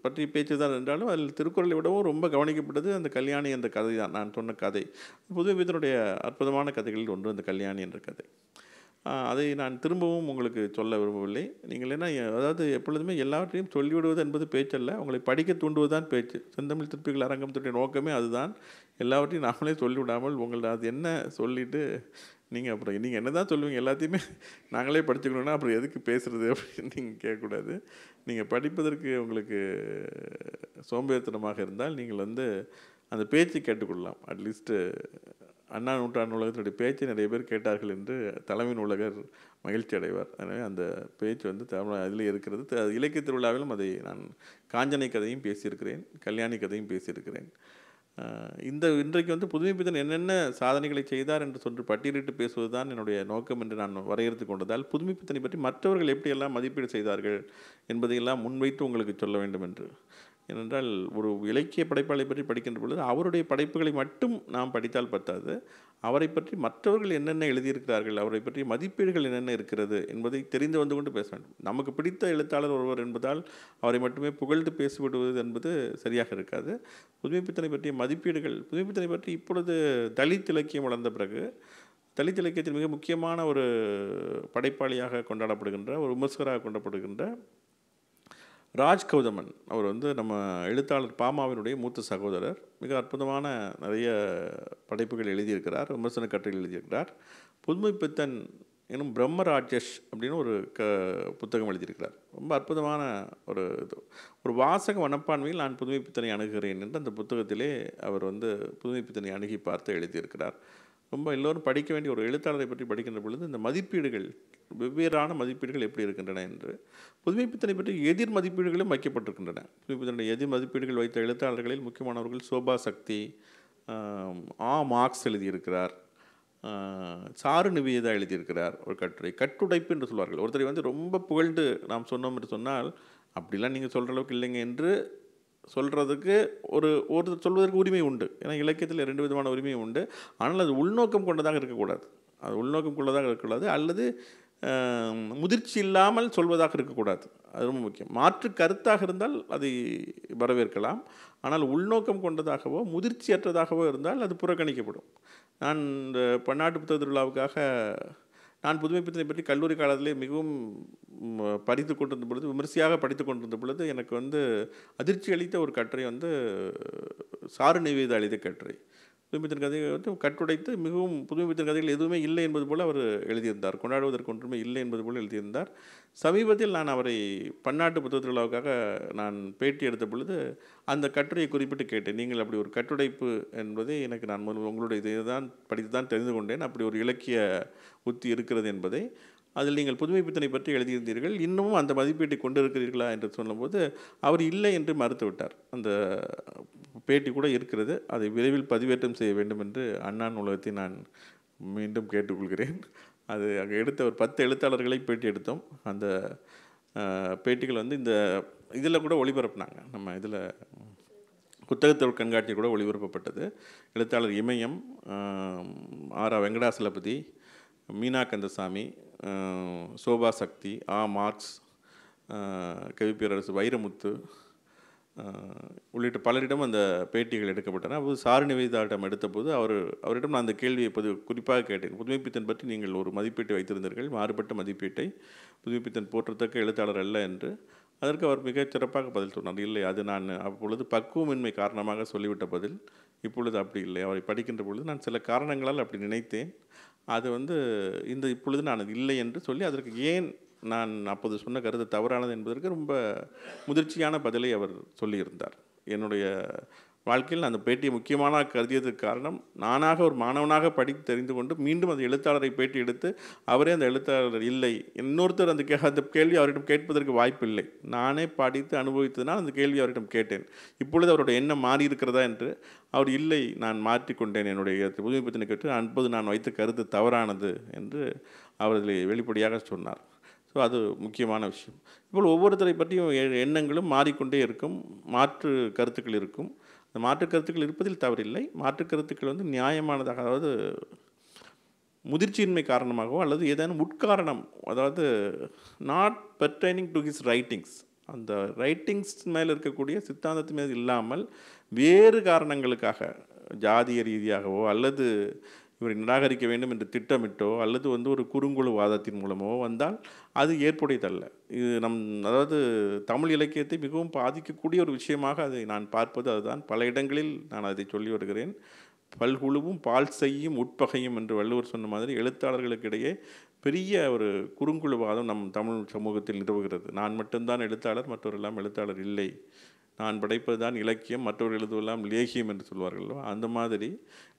பற்றி பேச்சு தான் என்றாலும் அதில் திருக்குறளை விடவும் ரொம்ப கவனிக்கப்பட்டது அந்த கல்யாணி என்ற கதை தான். நான் சொன்ன கதை புதுமைப்பித்தனுடைய அற்புதமான கதைகளில் ஒன்று அந்த கல்யாணி என்ற கதை. அதை நான் திரும்பவும் உங்களுக்கு சொல்ல விரும்பவில்லை. நீங்கள் என்ன, அதாவது எப்பொழுதுமே எல்லாவற்றையும் சொல்லிவிடுவது என்பது பேச்சல்ல, உங்களை படிக்க தூண்டுவதுதான் பேச்சு. செந்தமிழ் சிற்பிகள் அரங்கத்தினுடைய நோக்கமே அதுதான். எல்லாவற்றையும் நாமளே சொல்லிவிடாமல் உங்களை அது என்ன சொல்லிவிட்டு அப்புறம் நீங்கள் என்ன தான் சொல்லுவீங்க, எல்லாத்தையுமே நாங்களே படிச்சுக்கணுன்னா அப்புறம் எதுக்கு பேசுகிறது அப்படின்னு நீங்கள் கேட்கக்கூடாது. நீங்கள் படிப்பதற்கு உங்களுக்கு சோம்பேறித்தனமாக இருந்தால் நீங்கள் அந்த பேச்சு கேட்டுக்கொள்ளலாம். அட்லீஸ்ட்டு அண்ணா நூற்றாண்டு நூலகத்தினுடைய பேச்சை நிறைய பேர் கேட்டார்கள் என்று தலைமை நூலகர் மகிழ்ச்சி அடைவார். எனவே அந்த பேச்சு தமிழ் அதில் இருக்கிறது. இலக்கிய திருவிழாவிலும் அதை நான் காஞ்சனை கதையும் பேசியிருக்கிறேன், கல்யாணி கதையும் பேசியிருக்கிறேன். இன்றைக்கு புதுமைப்பித்தன் என்னென்ன சாதனைகளை செய்தார் என்று சொல்லி பட்டியலிட்டு பேசுவது தான் என்னுடைய நோக்கம் என்று நான் வரையறுத்து கொண்டதால் புதுமைப்பித்தனை பற்றி மற்றவர்கள் எப்படியெல்லாம் மதிப்பீடு செய்தார்கள் என்பதையெல்லாம் முன்வைத்து உங்களுக்கு சொல்ல வேண்டும் என்று. ஏனென்றால் ஒரு இலக்கிய படைப்பாளை பற்றி படிக்கின்ற பொழுது அவருடைய படைப்புகளை மட்டும் நாம் படித்தால் பத்தாது, அவரை பற்றி மற்றவர்கள் என்னென்ன எழுதியிருக்கிறார்கள், அவரை பற்றி மதிப்பீடுகள் என்னென்ன இருக்கிறது என்பதை தெரிந்து வந்து கொண்டு பேச வேண்டும். நமக்கு பிடித்த எழுத்தாளர் ஒருவர் என்பதால் அவரை மட்டுமே புகழ்ந்து பேசிவிடுவது என்பது சரியாக இருக்காது. புதுமைப்பித்தனை பற்றிய மதிப்பீடுகள், புதுமைப்பித்தனை பற்றி இப்பொழுது தலித் இலக்கியம் வளர்ந்த பிறகு தலித் இலக்கியத்தில் மிக முக்கியமான ஒரு படைப்பாளியாக கொண்டாடப்படுகின்ற, ஒரு விமர்சகராக கொண்டாடப்படுகின்ற ராஜ் கௌதமன் அவர் நம்ம எழுத்தாளர் பாமாவினுடைய மூத்த சகோதரர். மிக அற்புதமான நிறைய படைப்புகள் எழுதியிருக்கிறார், விமர்சன கட்டுரைகள் எழுதியிருக்கிறார். புதுமைப்பித்தன் எனும் பிரம்மராஜஷ் அப்படின்னு ஒரு புத்தகம் எழுதியிருக்கிறார். ரொம்ப அற்புதமான ஒரு வாசக மனப்பான்மையில் நான் புதுமைப்பித்தனை அணுகிறேன் என்று அந்த புத்தகத்திலே அவர் புதுமைப்பித்தனை அணுகி பார்த்து எழுதியிருக்கிறார். ரொம்ப எல்லோரும் படிக்க வேண்டிய ஒரு எழுத்தாளரை பற்றி படிக்கின்ற பொழுது இந்த மதிப்பீடுகள், வெவ்வேறான மதிப்பீடுகள் எப்படி இருக்கின்றன என்று. புதுமைப்பித்தனை பற்றி எதிர் மதிப்பீடுகளும் வைக்கப்பட்டிருக்கின்றன. புதுமைப்பித்தனுடைய எதிர் மதிப்பீடுகள் வைத்த எழுத்தாளர்களில் முக்கியமானவர்கள் சோபா சக்தி, மார்க்ஸ் எழுதியிருக்கிறார், சாரு நிவேதா எழுதியிருக்கிறார் ஒரு கட்டுரை. கட்டுடைப்பு என்று சொல்வார்கள். ஒருத்தரை ரொம்ப புகழ்ந்து நாம் சொன்னோம் என்று சொன்னால் அப்படிலாம் நீங்கள் சொல்கிற அளவுக்கு இல்லைங்க என்று சொல்கிறதுக்கு ஒருத்தர் சொல்வதற்கு உரிமை உண்டு. ஏன்னா இலக்கியத்தில் 2 விதமான உரிமை உண்டு. ஆனால் அது உள்நோக்கம் கொண்டதாக இருக்கக்கூடாது. அது உள்நோக்கம் கொண்டதாக இருக்கக்கூடாது, அல்லது முதிர்ச்சி இல்லாமல் சொல்வதாக இருக்கக்கூடாது. அது ரொம்ப முக்கியம். மாற்று கருத்தாக இருந்தால் அதை வரவேற்கலாம். ஆனால் உள்நோக்கம் கொண்டதாகவோ முதிர்ச்சியற்றதாகவோ இருந்தால் அது புறக்கணிக்கப்படும். நான் இந்த பன்னாட்டு புத்தக திருவிழாவுக்காக நான் புதுமைப்பித்தனை பற்றி கல்லூரி காலத்திலே மிகவும் படித்து கொண்டிருந்த பொழுது, விமர்சையாக படித்து கொண்டிருந்த பொழுது எனக்கு அதிர்ச்சி அளித்த ஒரு கட்டுரை சாரு நிவேதா எழுதிய கட்டுரை. புதுமைப்பித்தன் கதையை கட்டுடைத்து மிகவும் புதுமைப்பித்தன் கதைகள் எதுவுமே இல்லை என்பது போல் அவர் எழுதியிருந்தார். கொண்டாடுவதற்கு ஒன்றுமே இல்லை என்பது போல் எழுதியிருந்தார். சமீபத்தில் நான் அவரை பன்னாட்டு புத்தக திருவிழாவுக்காக நான் பேட்டி எடுத்த பொழுது அந்த கட்டுரையை குறிப்பிட்டு கேட்டேன். நீங்கள் அப்படி ஒரு கட்டுடைப்பு என்பதை எனக்கு நான் உங்களுடைய இதை தான் படித்து தான் தெரிந்து கொண்டேன். அப்படி ஒரு இலக்கிய உத்தி இருக்கிறது என்பதை. அதில் நீங்கள் புதுமைப்பித்தனை பற்றி எழுதியிருந்தீர்கள், இன்னமும் அந்த மதிப்பீட்டை கொண்டு இருக்கிறீர்களா என்று சொல்லும்போது அவர் இல்லை என்று மறுத்துவிட்டார். அந்த பேட்டி கூட இருக்கிறது, அதை விரைவில் பதிவேற்றம் செய்ய வேண்டும் என்று அண்ணா நூலகத்தை நான் மீண்டும் கேட்டுக்கொள்கிறேன். அது அங்கே எடுத்த ஒரு 10 எழுத்தாளர்களை பேட்டி எடுத்தோம். அந்த பேட்டிகள் இந்த இதில் கூட ஒளிபரப்புனாங்க. நம்ம இதில் புத்தகத்தொழில் கண்காட்சி கூட ஒளிபரப்பப்பட்டது. எழுத்தாளர் இமயம், ஆரா வெங்கடாசலபதி, மீனா கந்தசாமி, சோபா சக்தி, மார்க்ஸ், கவிப்பேரரசு வைரமுத்து, உள்ளிட்ட பலரிடம் அந்த பேட்டிகள் எடுக்கப்பட்டன. அப்போது சாரு நிவேதாவிடம் எடுத்தபோது அவரிடம் நான் அந்த கேள்வியை குறிப்பாக கேட்டேன். புதுமைப்பித்தன் பற்றி நீங்கள் ஒரு மதிப்பீட்டை வைத்திருந்தீர்கள், மாறுபட்ட மதிப்பீட்டை. புதுமைப்பித்தன் போற்றத்தக்க எழுத்தாளர் அல்ல என்று. அதற்கு அவர் மிகச் சிறப்பாக பதில் சொன்னார். இல்லை, அது நான் அப்பொழுது பக்குவமின்மை காரணமாக சொல்லிவிட்ட பதில். இப்பொழுது அப்படி இல்லை. அவரை படிக்கின்ற பொழுது நான் சில காரணங்களால் அப்படி நினைத்தேன். அது இப்பொழுது நான் அது இல்லை என்று சொல்லி அதற்கு ஏன் நான் அப்போது சொன்ன கருத்து தவறானது என்பதற்கு ரொம்ப முதிர்ச்சியான பதிலை அவர் சொல்லியிருந்தார். என்னுடைய வாழ்க்கையில் அந்த பேட்டியை முக்கியமான கருதியதுக்கு காரணம், நானாக ஒரு மாணவனாக படித்து தெரிந்து கொண்டு மீண்டும் அந்த எழுத்தாளரை பேட்டி எடுத்து அவரே அந்த எழுத்தாளர் இல்லை, இன்னொருத்தர் அந்த கேள்வி அவரிடம் கேட்பதற்கு வாய்ப்பு இல்லை, நானே படித்து அனுபவித்ததுனால் அந்த கேள்வி அவரிடம் கேட்டேன். இப்பொழுது அவருடைய எண்ணம் மாறி இருக்கிறதா என்று. அவர் இல்லை, நான் மாற்றிக்கொண்டேன், என்னுடைய புதுமைப்பித்தனை கேட்டு அப்போது நான் வைத்த கருத்து தவறானது என்று அவர் வெளிப்படையாக சொன்னார். ஸோ அது முக்கியமான விஷயம். இப்போ ஒவ்வொருத்தரை பற்றியும் எண்ணங்களும் மாறிக்கொண்டே இருக்கும், மாற்று கருத்துக்கள் இருக்கும். அந்த மாற்று கருத்துக்கள் இருப்பதில் தவறில்லை. மாற்று கருத்துக்கள் நியாயமானதாக, அதாவது முதிர்ச்சியின்மை காரணமாகவோ அல்லது ஏதேனும் உட்காரணம், அதாவது not pertaining to his writings, அந்த ரைட்டிங்ஸ் மேலே இருக்கக்கூடிய சித்தாந்தத்து மீது இல்லாமல் வேறு காரணங்களுக்காக, ஜாதிய ரீதியாகவோ அல்லது இவரை நிராகரிக்க வேண்டும் என்று திட்டமிட்டோ அல்லது ஒரு குறுங்குழு வாதத்தின் மூலமோ வந்தால் அது ஏற்புடையதல்ல. இது அதாவது தமிழ் இலக்கியத்தை மிகவும் பாதிக்கக்கூடிய ஒரு விஷயமாக அதை நான் பார்ப்பது அதுதான். பல இடங்களில் நான் அதை சொல்லி வருகிறேன். பல்குழுவும் பால் செய்யும் உட்பகையும் என்று வள்ளுவர் சொன்ன மாதிரி எழுத்தாளர்களுக்கிடையே பெரிய ஒரு குறுங்குழுவாதம் நம் தமிழ் சமூகத்தில் நிறுவுகிறது. நான் மட்டும்தான் எழுத்தாளர், மற்றவரெல்லாம் எழுத்தாளர் இல்லை, நான் படைப்பது தான் இலக்கியம், மற்றவர்கள் எழுதுவெல்லாம் லேகியம் என்று சொல்வார்களோ, அந்த மாதிரி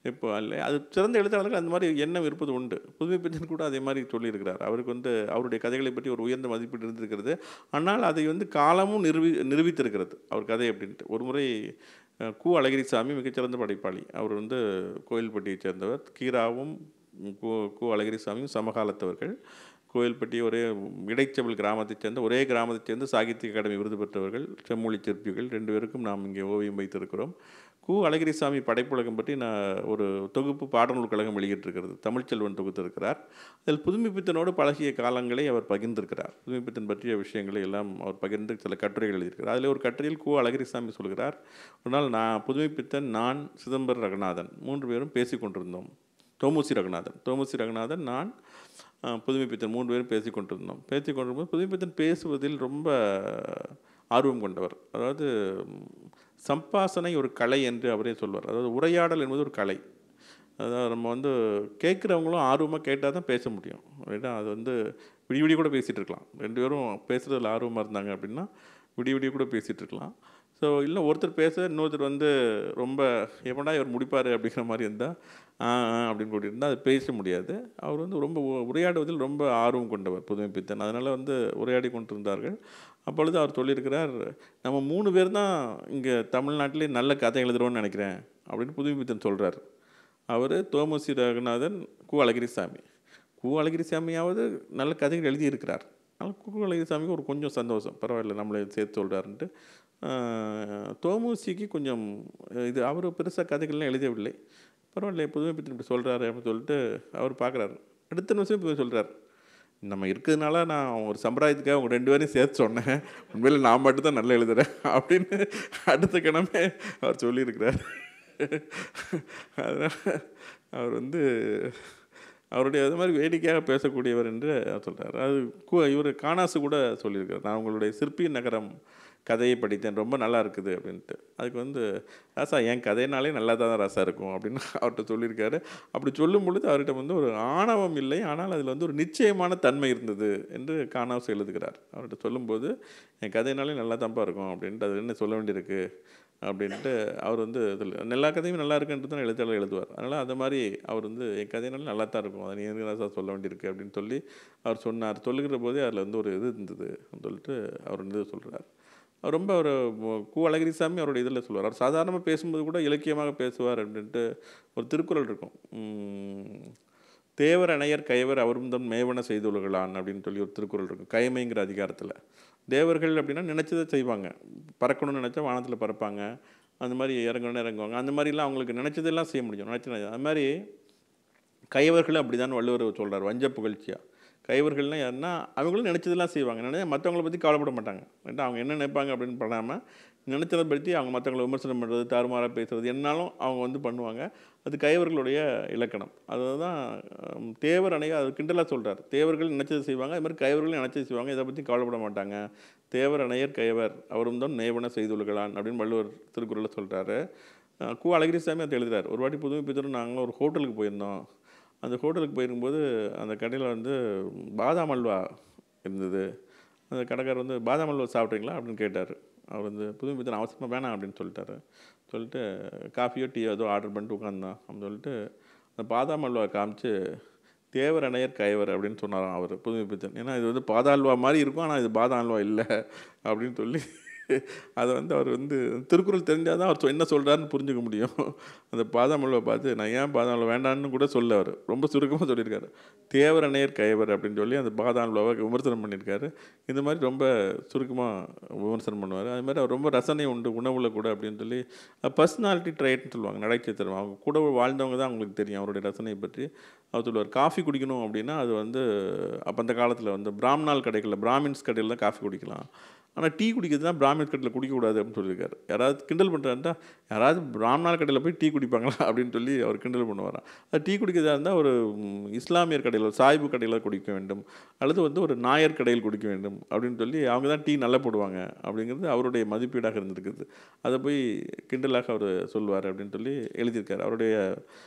இப்போ அல்ல. அது சிறந்த எழுத்தாளர்கள் அந்த மாதிரி எண்ணம் இருப்பது உண்டு. புதுமைப்பித்தன் கூட அதே மாதிரி சொல்லியிருக்கிறார். அவருக்கு அவருடைய கதைகளை பற்றி ஒரு உயர்ந்த மதிப்பீடு இருந்திருக்கிறது. ஆனால் அதை காலமும் நிரூபித்திருக்கிறது அவர் கதை அப்படின்ட்டு. ஒரு முறை கு. அழகிரிசாமி மிகச்சிறந்த படைப்பாளி. அவர் கோயில்பட்டியைச் சேர்ந்தவர். கீராவும் கு. அழகிரிசாமியும் சமகாலத்தவர்கள். கோயில்பட்டி ஒரே இடைச்செவல் கிராமத்தைச் சேர்ந்த ஒரே கிராமத்தைச் சேர்ந்து சாகித்ய அகாடமி விருது பெற்றவர்கள், செம்மொழி சிற்பிகள். 2 பேருக்கும் நாம் இங்கே ஓவியம் வைத்திருக்கிறோம். கு. அழகிரிசாமி படைப்புலகம் பற்றி ஒரு தொகுப்பு பாடநூல் கழகம் வெளியிட்டிருக்கிறது. தமிழ்ச்செல்வன் தொகுத்திருக்கிறார். அதில் புதுமைப்பித்தனோடு பழகிய காலங்களை அவர் பகிர்ந்திருக்கிறார். புதுமைப்பித்தன் பற்றிய விஷயங்களை எல்லாம் அவர் பகிர்ந்து சில கட்டுரைகள் எழுதியிருக்கிறார். அதில் ஒரு கட்டுரையில் கு. அழகிரிசாமி சொல்கிறார், ஒரு நாள் புதுமைப்பித்தன், நான், சிதம்பர ரகுநாதன் 3 பேரும் பேசிக்கொண்டிருந்தோம். தோமுசி ரகுநாதன், நான், புதுமைப்பித்தன் 3 பேரும் பேசிக்கொண்டிருக்கும்போது புதுமைப்பித்தன் பேசுவதில் ரொம்ப ஆர்வம் கொண்டவர். அதாவது சம்பாசனை ஒரு கலை என்று அவரே சொல்வார். அதாவது உரையாடல் என்பது ஒரு கலை. அதாவது நம்ம கேட்குறவங்களும் ஆர்வமாக கேட்டால் தான் பேச முடியும். ரைட்டா? அது விடிய கூட பேசிகிட்டு இருக்கலாம். 2 பேரும் பேசுகிறதுல ஆர்வமாக இருந்தாங்க அப்படின்னா விடிய கூட பேசிகிட்டு இருக்கலாம். ஸோ இல்லை, ஒருத்தர் பேச இன்னொருத்தர் ரொம்ப எப்படா இவர் முடிப்பார் அப்படிங்கிற மாதிரி இருந்தால் அப்படின்னு கூட்டியிருந்தால் அது பேச முடியாது. அவர் ரொம்ப உரையாடுவதில் ரொம்ப ஆர்வம் கொண்டவர் புதுமைப்பித்தன். அதனால் உரையாடி கொண்டிருந்தார்கள். அப்பொழுது அவர் சொல்லியிருக்கிறார், நம்ம 3 பேர் தான் இங்கே தமிழ்நாட்டிலே நல்ல கதை எழுதுகிறோன்னு நினைக்கிறேன் அப்படின்னு புதுமைப்பித்தன் சொல்கிறார். அவர், தோமுசி ரகுநாதன், கு. அழகிரிசாமி. கு. அழகிரிசாமியாவது நல்ல கதைகள் எழுதியிருக்கிறார். ஆனால் கு. அழகிரிசாமிக்கு ஒரு கொஞ்சம் சந்தோஷம், பரவாயில்ல நம்மளை சேர்த்து சொல்கிறாருன்ட்டு. தோமுசிக்கு கொஞ்சம் அவர் பெருசாக கதைகள்லாம் எழுதவில்லை, பரவாயில்ல புதுமைப்பித்தன் இப்படி சொல்கிறாரு அப்படின்னு சொல்லிட்டு அவர் பார்க்குறாரு. அடுத்த நிமிஷம் இப்போ சொல்கிறார், நம்ம இருக்கிறதுனால நான் ஒரு சம்பிரதாயத்துக்காக அவங்க 2 பேரையும் சேர்த்து சொன்னேன், உண்மையில் நான் மட்டும்தான் நல்லா எழுதுகிறேன் அப்படின்னு அடுத்த கிழமை அவர் சொல்லியிருக்கிறார். அதனால் அவர் அவருடைய அது மாதிரி வேடிக்கையாக பேசக்கூடியவர் என்று அவர் சொல்கிறார். அது இவர் காணாசு கூட சொல்லியிருக்கார், நான் உங்களுடைய சிற்பி நகரம் கதையை படித்தேன், ரொம்ப நல்லா இருக்குது அப்படின்ட்டு. அதுக்கு ராசா என் கதையினாலே நல்லா தான் ராசா இருக்கும் அப்படின்னு அவர்கிட்ட சொல்லியிருக்காரு. அப்படி சொல்லும் பொழுது அவர்கிட்ட ஒரு ஆணவம் இல்லை, ஆனால் அதில் ஒரு நிச்சயமான தன்மை இருந்தது என்று காணாசு எழுதுகிறார். அவர்கிட்ட சொல்லும்போது என் கதையினாலே நல்லா தான்ப்பா இருக்கும் அப்படின்ட்டு, அது என்ன சொல்ல வேண்டியிருக்கு அப்படின்ட்டு அவர் எல்லா கதையும் நல்லா இருக்குன்ட்டு தான் எழுத்தாளர் எழுதுவார். அதனால் அந்த மாதிரி அவர் என் கதையினாலும் நல்லா தான் இருக்கும், அதை நீ ராசா சொல்ல வேண்டியிருக்கு அப்படின்னு சொல்லி அவர் சொன்னார். சொல்லுகிற போதே அதில் ஒரு இது இருந்தது சொல்லிட்டு அவர் சொல்கிறார். ரொம்ப ஒரு கு. அழகிரிசாமி அவருடைய இதில் சொல்லுவார். அவர் சாதாரணமாக பேசும்போது கூட இலக்கியமாக பேசுவார் அப்படின்ட்டு ஒரு திருக்குறள் இருக்கும், தேவர் அணையர் கயவர் அவரும் தன் மேவன செய்துள்ளான் அப்படின்னு சொல்லி ஒரு திருக்குறள் இருக்கும் கயமைங்கிற அதிகாரத்தில். தேவர்கள் அப்படின்னா நினச்சதை செய்வாங்க, பறக்கணும்னு நினச்சா வானத்தில் பறப்பாங்க, அந்த மாதிரி இறங்கணும்னு இறங்குவாங்க, அந்த மாதிரிலாம் அவங்களுக்கு நினச்சதெல்லாம் செய்ய முடியும், அது மாதிரி கயவர்கள் அப்படி தான் வள்ளுவர் சொல்கிறார் வஞ்ச புகழ்ச்சியாக. கைவர்கள்னால் யாருன்னா அவங்களும் நினச்சதெல்லாம் செய்வாங்க, மற்றவங்கள பற்றி கவலைப்பட மாட்டாங்க. அவங்க என்ன நினைப்பாங்க அப்படின்னு பண்ணாமல் நினச்சதை பற்றி அவங்க மற்றவங்களை விமர்சனம் பண்ணுறது, தாறுமாறாக பேசுகிறது என்னாலும் அவங்க வந்து பண்ணுவாங்க. அது கைவர்களுடைய இலக்கணம். அதுதான் தேவர் அணைய அது கிண்டலாக சொல்கிறார். தேவர்கள் நினச்சதை செய்வாங்க, அது மாதிரி கைவர்களும் நினச்சதை செய்வாங்க, இதை பற்றி கவலைப்பட மாட்டாங்க. தேவர் அணையர் கைவர் அவரும் தான் நேவன செய்துள்ளான் அப்படின்னு வள்ளுவர் திருக்குறளில் சொல்கிறாரு. கு. அழகிரிசாமி அதை எழுதுகிறார். ஒரு வாட்டி புதுமை பித்தரும் நாங்களும் ஒரு ஹோட்டலுக்கு போயிருந்தோம். அந்த ஹோட்டலுக்கு போயிருக்கும்போது அந்த கடையில் வந்து பாதாம் அல்வா இருந்தது. அந்த கடைக்காரர் வந்து பாதாம் அல்வா சாப்பிட்றீங்களா அப்படின்னு கேட்டார். அவர் வந்து புதுமை பித்தன் அவசரமாக வேணாம் அப்படின்னு சொல்லிட்டாரு. சொல்லிட்டு காஃபியோ டீயோ ஏதோ ஆர்டர் பண்ணிட்டு உட்காந்தான். அப்படின்னு சொல்லிட்டு அந்த பாதாம் அல்வா காமிச்சு தேவர் அணையர் கைவர் அப்படின்னு சொன்னாராம் அவர் புதுமை பித்தன். ஏன்னா இது வந்து பாதாம் அல்வா மாதிரி இருக்கும், ஆனால் இது பாதாம் அல்வா இல்லை அப்படின்னு சொல்லி அதை வந்து அவர் வந்து திருக்குறள் தெரிஞ்சால் தான் அவர் என்ன சொல்கிறாருன்னு புரிஞ்சுக்க முடியும். அந்த பாதாம் அல்வா பார்த்து நான் ஏன் பாதாம் அல்வா வேண்டான்னு கூட சொல்ல அவர் ரொம்ப சுருக்கமாக சொல்லியிருக்காரு. தேவர் அணையர் கைவர் அப்படின்னு சொல்லி அந்த பாதாம் அல்வாவை விமர்சனம் பண்ணியிருக்காரு. இந்த மாதிரி ரொம்ப சுருக்கமாக விமர்சனம் பண்ணுவார். அது மாதிரி அவர் ரொம்ப ரசனை உண்டு உணவில் கூட அப்படின்னு சொல்லி பர்சனாலிட்டி ட்ரைட்னு சொல்லுவாங்க, நடைச்சித்திரம். அவங்க கூட வாழ்ந்தவங்க தான் அவங்களுக்கு தெரியும் அவருடைய ரசனையை பற்றி. அவர் சொல்லுவார் காஃபி குடிக்கணும் அப்படின்னா அது வந்து அப்போ அந்த காலத்தில் வந்து பிராமணால் கடைகளில் பிராமின்ஸ் கடையில் தான் காஃபி குடிக்கலாம், ஆனால் டீ குடிக்கிறதுனா பிராமின்ஸ் கடையில் குடிக்கக்கூடாது அப்படின்னு சொல்லியிருக்காரு. யாராவது கிண்டல் பண்ணுறாருந்தா யாராவது பிராமணால் கடையில் போய் டீ குடிப்பாங்களா அப்படின்னு சொல்லி அவர் கிண்டல் பண்ணுவாராம். அது டீ குடிக்கிறதா இருந்தால் ஒரு இஸ்லாமியர் கடையில் சாய்பு கடையில் குடிக்க வேண்டும், அல்லது வந்து ஒரு நாயர் கடையில் குடிக்க வேண்டும் அப்படின்னு சொல்லி அவங்க தான் டீ நல்லா போடுவாங்க அப்படிங்கிறது அவருடைய மதிப்பீடாக இருந்திருக்குது. அதை போய் கிண்டலாக அவர் சொல்லுவார் அப்படின்னு சொல்லி எழுதியிருக்கார். அவருடைய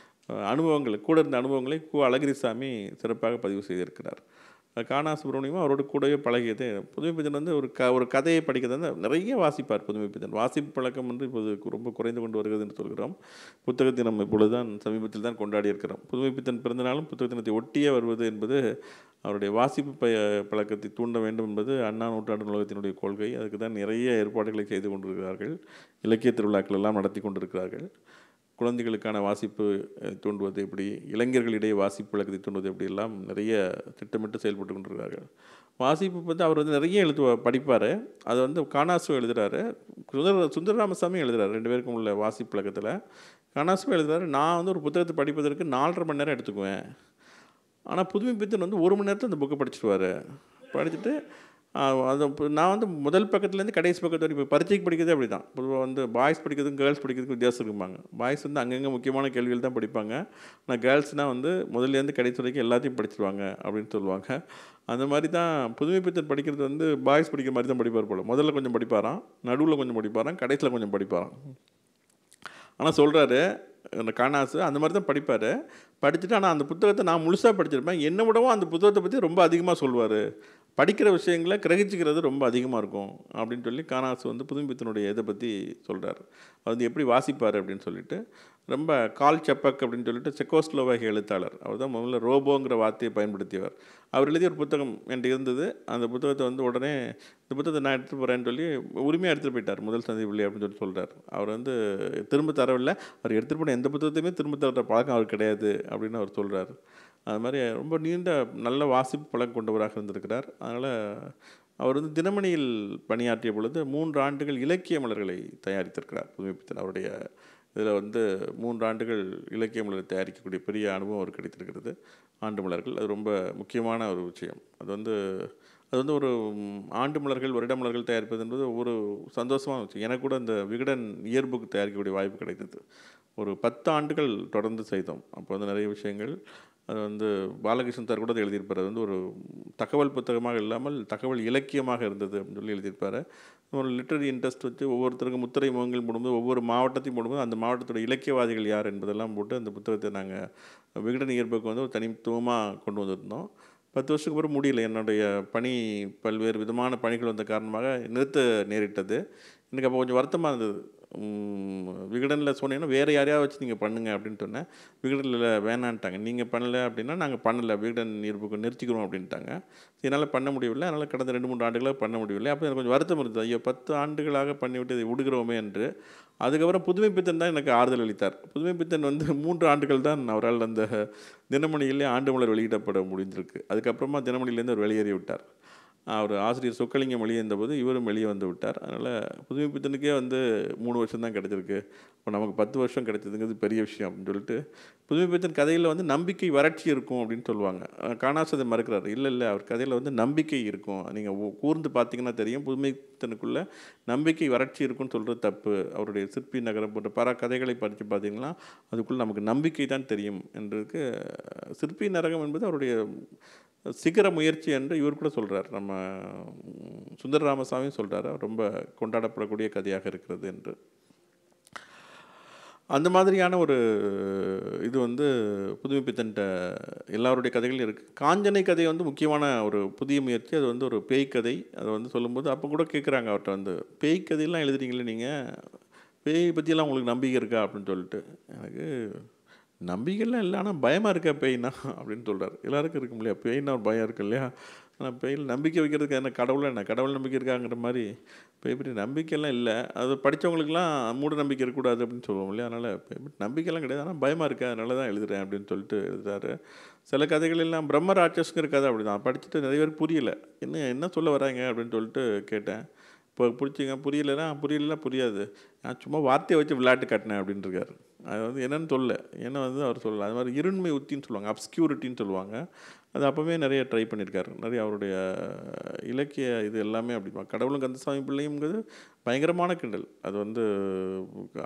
அனுபவங்கள் கூட இருந்த அனுபவங்களை கு. அழகிரிசாமி சிறப்பாக பதிவு செய்திருக்கிறார். கானா சுப்பிரமணியமும் அவரோட கூடவே பழகியது. புதுமை பித்தன் வந்து ஒரு கதையை படிக்கிறது வந்து நிறைய வாசிப்பார். புதுமை பித்தன் வாசிப்பு பழக்கம் வந்து இப்போது ரொம்ப குறைந்து கொண்டு வருகிறது என்று சொல்கிறோம். புத்தக தினம் இப்பொழுது தான் சமீபத்தில் தான் கொண்டாடி இருக்கிறோம். புதுமை பித்தன் பிறந்தநாளும் புத்தக தினத்தை ஒட்டியே வருவது என்பது அவருடைய வாசிப்பு பழக்கத்தை தூண்ட வேண்டும் என்பது அண்ணா நூற்றாண்டு நூலகத்தினுடைய கொள்கை. அதுக்கு தான் நிறைய ஏற்பாடுகளை செய்து கொண்டிருக்கிறார்கள். இலக்கிய திருவிழாக்கள் எல்லாம் நடத்தி கொண்டிருக்கிறார்கள். குழந்தைகளுக்கான வாசிப்பு தூண்டுவது எப்படி, இளைஞர்களிடையே வாசிப்பு பழக்கத்தை தூண்டுவது எப்படி எல்லாம் நிறைய திட்டமிட்டு செயல்பட்டு கொண்டிருக்கிறார்கள். வாசிப்பு பற்றி அவர் வந்து நிறைய படிப்பார். அதை வந்து காணாசு எழுதுகிறாரு, சுந்தரராமசாமி எழுதுகிறார். 2 பேருக்கும் உள்ள வாசிப்பு பழக்கத்தில் காணாசு எழுதுகிறாரு. நான் வந்து ஒரு புத்தகத்தை படிப்பதற்கு 4.5 மணி நேரம் எடுத்துக்குவேன், ஆனால் புதுமை பித்தன் வந்து 1 மணி நேரத்தில் அந்த புக்கை படிச்சுடுவார். படிச்சுட்டு அது நான் வந்து முதல் பக்கத்துலேருந்து கடைசி பக்கத்து வரைக்கும் இப்போ பரீட்சைக்கு படிக்கிறதே அப்படி தான். பொதுவாக வந்து பாய்ஸ் படிக்கிறதுக்கும் கேர்ள்ஸ் படிக்கிறதுக்கும் வித்தியாசம் இருக்கும்பாங்க. பாய்ஸ் வந்து அங்கங்கே முக்கியமான கேள்விகள் தான் படிப்பாங்க, ஆனால் கேர்ள்ஸ்னால் வந்து முதல்லேருந்து கடைசி வரைக்கும் எல்லாத்தையும் படிச்சிருவாங்க அப்படின்னு சொல்லுவாங்க. அந்த மாதிரி தான் புதுமை பித்தன் படிக்கிறது வந்து பாய்ஸ் படிக்கிற மாதிரி தான் படிப்பார் போல். முதல்ல கொஞ்சம் படிப்பாராம், நடுவில் கொஞ்சம் படிப்பாராம், கடைசியில் கொஞ்சம் படிப்பாராம். ஆனால் சொல்கிறாரு அந்த காணாசு அந்த மாதிரி தான் படிப்பார். படிச்சுட்டு ஆனால் அந்த புத்தகத்தை நான் முழுசாக படிச்சிருப்பேன், என்னை விடவும் அந்த புத்தகத்தை பற்றி ரொம்ப அதிகமாக சொல்லுவார், படிக்கிற விஷயங்களை கிரகிச்சிக்கிறது ரொம்ப அதிகமாக இருக்கும் அப்படின்னு சொல்லி காணாசு வந்து புதுமை பித்தனுடைய இதை பற்றி சொல்கிறார். அது வந்து எப்படி வாசிப்பார் அப்படின்னு சொல்லிட்டு ரொம்ப கால் செப்பக் அப்படின்னு சொல்லிட்டு செக்கோஸ்லோவாகிய எழுத்தாளர், அவர் தான் முதல்ல ரோபோங்கிற வார்த்தையை பயன்படுத்தியவர். அவர் எழுதிய ஒரு புத்தகம் என்கிட்ட இருந்தது. அந்த புத்தகத்தை வந்து உடனே இந்த புத்தகத்தை நான் எடுத்துகிட்டு போகிறேன்னு சொல்லி உரிமையாக எடுத்துகிட்டு போயிட்டார் முதல் சந்திப்பிள்ளை அப்படின்னு சொல்லி சொல்கிறார். அவர் வந்து திரும்ப தரவில்லை, அவர் எடுத்துகிட்டு போன எந்த புத்தகத்தையுமே திரும்ப தர பழக்கம் அவர் கிடையாது அப்படின்னு அவர் சொல்கிறார். அது மாதிரி ரொம்ப நீண்ட நல்ல வாசிப்பு பழக்கம் கொண்டவராக இருந்திருக்கிறார். அதனால் அவர் வந்து தினமணியில் பணியாற்றிய பொழுது 3 ஆண்டுகள் இலக்கிய மலர்களை தயாரித்திருக்கிறார் புதுமை பித்தன். அவருடைய இதில் வந்து 3 ஆண்டுகள் இலக்கிய மலரை தயாரிக்கக்கூடிய பெரிய அனுபவம் அவர் கிடைத்திருக்கிறது. ஆண்டு மலர்கள் அது ரொம்ப முக்கியமான ஒரு விஷயம். அது வந்து ஒரு ஆண்டு மலர்கள் வருட மலர்கள் தயாரிப்பது என்பது ஒரு சந்தோஷமான விஷயம். எனக்கு கூட இந்த விகடன் இயர் புக் தயாரிக்கக்கூடிய வாய்ப்பு கிடைத்தது. ஒரு 10 ஆண்டுகள் தொடர்ந்து செய்தோம். அப்போ வந்து நிறைய விஷயங்கள் அது வந்து பாலகிருஷ்ணன் சார் கூட அதை எழுதியிருப்பார். அது வந்து ஒரு தகவல் புத்தகமாக இல்லாமல் தகவல் இலக்கியமாக இருந்தது அப்படின்னு சொல்லி எழுதியிருப்பார். ஒரு லிட்டரரி இன்ட்ரெஸ்ட் வச்சு ஒவ்வொருத்தருக்கும் முத்திரை முகங்கள் போடும்போது ஒவ்வொரு மாவட்டத்தையும் போடும்போது அந்த மாவட்டத்தோட இலக்கியவாதிகள் யார் என்பதெல்லாம் போட்டு அந்த புத்தகத்தை நாங்கள் விகடன் இயற்புக்கு வந்து ஒரு தனித்துவமாக கொண்டு வந்திருந்தோம். 10 வருஷத்துக்கு அப்புறம் முடியல. என்னுடைய பணி பல்வேறு விதமான பணிகள் வந்த காரணமாக நிறுத்த நேரிட்டது. எனக்கு அப்போ கொஞ்சம் வருத்தமாக இருந்தது. விகடனில் சொன்னீங்கன்னா வேறு யாரையாவது வச்சு நீங்கள் பண்ணுங்கள் அப்படின்னு சொன்னேன். விகடனில் வேணான்ட்டாங்க. நீங்கள் பண்ணலை அப்படின்னா நாங்கள் பண்ணலை, விகடன் இயற்புக்கு நிறுத்திக்கிறோம் அப்படின்ட்டாங்க. என்னால் பண்ண முடியவில்லை. அதனால் கடந்த 2-3 ஆண்டுகளாக பண்ண முடியவில்லை. அப்போ எனக்கு கொஞ்சம் வருத்தம் இருந்தது. ஐயோ 10 ஆண்டுகளாக பண்ணிவிட்டு இதை விடுகிறோமே என்று. அதுக்கப்புறம் புதுமை பித்தன் தான் எனக்கு ஆறுதல் அளித்தார். புதுமை பித்தன் வந்து 3 ஆண்டுகள் தான் அவரால் அந்த தினமணியிலே ஆண்டு மலர் வெளியிடப்பட முடிஞ்சிருக்கு. அதுக்கப்புறமா தினமணியிலேருந்து அவர் வெளியேறி விட்டார். அவர் ஆசிரியர் சொக்கலிங்கம் வெளியே இருந்தபோது இவரும் வெளியே வந்து விட்டார். அதனால் புதுமை பித்தனுக்கே வந்து 3 வருஷம் தான் கிடச்சிருக்கு, இப்போ நமக்கு 10 வருஷம் கிடைச்சதுங்கிறது பெரிய விஷயம் அப்படின்னு சொல்லிட்டு புதுமை பித்தன் கதையில் வந்து நம்பிக்கை வறட்சி இருக்கும் அப்படின்னு சொல்லுவாங்க. காணாசதை மறுக்கிறார். இல்லை அவர் கதையில் வந்து நம்பிக்கை இருக்கும், நீங்கள் கூர்ந்து பார்த்தீங்கன்னா தெரியும் புதுமை பித்தனுக்குள்ளே நம்பிக்கை வறட்சி இருக்குன்னு சொல்கிறது தப்பு. அவருடைய சிற்பி நகரம் போன்ற பல கதைகளை படித்து பார்த்தீங்கன்னா அதுக்குள்ளே நமக்கு நம்பிக்கை தான் தெரியும் என்றதுக்கு சிற்பி நரகம் என்பது அவருடைய சிகர முயற்சி என்று இவர் கூட சொல்கிறார். நம்ம சுந்தர ராமசாமியும் சொல்கிறார், ரொம்ப கொண்டாடப்படக்கூடிய கதையாக இருக்கிறது என்று. அந்த மாதிரியான ஒரு இது வந்து புதுமை பித்தன்ட்ட எல்லாருடைய கதைகளும் இருக்குது. காஞ்சனை கதை வந்து முக்கியமான ஒரு புதிய முயற்சி. அது வந்து ஒரு பேய் கதை. அதை வந்து சொல்லும்போது அப்போ கூட கேட்குறாங்க அவர்கிட்ட வந்து, பேய் கதையெல்லாம் எழுதுறீங்களே நீங்கள், பேய் பற்றியெல்லாம் உங்களுக்கு நம்பிக்கை இருக்கா அப்படின்னு சொல்லிட்டு. எனக்கு நம்பிக்கைலாம் இல்லை, ஆனால் பயமாக இருக்கா பேய்னா அப்படின்னு சொல்கிறார். எல்லாருக்கும் இருக்கும் இல்லையா, பேய்னா ஒரு பயம் இருக்கு இல்லையா. ஆனால் பேயில் நம்பிக்கை வைக்கிறதுக்கு என்ன கடவுள் நம்பிக்கை இருக்காங்கிற மாதிரி பேய் பற்றி நம்பிக்கையெல்லாம் இல்லை. அது படித்தவங்களுக்குலாம் மூட நம்பிக்கை இருக்கக்கூடாது அப்படின்னு சொல்லுவோம் இல்லையா. அதனால் பேய் பற்றி நம்பிக்கையெல்லாம் கிடையாது, ஆனால் பயமாக இருக்கா, அதனால தான் எழுதுகிறேன் அப்படின்னு சொல்லிட்டு எழுதுறாரு. சில கதைகள் எல்லாம் பிரம்ம ராட்சஸ்ங்கிற கதை அப்படி தான் படிச்சுட்டு நிறைய பேருக்கு புரியல, என்ன சொல்ல வராங்க அப்படின்னு சொல்லிட்டு கேட்டேன். இப்போ புரியலன்னா புரியாது, நான் சும்மா வார்த்தையை வச்சு விளையாட்டு காட்டினேன் அப்படின்னு இருக்காரு. அது வந்து என்னென்னு சொல்லலை, ஏன்னா வந்து அவர் சொல்லலை. அது மாதிரி இருண்மை உத்தின்னு சொல்லுவாங்க, அப்ஸ்க்யூரிட்டின்னு சொல்லுவாங்க. அது அப்போவே நிறைய ட்ரை பண்ணியிருக்காரு. நிறைய அவருடைய இலக்கிய இது எல்லாமே அப்படி. கடவுளும் கந்தசாமி பிள்ளைங்கிறது பயங்கரமான கிண்டல். அது வந்து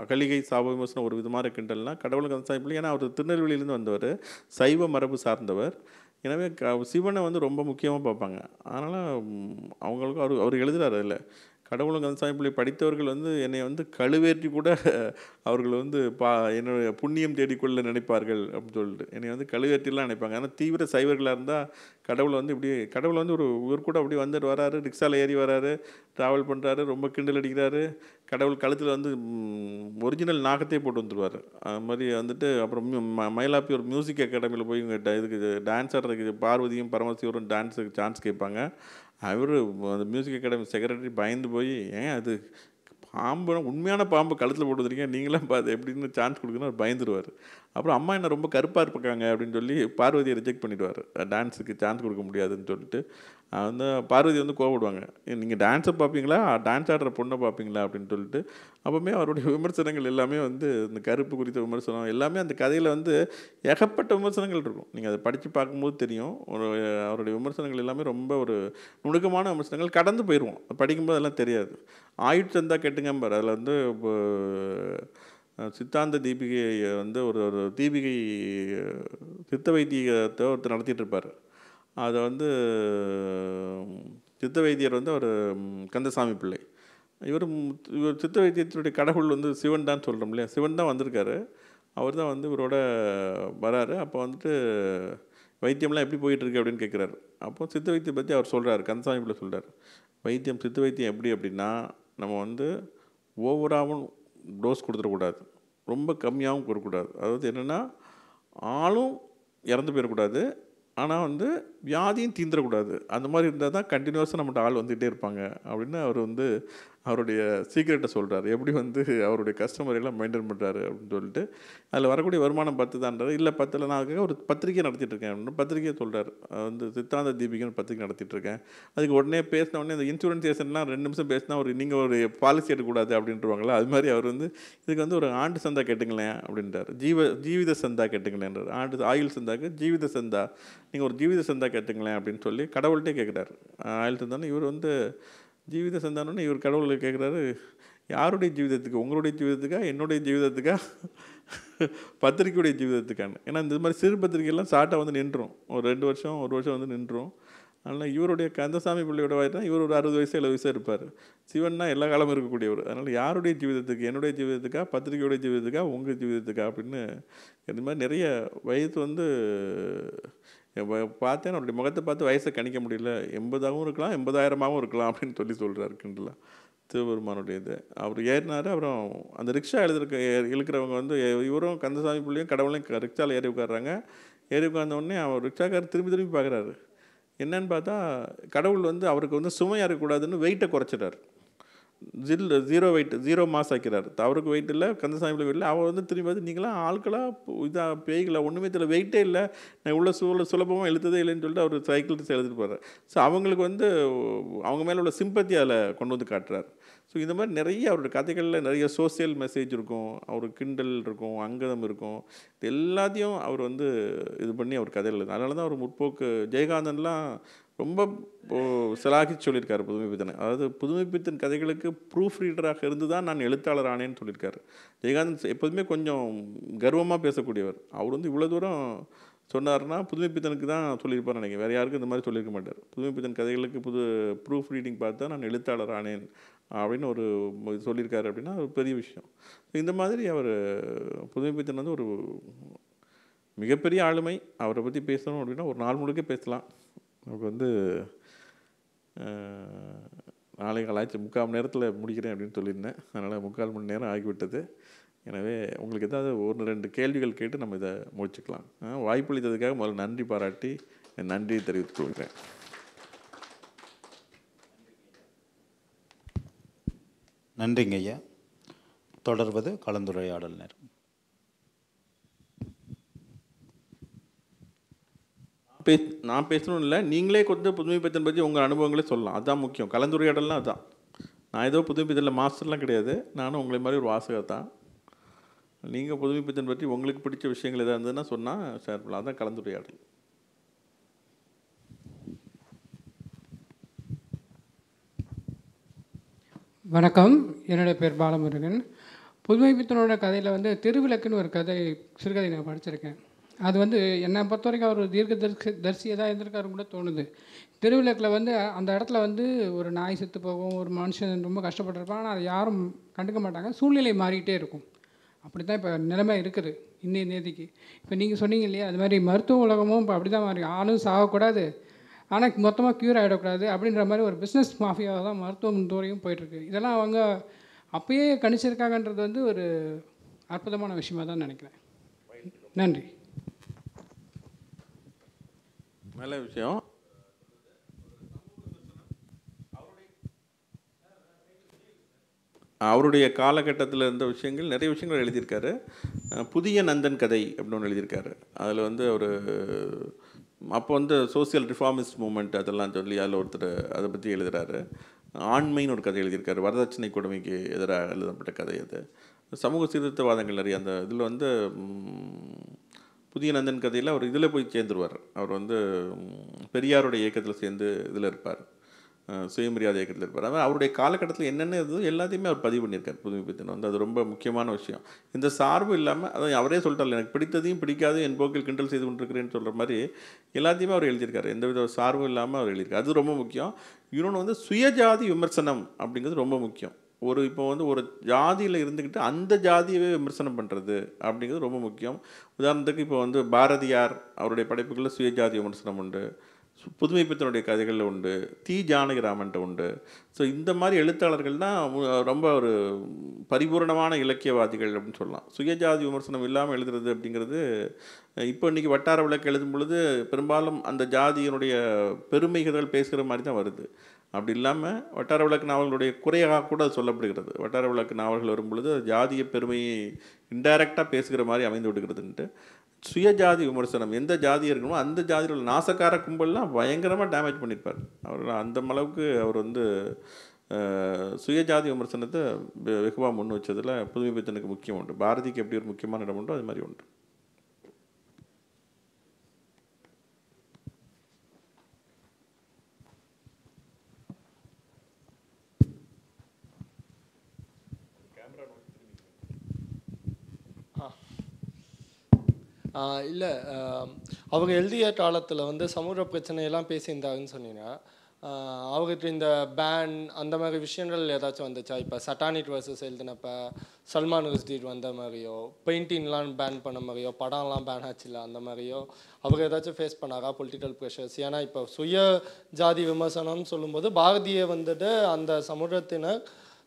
அகலிகை சாப விமர்சனம் ஒரு விதமான கிண்டல்னால் கடவுளும் கந்தசாமி பிள்ளை, ஏன்னா அவர் திருநெல்வேலியிலேருந்து வந்தவர், சைவ மரபு சார்ந்தவர். எனவே சிவனை வந்து ரொம்ப முக்கியமாக பார்ப்பாங்க. அதனால் அவங்களுக்கும் அவர் எழுதுகிறார் அதில், கடவுளும் கந்தசாமி பிள்ளை படித்தவர்கள் வந்து என்னை வந்து கழுவேற்றி கூட அவர்கள் வந்து என்னுடைய புண்ணியம் தேடிக்கொள்ள நினைப்பார்கள் அப்படின்னு சொல்லிட்டு என்னை வந்து கழுவேற்றிலாம் நினைப்பாங்க. ஆனால் தீவிர சைவர்களாக இருந்தால் கடவுளை வந்து ஒரு இவர் கூட அப்படி வந்துட்டு வராரு, ரிக்ஷாவில் ஏறி வராரு, ட்ராவல் பண்ணுறாரு, ரொம்ப கிண்டல் அடிக்கிறாரு. கடவுள் கழுத்தில் வந்து ஒரிஜினல் நாகத்தையே போட்டு வந்துடுவார். அது மாதிரி வந்துட்டு அப்புறம் மயிலாப்பூர் மியூசிக் அகாடமியில் போய் இதுக்கு டான்ஸ் ஆடுறதுக்கு பார்வதியும் பரமசிவரும் டான்ஸுக்கு சான்ஸ் கேட்பாங்க. அவர் அந்த மியூசிக் அகாடமி செக்ரட்டரி பயந்து போய், ஏன் அது பாம்பு, உண்மையான பாம்பு கழுத்தில் போட்டு வந்துருக்கீங்க, நீங்களாம் பார்த்து எப்படின்னு சான்ஸ் கொடுக்கணும், அவர் பயந்துருவார். அப்புறம் அம்மா என்ன ரொம்ப கருப்பாக இருப்பாங்க அப்படின்னு சொல்லி பார்வதியை ரிஜெக்ட் பண்ணிடுவார், டான்ஸுக்கு சான்ஸ் கொடுக்க முடியாதுன்னு சொல்லிட்டு. வந்து பார்வதி வந்து கோவப்படுவாங்க, நீங்கள் டான்ஸை பார்ப்பீங்களா, டான்ஸ் ஆடுற பொண்ணை பார்ப்பீங்களா அப்படின்னு சொல்லிட்டு. அப்போவுமே அவருடைய விமர்சனங்கள் எல்லாமே வந்து இந்த கருப்பு குறித்த விமர்சனம் எல்லாமே அந்த கதையில் வந்து ஏகப்பட்ட விமர்சனங்கள் இருக்கும். நீங்கள் அதை படித்து பார்க்கும்போது தெரியும். அவருடைய விமர்சனங்கள் எல்லாமே ரொம்ப ஒரு நுணுக்கமான விமர்சனங்கள், கடந்து போயிடுவோம், படிக்கும்போது அதெல்லாம் தெரியாது. ஆயுட்சந்தா கேட்டுங்கம்பார். அதில் வந்து இப்போ சித்தாந்த தீபிகை வந்து ஒரு தீபிகை சித்த வைத்தியத்தை ஒருத்தர் நடத்திட்டு இருப்பார். அதை வந்து சித்த வைத்தியர் வந்து அவர் கந்தசாமி பிள்ளை. இவர் சித்த வைத்தியத்தினுடைய கடவுள் வந்து சிவன் தான் சொல்கிறோம் இல்லையா, சிவன் தான் வந்திருக்காரு. அவர் தான் வந்து இவரோட வராரு. அப்போ வந்துட்டு வைத்தியம்லாம் எப்படி போயிட்டுருக்கு அப்படின்னு கேட்குறாரு. அப்போ சித்த வைத்தியம் பற்றி அவர் சொல்கிறார், கந்தசாமி பிள்ளை சொல்கிறார், சித்த வைத்தியம் எப்படி அப்படின்னா, நம்ம வந்து ஓவராகவும் டோஸ் கொடுத்துடக்கூடாது, ரொம்ப கம்மியாகவும் கொடுக்கக்கூடாது. அதாவது என்னென்னா, ஆளும் இறந்து போயிடக்கூடாது, ஆனால் வந்து வியாதியும் தீந்துடக்கூடாது. அந்த மாதிரி இருந்தால் தான் கண்டினியூஸாக நம்மகிட்ட ஆள் வந்துகிட்டே இருப்பாங்க அப்படின்னு அவர் வந்து அவருடைய சீக்ரெட்டை சொல்கிறார். எப்படி வந்து அவருடைய கஸ்டமரெல்லாம் மெயின்டைன் பண்ணுறாரு அப்படின்னு சொல்லிட்டு. அதில் வரக்கூடிய வருமானம் 10 தான்றாரு. இல்லை 10 நான் அதுக்காக ஒரு பத்திரிக்கை நடத்திட்டுருக்கேன் அப்படின்னு பத்திரிக்கையை சொல்கிறார். வந்து சித்தாந்த தீபிகன்னு பத்திரிக்கை நடத்திட்டுருக்கேன். அதுக்கு உடனே பேசின உடனே இந்த இன்சூரன்ஸ் ஏஜென்ட்லாம் 2 நிமிஷம் பேசினா நீங்கள் ஒரு பாலிசி எடுக்கக்கூடாது அப்படின்ட்டுருவாங்களா, அது மாதிரி அவர் வந்து இதுக்கு வந்து ஒரு ஆண்டு சந்தா கேட்டுங்களேன் அப்படின்றார். ஜீவித சந்தா கேட்டுங்களேன்றார். ஆயுள் சந்தாக்கு ஜீவித சந்தா, நீங்கள் ஒரு ஜீவித சந்தா கேட்டுங்களேன் அப்படின்னு சொல்லி கடவுள்கிட்டே கேட்குறாரு. ஆயுள் சந்தான்னு இவர் வந்து ஜீவித சந்தானம்னு இவர் கடவுளை கேட்குறாரு, யாருடைய ஜீவிதத்துக்கு, உங்களுடைய ஜீவிதத்துக்கா, என்னுடைய ஜீவிதத்துக்கா, பத்திரிக்கையுடைய ஜீவிதத்துக்கான்னு. ஏன்னா இந்த மாதிரி சிறு பத்திரிக்கைலாம் ஷார்ட்டாக வந்து நின்றுடும், ஒரு 2 வருஷம் 1 வருஷம் வந்து நின்றுடும். அதனால் இவருடைய கந்தசாமி பிள்ளையோட வயசுனா இவர் ஒரு 60 வயசு 70 வயசாக இருப்பார். சிவன்னா எல்லா காலமும் இருக்கக்கூடியவர். அதனால் யாருடைய ஜீவிதத்துக்கு, என்னுடைய ஜீவிதத்துக்கா, பத்திரிக்கையுடைய ஜீவிதத்துக்கா, உங்கள் ஜீவிதத்துக்கா அப்படின்னு இந்த மாதிரி நிறைய வயசு வந்து பார்த்தேன். அவருடைய முகத்தை பார்த்து வயசை கணிக்க முடியல, 80ஆகவும் இருக்கலாம் 80,000ஆகவும் இருக்கலாம் அப்படின்னு சொல்கிறார் கிண்டலா சிவபெருமானுடைய இது. அவர் ஏறினார். அப்புறம் அந்த ரிக்ஷா இழுக்கிறவங்க வந்து இவரும் கந்தசாமி பிள்ளையும் கடவுளையும் ரிக்ஷாவில் ஏறி உட்காடுறாங்க. ஏறி உட்கார்ந்தோடனே அவர் ரிக்ஷாக்காரர் திரும்பி பார்க்குறாரு. என்னன்னு பார்த்தா கடவுள் வந்து அவருக்கு வந்து சுமையாக இருக்கக்கூடாதுன்னு வெயிட்டை குறைச்சிட்டார். ஜீரோ வெயிட், ஜீரோ மாஸ் ஆக்கிறார். அவருக்கு வெயிட் இல்லை, கந்தசாமி வெயிட் இல்லை. அவர் வந்து திரும்பி பார்த்து, நீங்களாம் ஆட்களாக இதாக பேய்களா, ஒன்றுமே தெரியல, வெயிட்டே இல்லை, நான் உள்ள சுலபமாக எழுத்ததே இல்லைன்னு சொல்லிட்டு அவர் சைக்கிள் எழுதிட்டு போகிறார். ஸோ அவங்களுக்கு வந்து அவங்க மேலே உள்ள சிம்பத்தி அதில் கொண்டு வந்து காட்டுறார். ஸோ இந்த மாதிரி நிறைய அவரோட கதைகளில் நிறைய சோசியல் மெசேஜ் இருக்கும், அவருக்கு கிண்டல் இருக்கும், அங்கதம் இருக்கும். இது எல்லாத்தையும் அவர் வந்து இது பண்ணி அவர் கதைகள் எழுது. அதனால தான் அவர் முற்போக்கு ஜெயகாந்தன்லாம் ரொம்ப சிலாகி சொல்லியிருக்காரு புதுமைப்பித்தனை. அதாவது புதுமைப்பித்தன் கதைகளுக்கு ப்ரூஃப் ரீடராக இருந்து தான் நான் எழுத்தாளர் ஆனேன்னு சொல்லியிருக்காரு. ஜெயகாந்தன் எப்போதுமே கொஞ்சம் கர்வமாக பேசக்கூடியவர். அவர் வந்து இவ்வளோ தூரம் சொன்னார்னா புதுமைப்பித்தனுக்கு தான் சொல்லியிருப்பார் நினைக்கிறேன், வேறு யாருக்கும் இந்த மாதிரி சொல்லியிருக்க மாட்டார். புதுமைப்பித்தன் கதைகளுக்கு ப்ரூஃப் ரீடிங் பார்த்து தான் நான் எழுத்தாளர் ஆனேன் அப்படின்னு ஒரு சொல்லியிருக்காரு. அப்படின்னா ஒரு பெரிய விஷயம். இந்த மாதிரி அவர் புதுமைப்பித்தன் வந்து ஒரு மிகப்பெரிய ஆளுமை. அவரை பற்றி பேசணும் அப்படின்னா ஒரு நாள் முழுக்க பேசலாம். அவருக்கு வந்து நாளை கலாய்ச்சி 3/4 மணி நேரத்தில் முடிக்கிறேன் அப்படின்னு சொல்லியிருந்தேன். அதனால் 3/4 மணி நேரம் ஆகிவிட்டது. எனவே உங்களுக்கு ஏதாவது 1-2 கேள்விகள் கேட்டு நம்ம இதை முடிச்சுக்கலாம். வாய்ப்பளித்ததுக்காக முதல்ல நன்றி பாராட்டி நன்றியை தெரிவித்துக் கொள்கிறேன். நன்றிங்க ஐயா. தொடர்வது கலந்துரையாடல் நேரம். நான் பேசணும் இல்லை, நீங்களே கொஞ்சம் புதுமைப்பித்தன் பற்றி உங்கள் அனுபவங்களே சொல்லலாம். அதுதான் முக்கியம். கலந்துரையாடலாம் அதுதான். நான் ஏதோ புதுமைப்பித்தனில் மாஸ்டர்லாம் கிடையாது, நானும் உங்களை மாதிரி ஒரு வாசகர் தான். நீங்கள் புதுமைப்பித்தன் பற்றி உங்களுக்கு பிடிச்ச விஷயங்கள் எதாவது இருந்ததுன்னா சொன்னால் ஷேர் பண்ணலாம். அதுதான் கலந்துரையாடல். வணக்கம், என்னுடைய பேர் பாலமுருகன். புதுமைப்பித்தனோட கதையில் வந்து திருவிளக்குன்னு ஒரு கதை, சிறுகதை நான் படிச்சிருக்கேன். அது வந்து என்னை பொறுத்த வரைக்கும் அவர் தரிசியை தான் இருந்திருக்காரு கூட தோணுது. திருவிளக்கில் வந்து அந்த இடத்துல வந்து ஒரு நாய் செத்து போகும், ஒரு மனுஷன் ரொம்ப கஷ்டப்பட்டுருப்பான், ஆனால் அதை யாரும் கண்டுக்க மாட்டாங்க. சூழ்நிலை மாறிக்கிட்டே இருக்கும். அப்படி தான் இப்போ நிலைமை இருக்குது இன்னைய தேதிக்கு. இப்போ நீங்கள் சொன்னீங்க இல்லையா, அது மாதிரி மருத்துவ உலகமும் இப்போ அப்படி தான் மாறி, ஆளும் சாகக்கூடாது ஆனால் மொத்தமாக க்யூர் ஆகிடக்கூடாது அப்படின்ற மாதிரி ஒரு பிஸ்னஸ் மாஃபியாவை தான் மருத்துவம் துறையும் போயிட்டுருக்கு. இதெல்லாம் அவங்க அப்பயே கணிச்சிருக்காங்கன்றது வந்து ஒரு அற்புதமான விஷயமாக தான் நினைக்கிறேன். நன்றி. நல்ல விஷயம். அவருடைய காலகட்டத்தில் இருந்த விஷயங்கள், நிறைய விஷயங்கள் எழுதியிருக்காரு. புதிய நந்தன் கதை அப்படின்னு ஒன்று எழுதியிருக்காரு. அதில் வந்து அவர் அப்போ வந்து சோசியல் ரிஃபார்மிஸ்ட் மூமெண்ட் அதெல்லாம் சொல்லி அதில் ஒருத்தர் அதை பற்றி எழுதுகிறாரு. ஆண்மைன்னு ஒரு கதை எழுதியிருக்காரு. வரதட்சணை கொடுமைக்கு எதிராக எழுதப்பட்ட கதை அது. சமூக சீர்திருத்தவாதங்கள் நிறைய அந்த இதில் வந்து புதிய நந்தன் கதையில் அவர் இதில் போய் சேர்ந்துருவார். அவர் வந்து பெரியாருடைய இயக்கத்தில் சேர்ந்து இதில் இருப்பார், சுயமரியாதை இயக்கத்தில் இருப்பார். அதாவது அவருடைய காலகட்டத்தில் என்னென்ன இருந்ததோ எல்லாத்தையுமே அவர் பதிவு பண்ணியிருக்கார் புதுமைப்பித்தன் வந்து. அது ரொம்ப முக்கியமான விஷயம். இந்த சார்பு இல்லாமல், அதாவது அவரே சொல்லிட்டார், எனக்கு பிடித்ததையும் பிடிக்காது என் போக்கில் கிண்டல் செய்து கொண்டிருக்கிறேன்னு சொல்கிற மாதிரி எல்லாத்தையுமே அவர் எழுதியிருக்காரு. எந்தவித சார்பும் இல்லாமல் அவர் எழுதியிருக்காரு. அது ரொம்ப முக்கியம். இன்னொன்று வந்து சுயஜாதி விமர்சனம் அப்படிங்கிறது ரொம்ப முக்கியம். இப்போ வந்து ஒரு ஜாதியில் இருந்துக்கிட்டு அந்த ஜாதியவே விமர்சனம் பண்ணுறது அப்படிங்கிறது ரொம்ப முக்கியம். உதாரணத்துக்கு இப்போ வந்து பாரதியார் அவருடைய படைப்புகளில் சுயஜாதி விமர்சனம் உண்டு, புதுமைப்பித்தனுடைய கதைகளில் உண்டு, தி ஜானகிராமன்ட்ட உண்டு. ஸோ இந்த மாதிரி எழுத்தாளர்கள் தான் ரொம்ப ஒரு பரிபூர்ணமான இலக்கியவாதிகள் அப்படின்னு சொல்லலாம். சுயஜாதி விமர்சனம் இல்லாமல் எழுதுறது அப்படிங்கிறது இப்போ இன்றைக்கி வட்டார விளக்கு எழுதும் பொழுது பெரும்பாலும் அந்த ஜாதியினுடைய பெருமைகள் பேசுகிற மாதிரி தான் வருது. அப்படி இல்லாமல் வட்டார விளக்கு நாவல்களுடைய குறையாக கூட அது சொல்லப்படுகிறது. வட்டார விளக்கு நாவல்கள் வரும் பொழுது ஜாதிய பெருமையை இன்டைரக்டாக பேசுகிற மாதிரி அமைந்து விடுகிறதுன்ட்டு சுயஜாதி விமர்சனம், எந்த ஜாதி இருக்கணுமோ அந்த ஜாதியில் உள்ள நாசக்கார கும்பல்லாம் பயங்கரமாக டேமேஜ் பண்ணியிருப்பார். அவர் அந்த அளவுக்கு அவர் வந்து சுயஜாதி விமர்சனத்தை வெகுவாக முன் வச்சதில் புதுமைப்பித்தனுக்கு முக்கியம் உண்டு. பாரதிக்கு எப்படி ஒரு முக்கியமான இடம் உண்டோ அது மாதிரி உண்டு. இல்லை, அவங்க எழுதிய காலத்தில் வந்து சமூக பிரச்சனையெல்லாம் பேசியிருந்தாங்கன்னு சொன்னீங்க. அவர்கிட்ட இந்த பேன் அந்த மாதிரி விஷயங்கள் ஏதாச்சும் வந்துச்சா? இப்போ சட்டானிக் வர்சஸ் எழுதினப்போ சல்மான் ருஷ்டி வந்த மாதிரியோ, பெயிண்டிங்லாம் பேன் பண்ண மாதிரியோ, படம்லாம் பேன் ஆச்சுல அந்த மாதிரியோ அவர் ஏதாச்சும் ஃபேஸ் பண்ணாரா பொலிட்டிக்கல் ப்ரெஷர்ஸ்? ஏன்னா இப்போ சுய ஜாதி விமர்சனம்னு சொல்லும்போது பாரதியை வந்துட்டு அந்த சமூகத்தினர்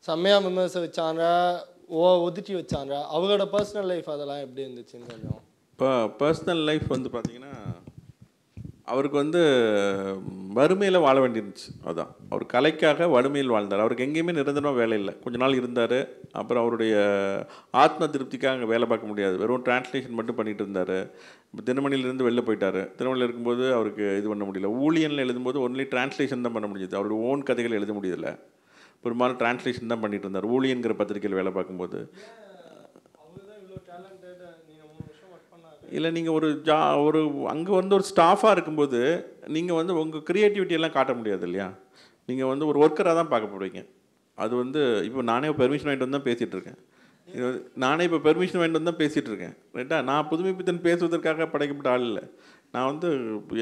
செம்மையாக விமர்சிச்சாங்க, ஒதுக்கி வச்சாங்க. அவரோட பர்சனல் லைஃப் அதெல்லாம் எப்படி இருந்துச்சுன்னு கொஞ்சம். இப்போ பர்சனல் லைஃப் வந்து பார்த்திங்கன்னா அவருக்கு வந்து வறுமையில் வாழ வேண்டியிருந்துச்சு. அதுதான் அவர் கலைக்காக வறுமையில் வாழ்ந்தார். அவருக்கு எங்கேயுமே நிரந்தரமாக வேலை இல்லை. கொஞ்ச நாள் இருந்தார். அப்புறம் அவருடைய ஆத்ம திருப்திக்காக அங்கே வேலை பார்க்க முடியாது, வெறும் டிரான்ஸ்லேஷன் மட்டும் பண்ணிட்டு இருந்தார். இப்போ தினமணிலேருந்து வெளில போயிட்டார். தினமணியில் இருக்கும்போது அவருக்கு இது பண்ண முடியல. ஊழியனில் எழுதும்போது ஒன்லி டிரான்ஸ்லேஷன் தான் பண்ண முடியுது. அவருடைய ஓன் கதைகள் எழுத முடியல. பெரும்பாலும் டிரான்ஸ்லேஷன் தான் பண்ணிட்டு இருந்தார் ஊழியன்கிற பத்திரிகையில் வேலை பார்க்கும்போது. இல்லை நீங்கள் ஒரு அங்கே வந்து ஒரு ஸ்டாஃபாக இருக்கும்போது நீங்கள் வந்து உங்கள் க்ரியேட்டிவிட்டியெல்லாம் காட்ட முடியாது இல்லையா? நீங்கள் வந்து ஒரு ஒர்க்கராக தான் பார்க்க போகிறீங்க. அது வந்து இப்போ நானே பெர்மிஷன் வாங்கிட்டு வந்து தான் பேசிகிட்டு இருக்கேன். இது நானே இப்போ பெர்மிஷன் வாங்கிட்டு வந்து தான் பேசிகிட்டு இருக்கேன். ரைட்டா? நான் புதுமைப்பித்தன் பேசுவதற்காக படைக்கப்பட்ட ஆள் இல்லை. நான் வந்து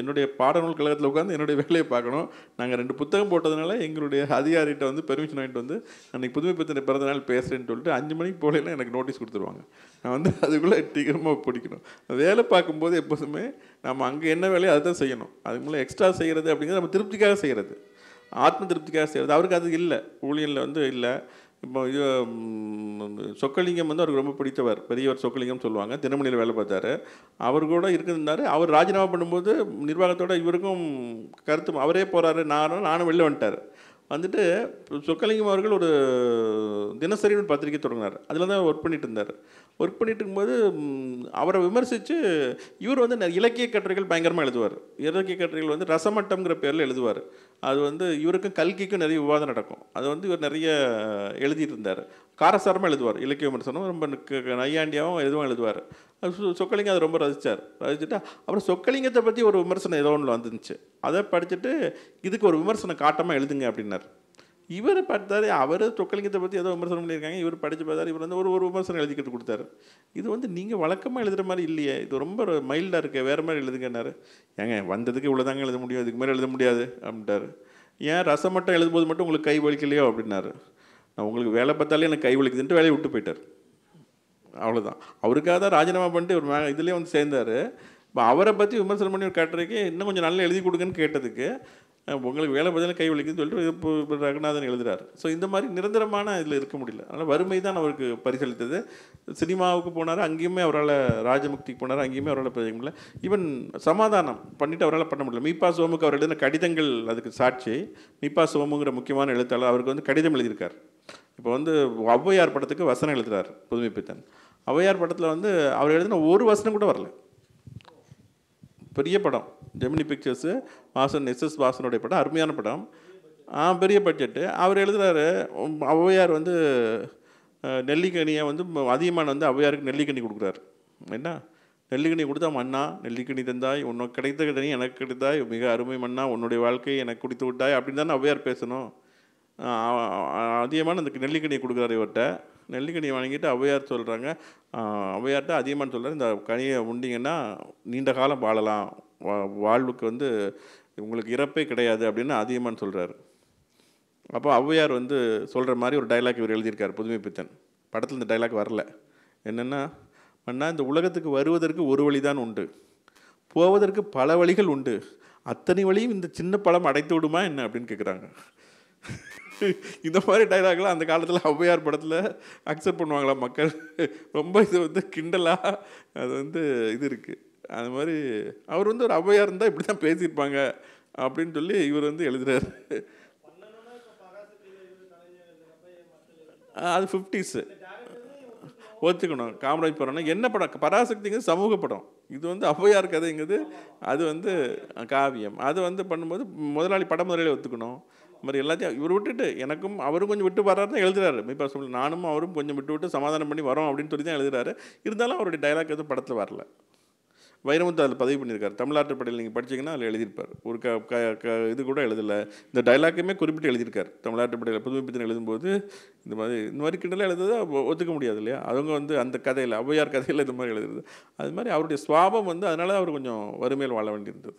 என்னுடைய பாடநூல் கழகத்தில் உட்காந்து என்னுடைய வேலையை பார்க்கணும். நாங்கள் 2 புத்தகம் போட்டதுனால எங்களுடைய அதிகாரிகிட்ட வந்து பெர்மிஷன் வாங்கிட்டு வந்து அன்றைக்கி புதுமைப்பித்தனை பிறந்தநாள் பேசுகிறேன்னு சொல்லிட்டு 5 மணிக்கு போகலாம் எனக்கு நோட்டீஸ் கொடுத்துருவாங்க. நான் வந்து அதுக்குள்ளே சீக்கிரமாக பிடிக்கணும். வேலை பார்க்கும்போது எப்போதுமே நம்ம அங்கே என்ன வேலையோ அதை தான் செய்யணும். அதுக்கு மேலே எக்ஸ்ட்ரா செய்கிறது அப்படிங்கிறது நம்ம திருப்திக்காக செய்கிறது, ஆத்ம திருப்திக்காக செய்கிறது. அவருக்கு அது இல்லை, ஊழியனில் வந்து இல்லை. இப்போ இது சொக்கலிங்கம் வந்து அவருக்கு ரொம்ப பிடித்தவர், பெரியவர் சொக்கலிங்கம் சொல்லுவாங்க. தினமணியில் வேலை பார்த்தாரு. அவர் கூட இருந்திருந்தார். அவர் ராஜினாமா பண்ணும்போது நிர்வாகத்தோட இவருக்கும் கருத்து அவரே போகிறாரு, நானும் வெளில வந்துட்டார். வந்துட்டு சொக்கலிங்கம் அவர்கள் ஒரு தினசரின்னு பத்திரிக்கை தொடங்கினார். அதில் தான் ஒர்க் பண்ணிட்டு இருந்தார். ஒர்க் பண்ணிட்டு இருக்கும்போது அவரை விமர்சித்து இவர் வந்து இலக்கிய கட்டுரைகள் பயங்கரமாக எழுதுவார். இலக்கிய கட்டுரைகள் வந்து ரசமட்டம்ங்கிற பேரில் எழுதுவார். அது வந்து இவருக்கும் கல்கிக்கும் நிறைய விவாதம் நடக்கும். அது வந்து இவர் நிறைய எழுதிட்டு இருந்தார். காரசாரமாக எழுதுவார். இலக்கிய விமர்சனம் ரொம்ப நையாண்டியாகவும் எதுவும் எழுதுவார். சொக்கலிங்கம் அதை ரொம்ப ரசிச்சுட்டு அப்புறம் சொக்கலிங்கத்தை பற்றி ஒரு விமர்சனம் ஏதோ ஒன்று வந்துருந்துச்சு. அதை படிச்சுட்டு இதுக்கு ஒரு விமர்சனம் காட்டமாக எழுதுங்க அப்படின்னார். இவர் பார்த்தாரு, அவர் சொக்கலிங்கத்தை பற்றி ஏதோ விமர்சனம் பண்ணியிருக்காங்க. இவர் படித்து பார்த்தாரு. இவர் வந்து ஒரு விமர்சனம் எழுதிக்கிட்டு கொடுத்தாரு. இது வந்து நீங்கள் வழக்கமாக எழுதுகிற மாதிரி இல்லையே, இது ரொம்ப மைல்டாக இருக்குது, வேறு மாதிரி எழுதுங்கன்னாரு. ஏங்க வந்ததுக்கு இவ்வளோதாங்க எழுத முடியும், இதுக்கு மேலே எழுத முடியாது அப்படின்ட்டார். ஏன் ரசம் மட்டும் எழுதும்போது மட்டும் உங்களுக்கு கை வலிக்கலையோ அப்படின்னாரு. நான் உங்களுக்கு வேலை பார்த்தாலே எனக்கு கை வலிக்குதுன்ட்டு வேலையை விட்டு போயிட்டார். அவ்வளோதான். அவருக்காக தான் ராஜினாமா பண்ணிட்டு ஒரு இதுலேயே வந்து சேர்ந்தார். இப்போ அவரை பற்றி விமர்சனம் பண்ணி ஒரு கட்டுரைக்கு இன்னும் கொஞ்சம் நல்லா எழுதி கொடுங்கன்னு கேட்டதுக்கு உங்களுக்கு வேலை பதிலாக கை வலிக்குதுன்னு சொல்லிட்டு இப்போ ரகுநாதன் எழுதுறாரு. ஸோ இந்த மாதிரி நிரந்தரமான இதில் இருக்க முடியல. அதனால் வறுமை தான் அவருக்கு பரிசளித்தது. சினிமாவுக்கு போனார், அங்கேயுமே அவரால் ராஜமுக்திக்கு போனார், அங்கேயுமே அவரால் பிரயோஜனம் முடியல. ஈவன் சமாதானம் பண்ணிவிட்டு அவரால் பண்ண முடியல. மீபா சோமுக்கு அவர் எழுதின கடிதங்கள் அதுக்கு சாட்சி. மீபா சோமுங்கிற முக்கியமான எழுத்தாளர் அவருக்கு வந்து கடிதம் எழுதியிருக்கார். இப்போ வந்து ஔவையார் படத்துக்கு வசனம் எழுதுகிறார் புதுமைப்பித்தன். ஔவையார் படத்தில் வந்து அவர் எழுதின ஒரு வசனம் கூட வரல. பெரிய படம், ஜெமினி பிக்சர்ஸு, வாசன் எஸ்எஸ் வாசனுடைய படம், அருமையான படம், பெரிய பட்ஜெட்டு. அவர் எழுதுகிறாரு, ஔவையார் வந்து நெல்லிக்கனியை வந்து அதிகமான வந்து ஔவையாருக்கு நெல்லிக்கனி கொடுக்குறாரு. என்ன நெல்லிக்கனி கொடுத்தா, மன்னா நெல்லிக்கனி தந்தாய், உனக்கு கிடைத்த கனி எனக்கு கிடைத்தாய், மிக அருமை மன்னா, உன்னுடைய வாழ்க்கையை எனக்கு குடித்து விட்டாய் அப்படின்னு தானே ஔவையார் பேசணும். அதிகமான அந்த நெல்லிக்கனியை கொடுக்குறாரு இவர்கிட்ட. நெல்லிக்கனியை வாங்கிட்டு ஔவையார் சொல்கிறாங்க, ஔவையார்கிட்ட அதிகமான சொல்கிறார், இந்த கனியை உண்டிங்கன்னா நீண்ட காலம் வாழலாம், வாழ்வுக்கு வந்து உங்களுக்கு இறப்பே கிடையாது அப்படின்னு அதிகமான்னு சொல்கிறாரு. அப்போ ஔவையார் வந்து சொல்கிற மாதிரி ஒரு டைலாக் இவர் எழுதியிருக்கார் புதுமைப்பித்தன். படத்தில் இந்த டைலாக் வரல. என்னென்னா, அண்ணா இந்த உலகத்துக்கு வருவதற்கு ஒரு வழிதான் உண்டு, போவதற்கு பல வழிகள் உண்டு, அத்தனை வழியும் இந்த சின்ன பழம் அடைத்து விடுமா என்ன அப்படின்னு கேட்குறாங்க. இந்த மாதிரி டைலாக்லாம் அந்த காலத்தில் ஔவையார் படத்தில் அக்செப்ட் பண்ணுவாங்களா மக்கள்? ரொம்ப இது வந்து கிண்டலாக அது வந்து இது இருக்குது. அது மாதிரி அவர் வந்து ஒரு ஔவையார் இருந்தால் இப்படி தான் பேசியிருப்பாங்க அப்படின்னு சொல்லி இவர் வந்து எழுதுறாரு. அது 50s ஒத்துக்கணும். காமராஜ் படம்னா என்ன படம்? பராசக்திங்கிறது சமூக படம். இது வந்து ஔவையார் கதைங்கிறது அது வந்து காவியம். அது வந்து பண்ணும்போது முதலாளி படம் முதலாளி ஒத்துக்கணும். இது மாதிரி எல்லாத்தையும் இவர் விட்டுட்டு எனக்கும் அவரும் கொஞ்சம் விட்டு வர்றாரு தான் எழுதுறாரு. மீபா சொல்லி நானும் அவரும் கொஞ்சம் விட்டு சமாதானம் பண்ணி வரோம் அப்படின்னு சொல்லி தான் எழுதுறாரு. இருந்தாலும் அவருடைய டைலாக் எதுவும் படத்தில் வரல. வைரமுத்து அதில் பதிவு பண்ணியிருக்காரு. தமிழ்நாட்டு படையில் நீங்கள் படிச்சிங்கன்னா அதில் எழுதியிருப்பார். ஒரு இது கூட எழுதலை, இந்த டைலாக்குமே குறிப்பிட்டு எழுதியிருக்கார். தமிழ்நாட்டு படையில் புதுமைப்பித்தன் எழுதும்போது இந்த மாதிரி கிண்டலாக எழுதுறது ஒத்துக்க முடியாது இல்லையா? அவங்க வந்து அந்த கதையில் ஔவையார் கதையில் இந்த மாதிரி எழுதுறது. அது மாதிரி அவருடைய சுவாபம் வந்து அதனால அவர் கொஞ்சம் வறுமையில் வாழ வேண்டியிருந்தது.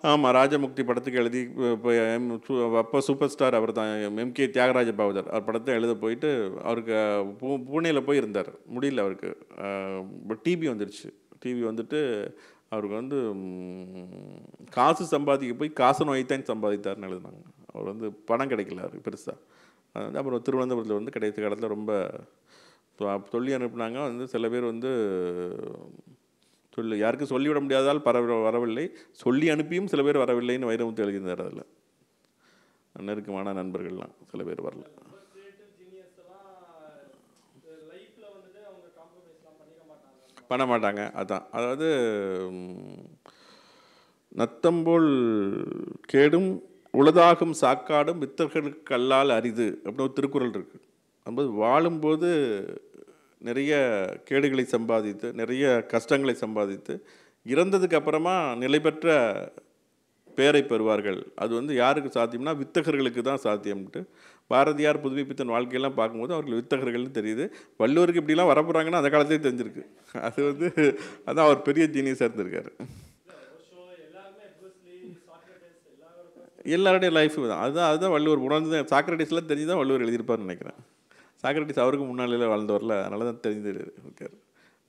ஆமாம், ராஜமுக்தி படத்துக்கு எழுதி அப்போ சூப்பர் ஸ்டார் அவர் தான், எம்கே தியாகராஜ பாவதர். அவர் படத்தை எழுத போயிட்டு அவருக்கு பூனேயில் போய் இருந்தார். முடியல அவருக்கு, டிபி வந்துடுச்சு. டிபி வந்துட்டு அவருக்கு வந்து காசு சம்பாதிக்க போய் காசு நோய்த்தான் சம்பாதித்தார்னு எழுதினாங்க. அவர் வந்து பணம் கிடைக்கல அவருக்கு பெருசாக. அது வந்து அப்புறம் திருவனந்தபுரத்தில் வந்து கிடைத்த காலத்தில் ரொம்ப சொல்லி அனுப்புனாங்க. வந்து சில பேர் வந்து யாருக்கும் சொல்லிவிட முடியாதால் வரவில்லை, சொல்லி அனுப்பியும் சில பேர் வரவில்லைன்னு வைரமுத்து எழுதியிருந்தார். அதில் நெருக்கமான நண்பர்கள்லாம் சில பேர் வரல. பண்ண மாட்டாங்க. அதான், அதாவது நத்தம்போல் கேடும் உளதாகும் சாக்காடும் வித்தர்களுக்கு அல்லால் அரிது அப்படின்னு ஒரு திருக்குறள் இருக்குது. அதுபோது வாழும்போது நிறைய கேடுகளை சம்பாதித்து, நிறைய கஷ்டங்களை சம்பாதித்து, இறந்ததுக்கு அப்புறமா நிலை பெற்ற பேரை பெறுவார்கள். அது வந்து யாருக்கு சாத்தியம்னா வித்தகர்களுக்கு தான் சாத்தியம்ட்டு பாரதியார் புதுமைப்பித்தன் வாழ்க்கையெல்லாம் பார்க்கும்போது அவர்கள் வித்தகர்கள்னு தெரியுது. வள்ளுவருக்கு இப்படிலாம் வரப்போகிறாங்கன்னா அந்த காலத்திலே தெரிஞ்சிருக்கு. அது வந்து அதான் அவர் பெரிய ஜீனியஸாக இருந்திருக்காரு. எல்லாருடைய லைஃப் தான் அதுதான் வள்ளுவர் உணர்ந்து. சாக்ரட்டிஸ்லாம் தெரிஞ்சு தான் வள்ளுவர் எழுதியிருப்பார்னு நினைக்கிறேன். சாக்ரட்டிஸ் அவருக்கு முன்னாளில் வாழ்ந்தவரில், அதனால தான் தெரிஞ்சு இருக்கார்.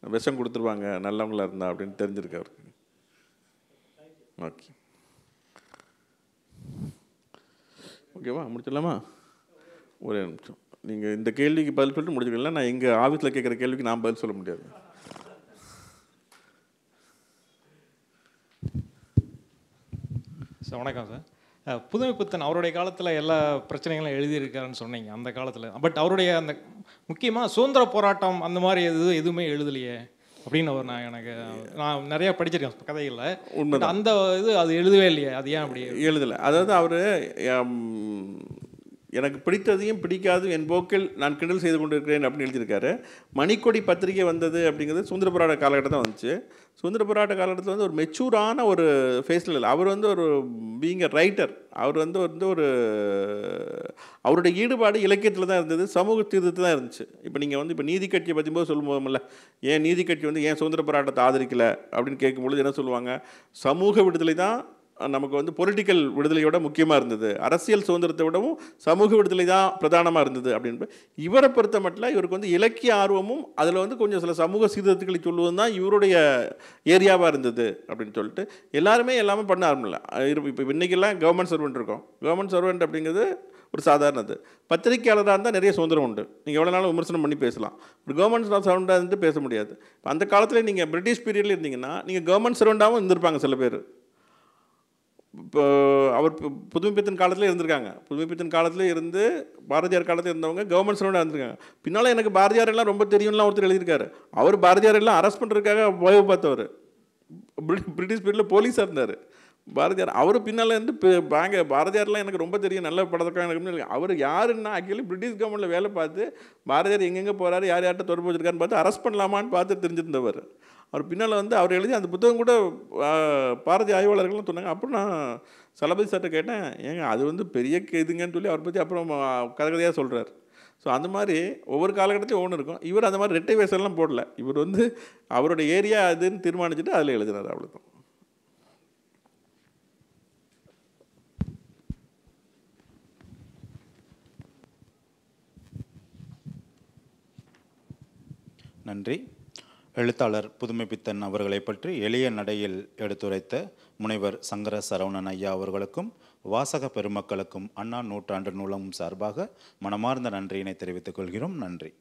விஷம் கொடுத்துருவாங்க நல்லவங்களாக இருந்தா அப்படின்னு தெரிஞ்சிருக்கு அவருக்கு. ஓகே, ஓகேவா, முடிச்சிடலாமா? ஒரே நிமிஷம். நீங்கள் இந்த கேள்விக்கு பதில் சொல்லிட்டு முடிச்சுக்கலாம். நான் எங்கள் ஆஃபீஸில் கேட்குற கேள்விக்கு நான் பதில் சொல்ல முடியாது. சார் வணக்கம் சார். புதுமைப்பித்தன் அவருடைய காலத்தில் எல்லா பிரச்சனைகளும் எழுதியிருக்காருன்னு சொன்னீங்க அந்த காலத்தில். பட் அவருடைய அந்த முக்கியமாக சுதந்திர போராட்டம் அந்த மாதிரி எதுவுமே எழுதலையே அப்படின்னு நான் நிறையா படிச்சிருக்கேன் கதைகளில். உண்மை அந்த அது எழுதவே இல்லையே, அது ஏன் அப்படி எழுதலை? அதாவது அவர் எனக்கு பிடித்ததையும் பிடிக்காதும் என் போக்கில் நான் கிண்டல் செய்து கொண்டிருக்கிறேன் அப்படின்னு எழுதியிருக்காரு. மணிக்கொடி பத்திரிகை வந்தது அப்படிங்கிறது சுதந்திர போராட்ட காலகட்டம் தான் வந்துச்சு. சுதந்திர போராட்ட காலகட்டத்தில் வந்து ஒரு மெச்சூரான ஒரு ஃபேஸில் இல்லை. அவர் வந்து ஒரு பீயிங் எ ரைட்டர். அவர் வந்து ஒரு அவருடைய ஈடுபாடு இலக்கியத்தில் தான் இருந்தது, சமூக தீர்த்தத்தில் தான் இருந்துச்சு. இப்போ நீங்கள் வந்து இப்போ நீதி கட்சியை பற்றியும்போது சொல்லும்போதுமில்ல, ஏன் நீதி கட்சி வந்து ஏன் சுதந்திர போராட்டத்தை ஆதரிக்கலை அப்படின்னு கேட்கும்பொழுது என்ன சொல்லுவாங்க, சமூக விடுதலை தான் நமக்கு வந்து பொலிட்டிக்கல் விடுதலையோட முக்கியமாக இருந்தது, அரசியல் சுதந்திரத்தை விடவும் சமூக விடுதலை தான் பிரதானமாக இருந்தது அப்படின்னு. இவரை பொறுத்த மட்டும் இவருக்கு வந்து இலக்கிய ஆர்வமும் அதில் வந்து கொஞ்சம் சில சமூக சீர்திருத்தங்களை சொல்லுவது தான் இவருடைய ஏரியாவாக இருந்தது அப்படின்னு சொல்லிட்டு எல்லாருமே எல்லாமே பண்ண ஆரம்பில்ல. இப்போ இன்றைக்கெல்லாம் கவர்மெண்ட் சர்வெண்ட் இருக்கோம். கவர்மெண்ட் சர்வெண்ட் அப்படிங்கிறது ஒரு சாதாரணது. பத்திரிகையாளராக இருந்தால் நிறைய சுதந்திரம் உண்டு, நீங்கள் எவ்வளோ நாளும் விமர்சனம் பண்ணி பேசலாம். ஒரு கவர்மெண்ட் சர்வெண்ட்டாக இருந்து பேச முடியாது. இப்போ அந்த காலத்தில் நீங்கள் பிரிட்டிஷ் பீரியடில் இருந்தீங்கன்னா நீங்கள் கவர்மெண்ட் சர்வெண்ட்டாகவும் இருந்திருப்பாங்க சில பேர். இப்போ அவர் புதுமைப்பித்தன் காலத்தில் இருந்திருக்காங்க. புதுமைப்பித்தன் காலத்தில் இருந்து பாரதியார் காலத்தில் இருந்தவங்க கவர்மெண்ட் சர்வெண்ட்டாக இருந்திருக்காங்க. பின்னால் எனக்கு பாரதியார் எல்லாம் ரொம்ப தெரியும்லாம் ஒருத்தர் எழுதியிருக்காரு. அவர் பாரதியார் எல்லாம் அரெஸ்ட் பண்ணுறதுக்காக ஓய்வு பார்த்தவர். பிரிட்டிஷ் பீரியடில் போலீஸாக இருந்தார் பாரதியார். அவர் பின்னால் இருந்து பாரதியார்லாம் எனக்கு ரொம்ப தெரியும், நல்ல படத்துக்காக எனக்கு. அவர் யாருன்னா ஆக்சுவலி பிரிட்டிஷ் கவர்மெண்ட்டில் வேலை பார்த்து பாரதியார் எங்கெங்கே போகிறாரு, யார் யார்கிட்ட தொடர்பு வச்சிருக்காருன்னு பார்த்து அரெஸ்ட் பண்ணலாமான்னு பார்த்து தெரிஞ்சிருந்தவர். அவர் பின்னால் வந்து அவர் எழுதி அந்த புத்தகம் கூட பாரதி ஆய்வாளர்கள்லாம் சொன்னாங்க. அப்புறம் நான் சலபதி சார்ட்ட கேட்டேன், ஏங்க அது வந்து பெரிய இதுங்கன்னு சொல்லி அவரை பற்றி அப்புறம் கதையாக சொல்கிறார். ஸோ அந்த மாதிரி ஒவ்வொரு காலகட்டத்தையும் ஒவ்வொன்று இருக்கும். இவர் அந்த மாதிரி ரெட்டை வேஷம்லாம் போடல. இவர் வந்து அவருடைய ஏரியா அதுன்னு தீர்மானிச்சுட்டு அதில் எழுதினார், அவ்வளோதான். நன்றி. எழுத்தாளர் புதுமைப்பித்தன் அவர்களை பற்றி எளிய நடையில் எடுத்துரைத்த முனைவர் சங்கர சரவணன் ஐயா அவர்களுக்கும் வாசக பெருமக்களுக்கும் அண்ணா நூற்றாண்டு நூலகம் சார்பாக மனமார்ந்த நன்றியினை தெரிவித்துக் கொள்கிறோம். நன்றி.